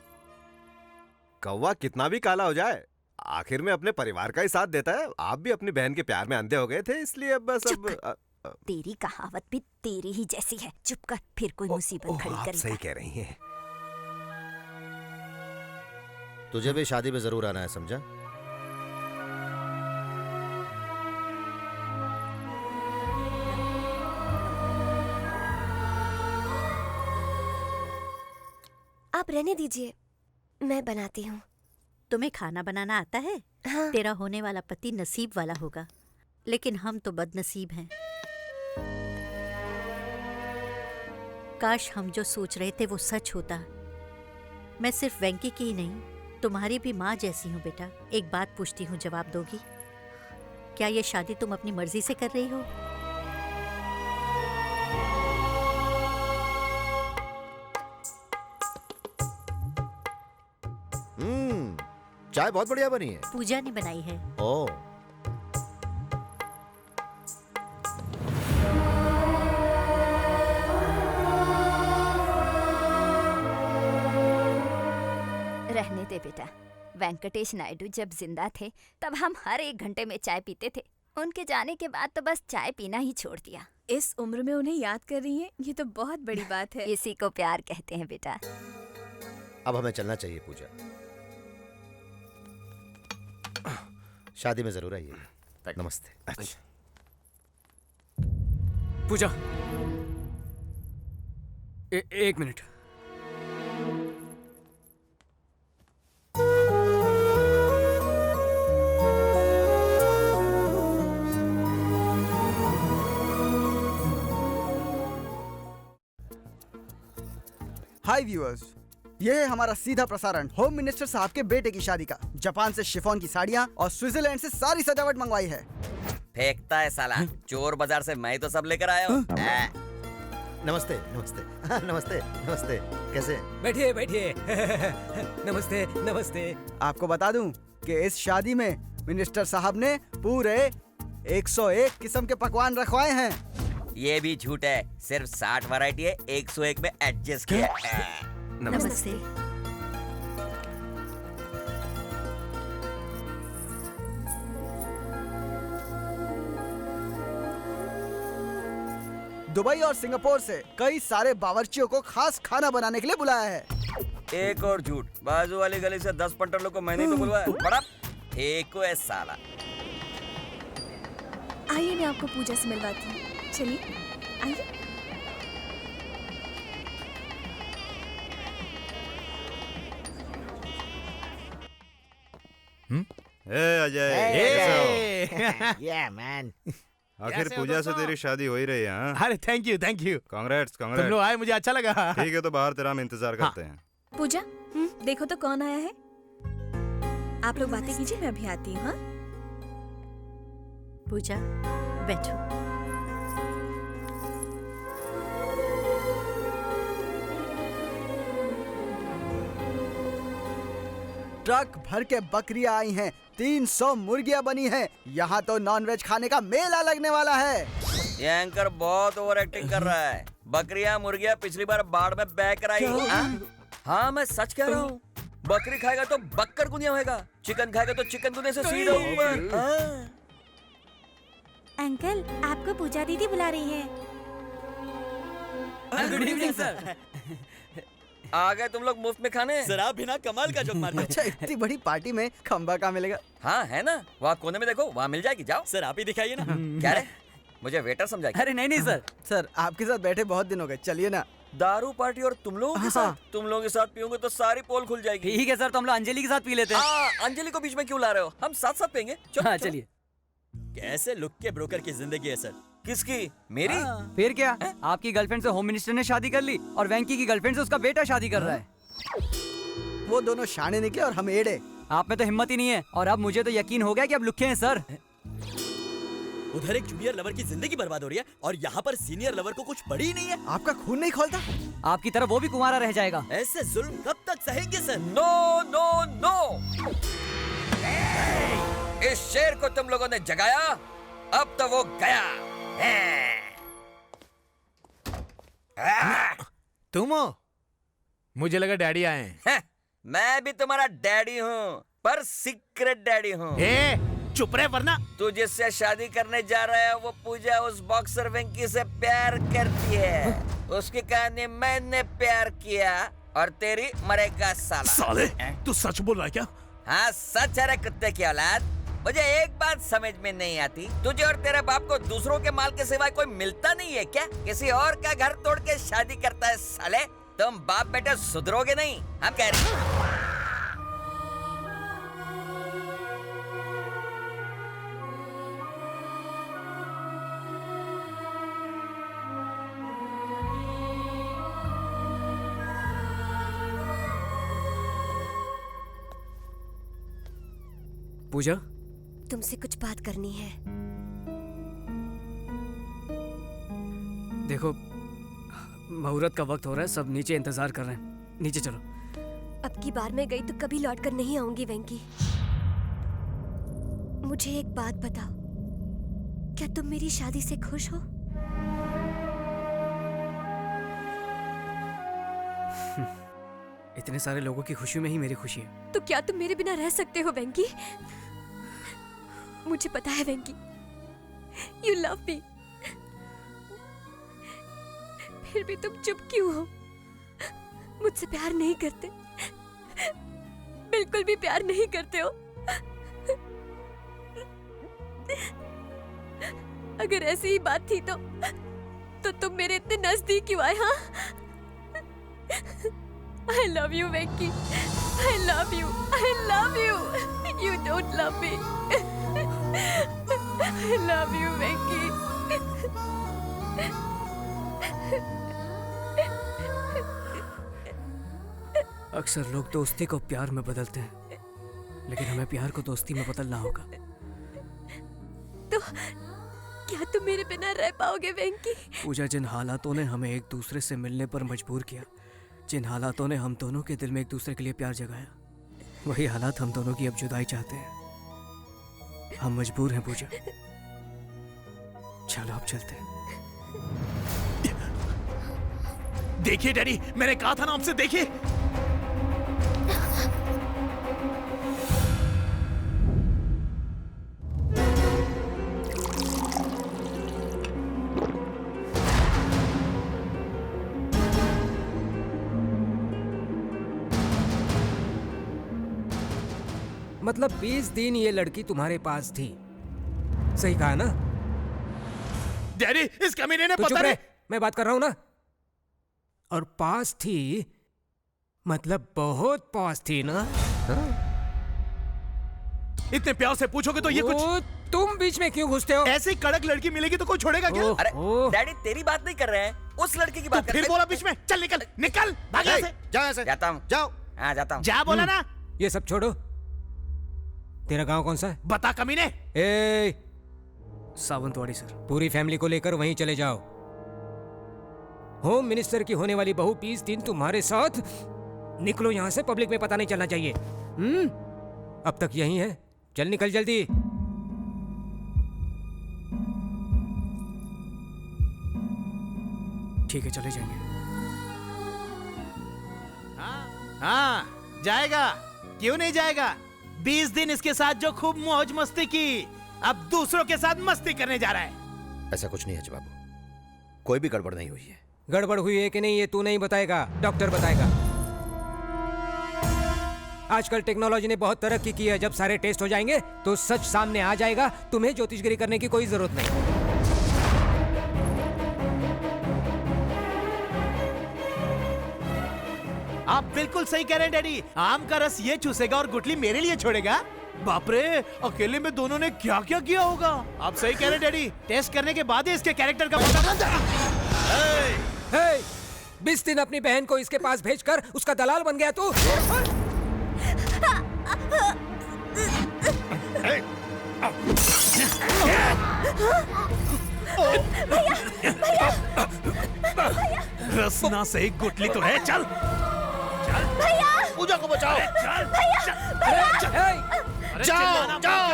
कौवा कितना भी काला हो जाए, आखिर में अपने परिवार का ही साथ देता है। आप भी अपनी बहन के प्यार में अंधे हो गए थे, इसलिए अब बस अब तेरी कहावत भी तेरी ही जैसी है। चुप कर, फिर कोई मुसीबत खड़ी आप करेगा। सही कह रही हैं। तुझे भी शादी में जरूर आना है, समझा? आप रहने दीजिए, मैं बनाती हूँ। तुम्हें खाना बनाना आता है? हाँ। तेरा होने वाला पति नसीब वाला होगा, लेकिन हम तो बदनसीब हैं। काश हम जो सोच रहे थे वो सच होता। मैं सिर्फ वेंकी की ही नहीं, तुम्हारी भी माँ जैसी हूँ बेटा। एक बात पूछती हूँ, जवाब दोगी? क्या ये शादी तुम अपनी मर्जी से कर रही हो? चाय बहुत बढ़िया बनी है। पूजा ने बनाई है। ओह, रहने दे बेटा। वेंकटेश नायडू जब जिंदा थे तब हम हर 1 घंटे में चाय पीते थे। उनके जाने के बाद तो बस चाय पीना ही छोड़ दिया। इस उम्र में उन्हें याद कर रही हैं, ये तो बहुत बड़ी बात है। इसी को प्यार कहते हैं बेटा। अब हमें चलना चाहिए पूजा। शादी में जरूर आइए। नमस्ते। अच्छा पूजा, एक मिनट। हाय व्यूअर्स, ये है हमारा सीधा प्रसारण होम मिनिस्टर साहब के बेटे की शादी का। जापान से शिफॉन की साड़ियाँ और स्विट्जरलैंड से सारी सजावट मंगवाई है। फेंकता है साला, चोर बाजार से मैं तो सब लेकर आया हूँ। नमस्ते नमस्ते। हाँ, नमस्ते नमस्ते। कैसे? बैठिए बैठिए। नमस्ते नमस्ते। आपको बता दूं कि इस शादी में मिनिस्टर साहब ने पूरे 101 किस्म के पकवान रखवाए हैं। ये भी झूठ है, सिर्फ 60 वैरायटी है, 101 में एडजस्ट किया है। नमस्ते। दुबई और सिंगापुर से कई सारे बावर्चियों को खास खाना बनाने के लिए बुलाया है। एक और झूठ, बाजू वाली गली से 10 पंटरों को मैंने तो बुलवाया। बड़ा फेंको है साला। आइए मैं आपको पूजा से मिलवाती हूँ। चलिए आइए। Ajay, Yeah man। आखिर पूजा से तेरी शादी हो ही रही है। हाँ? अरे थैंक यू। कांग्रेट्स तुम लोग कांग्रेट्स। आए, मुझे अच्छा लगा। ठीक है, तो बाहर तेरा हम इंतजार करते हैं। पूजा, देखो तो कौन आया है। आप लोग बातें कीजिए, मैं अभी आती हूँ। हाँ? पूजा बैठो। ट्रक भर के बकरियां आई हैं, 300 मुर्गियां बनी हैं। यहाँ तो नॉनवेज खाने का मेला लगने वाला है। ये एंकर बहुत ओवर एक्टिंग कर रहा है। बकरियां मुर्गियां पिछली बार बाढ़ में बह कर आई। हाँ मैं सच कह रहा हूँ। बकरी खाएगा तो बक्कर गुनिया होएगा, चिकन खाएगा तो चिकन गुनिया से सीधा ऊपर। अंकल, आपको पूजा दीदी बुला रही है। Good evening sir. आ गए तुम लोग मुफ्त में खाने। सर आप बिना कमाल का जोक मारते हो। अच्छा, इतनी बड़ी पार्टी में खंबा कहाँ मिलेगा? हाँ है ना, वहाँ कोने में देखो, वहाँ मिल जाएगी। जाओ सर आप ही दिखाइए ना। क्या रे, मुझे वेटर समझाएगी? अरे नहीं सर। सर आपके साथ बैठे बहुत दिन हो गए, चलिए ना। दारू पार्टी और तुम लोगों के साथ? तुम लोगों के साथ पीओगे तो सारी पोल खुल जाएगी। ठीक है सर, तो हम लोग अंजलि के साथ पी लेते हैं। अंजलि को बीच में क्यों ला रहे हो? हम साथ साथ पियेंगे। हाँ चलिए। कैसे लुक के ब्रोकर की जिंदगी है सर। किसकी? मेरी? फिर क्या, आपकी गर्लफ्रेंड से होम मिनिस्टर ने शादी कर ली और वेंकी की गर्लफ्रेंड से उसका बेटा शादी कर रहा है। वो दोनों शाने निकले और हम एड़े। आप में तो हिम्मत ही नहीं है, और अब मुझे तो यकीन हो गया कि अब लुक्के हैं सर। उधर एक जूनियर लवर की जिंदगी बर्बाद हो रही है और यहाँ पर सीनियर लवर को कुछ पड़ी ही नहीं है। आपका खून नहीं खोलता? आपकी तरह वो भी कुंवारा रह जाएगा। ऐसे जुल्म कब तक सहेंगे सर? नो नो नो, इस शेर को तुम लोगों ने जगाया, अब तो वो गया। तुम हो? मुझे लगा डैडी आए हैं। मैं भी तुम्हारा डैडी हूँ, पर सीक्रेट डैडी हूँ। चुप रहे वरना। तू जिससे शादी करने जा रहा है वो पूजा उस बॉक्सर वेंकी से प्यार करती है। उसकी कहानी मैंने प्यार किया और तेरी मरेगा साला। साले, तू सच बोल रहा है क्या? हाँ सच है रे कुत्ते की औलाद। मुझे एक बात समझ में नहीं आती, तुझे और तेरे बाप को दूसरों के माल के सिवाय कोई मिलता नहीं है क्या? किसी और का घर तोड़ के शादी करता है साले। तुम बाप बेटे सुधरोगे नहीं, हम कह रहे हैं। पूजा, तुमसे कुछ बात करनी है। देखो मुहूर्त का वक्त हो रहा है, सब नीचे इंतजार कर रहे हैं, नीचे चलो। अब की बार मैं गई तो कभी लौट कर नहीं आऊंगी वेंकी। मुझे एक बात बताओ, क्या तुम मेरी शादी से खुश हो? इतने सारे लोगों की खुशी में ही मेरी खुशी है। तो क्या तुम मेरे बिना रह सकते हो वेंकी? मुझे पता है वेंकी, यू लव मी, फिर भी तुम चुप क्यों हो? मुझसे प्यार नहीं करते, बिल्कुल भी प्यार नहीं करते हो। अगर ऐसी ही बात थी तो तुम मेरे इतने नजदीक क्यों आए? हाँ, I love you, Venki. I love you. I love you. You don't love me. I love you, Venki. अक्सर लोग दोस्ती को प्यार में बदलते हैं, लेकिन हमें प्यार को दोस्ती में बदलना होगा। तो क्या तुम मेरे बिना रह पाओगे वेंकी? पूजा, जिन हालातों ने हमें एक दूसरे से मिलने पर मजबूर किया, जिन हालातों ने हम दोनों के दिल में एक दूसरे के लिए प्यार जगाया, वही हालात हम दोनों की अब जुदाई चाहते हैं। हम मजबूर हैं पूजा। चलो अब चलते हैं। देखिए डैडी, मैंने कहा था ना आपसे, देखिए। मतलब 20 दिन ये लड़की तुम्हारे पास थी, सही कहा ना? डैडी, इस कमीने ने तो पता नहीं। मैं बात कर रहा हूं ना। और पास थी मतलब बहुत पास थी ना? इतने प्यार से पूछोगे तो ये कुछ। तुम बीच में क्यों घुसते हो? ऐसी कड़क लड़की मिलेगी तो कोई छोड़ेगा क्या? अरे डैडी, तेरी बात नहीं कर रहे हैं, उस लड़की की बात कर रहे हैं। फिर बोला बीच में, चल निकल निकल, भाग यहाँ से। जाओ यहाँ से। जाता हूँ। जाओ। हाँ जाता हूँ। जा बोला ना। ये सब छोड़ो, तेरा गांव कौन सा है? बता कमीने। ए, सावंतवाड़ी सर। पूरी फैमिली को लेकर वहीं चले जाओ। होम मिनिस्टर की होने वाली बहू 20 दिन तुम्हारे साथ। निकलो यहाँ से, पब्लिक में पता नहीं चलना चाहिए। अब तक यहीं है, चल निकल जल्दी। ठीक है, चले जाएंगे। हाँ जाएगा, क्यों नहीं जाएगा? 20 दिन इसके साथ जो खूब मौज मस्ती की, अब दूसरों के साथ मस्ती करने जा रहा है। ऐसा कुछ नहीं है बाबू, कोई भी गड़बड़ नहीं हुई है। गड़बड़ हुई है कि नहीं ये तू नहीं बताएगा, डॉक्टर बताएगा। आजकल टेक्नोलॉजी ने बहुत तरक्की की है, जब सारे टेस्ट हो जाएंगे तो सच सामने आ जाएगा। तुम्हें ज्योतिषगिरी करने की कोई जरूरत नहीं। आप बिल्कुल सही कह रहे हैं डैडी। आम का रस ये चूसेगा और गुठली मेरे लिए छोड़ेगा। बाप रे, अकेले में दोनों ने क्या क्या किया होगा। आप सही कह रहे डैडी, टेस्ट करने के बाद ही इसके कैरेक्टर का पता चलता है। 20 दिन अपनी बहन को इसके पास भेजकर उसका दलाल बन गया तू। रसना से एक गुटली तो है। चल चल पूजा को बचाओ। चल जाओ जाओ।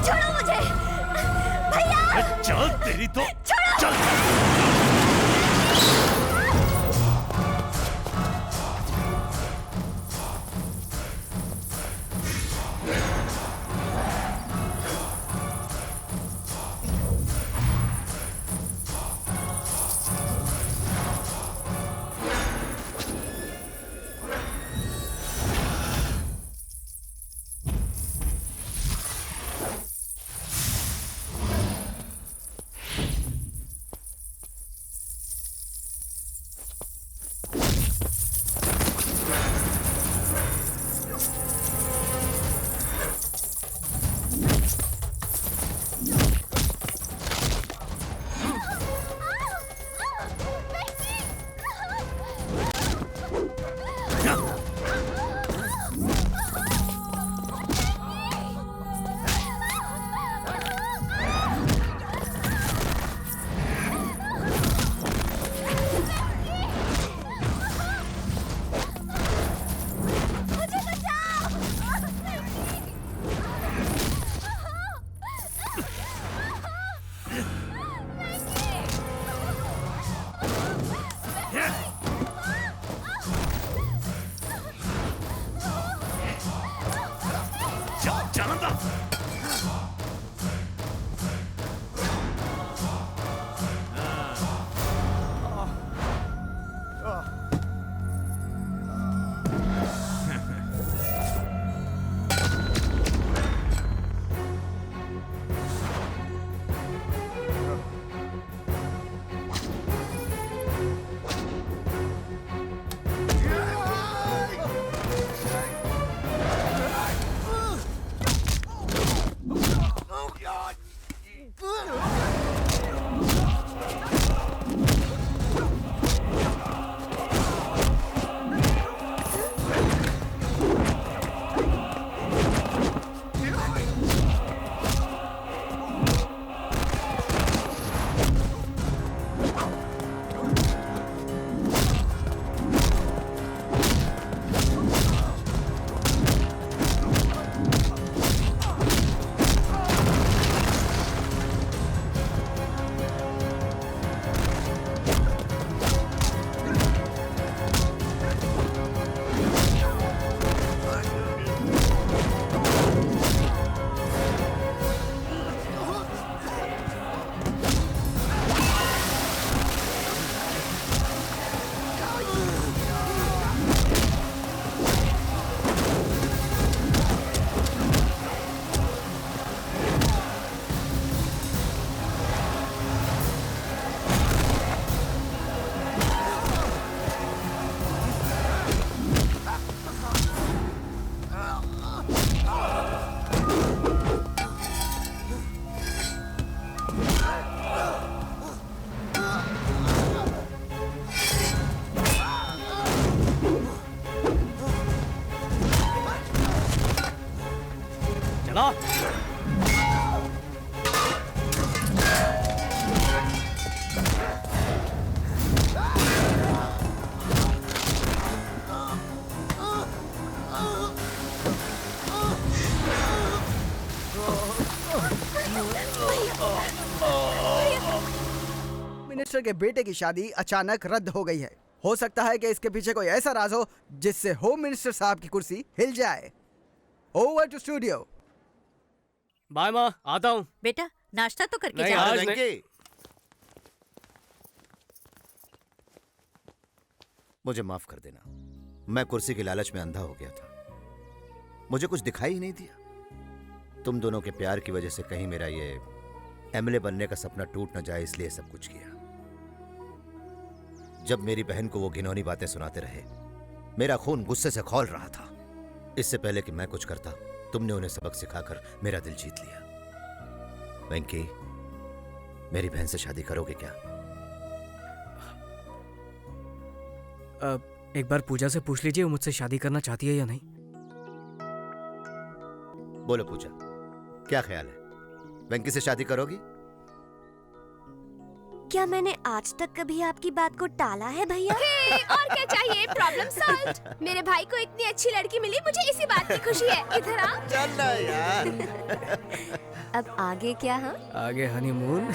छोड़ो मुझे भैया। चल तेरी तो चल। मिनिस्टर के बेटे की शादी अचानक रद्द हो गई है। हो सकता है कि इसके पीछे कोई ऐसा राज हो जिससे होम मिनिस्टर साहब की कुर्सी हिल जाए। Over to studio. बाय माँ, आता हूँ। बेटा नाश्ता तो करके नहीं, जाओ। आज नहीं। मुझे माफ कर देना, मैं कुर्सी के लालच में अंधा हो गया था। मुझे कुछ दिखाई ही नहीं दिया। तुम दोनों के प्यार की वजह से कहीं मेरा ये एमएलए बनने का सपना टूट न जाए, इसलिए सब कुछ किया। जब मेरी बहन को वो घिनौनी बातें सुनाते रहे, मेरा खून गुस्से से खौल रहा था। इससे पहले कि मैं कुछ करता, तुमने उन्हें सबक सिखाकर मेरा दिल जीत लिया। वेंकी, मेरी बहन से शादी करोगे क्या? एक बार पूजा से पूछ लीजिए वो मुझसे शादी करना चाहती है या नहीं। बोलो पूजा, क्या ख्याल है? वेंकी से शादी करोगी? क्या मैंने आज तक कभी आपकी बात को टाला है भैया? और क्या चाहिए? Problem solved. मेरे भाई को इतनी अच्छी लड़की मिली, मुझे इसी बात की खुशी है। इधर आ। चल ना यार। अब आगे क्या? हाँ, आगे हनीमून।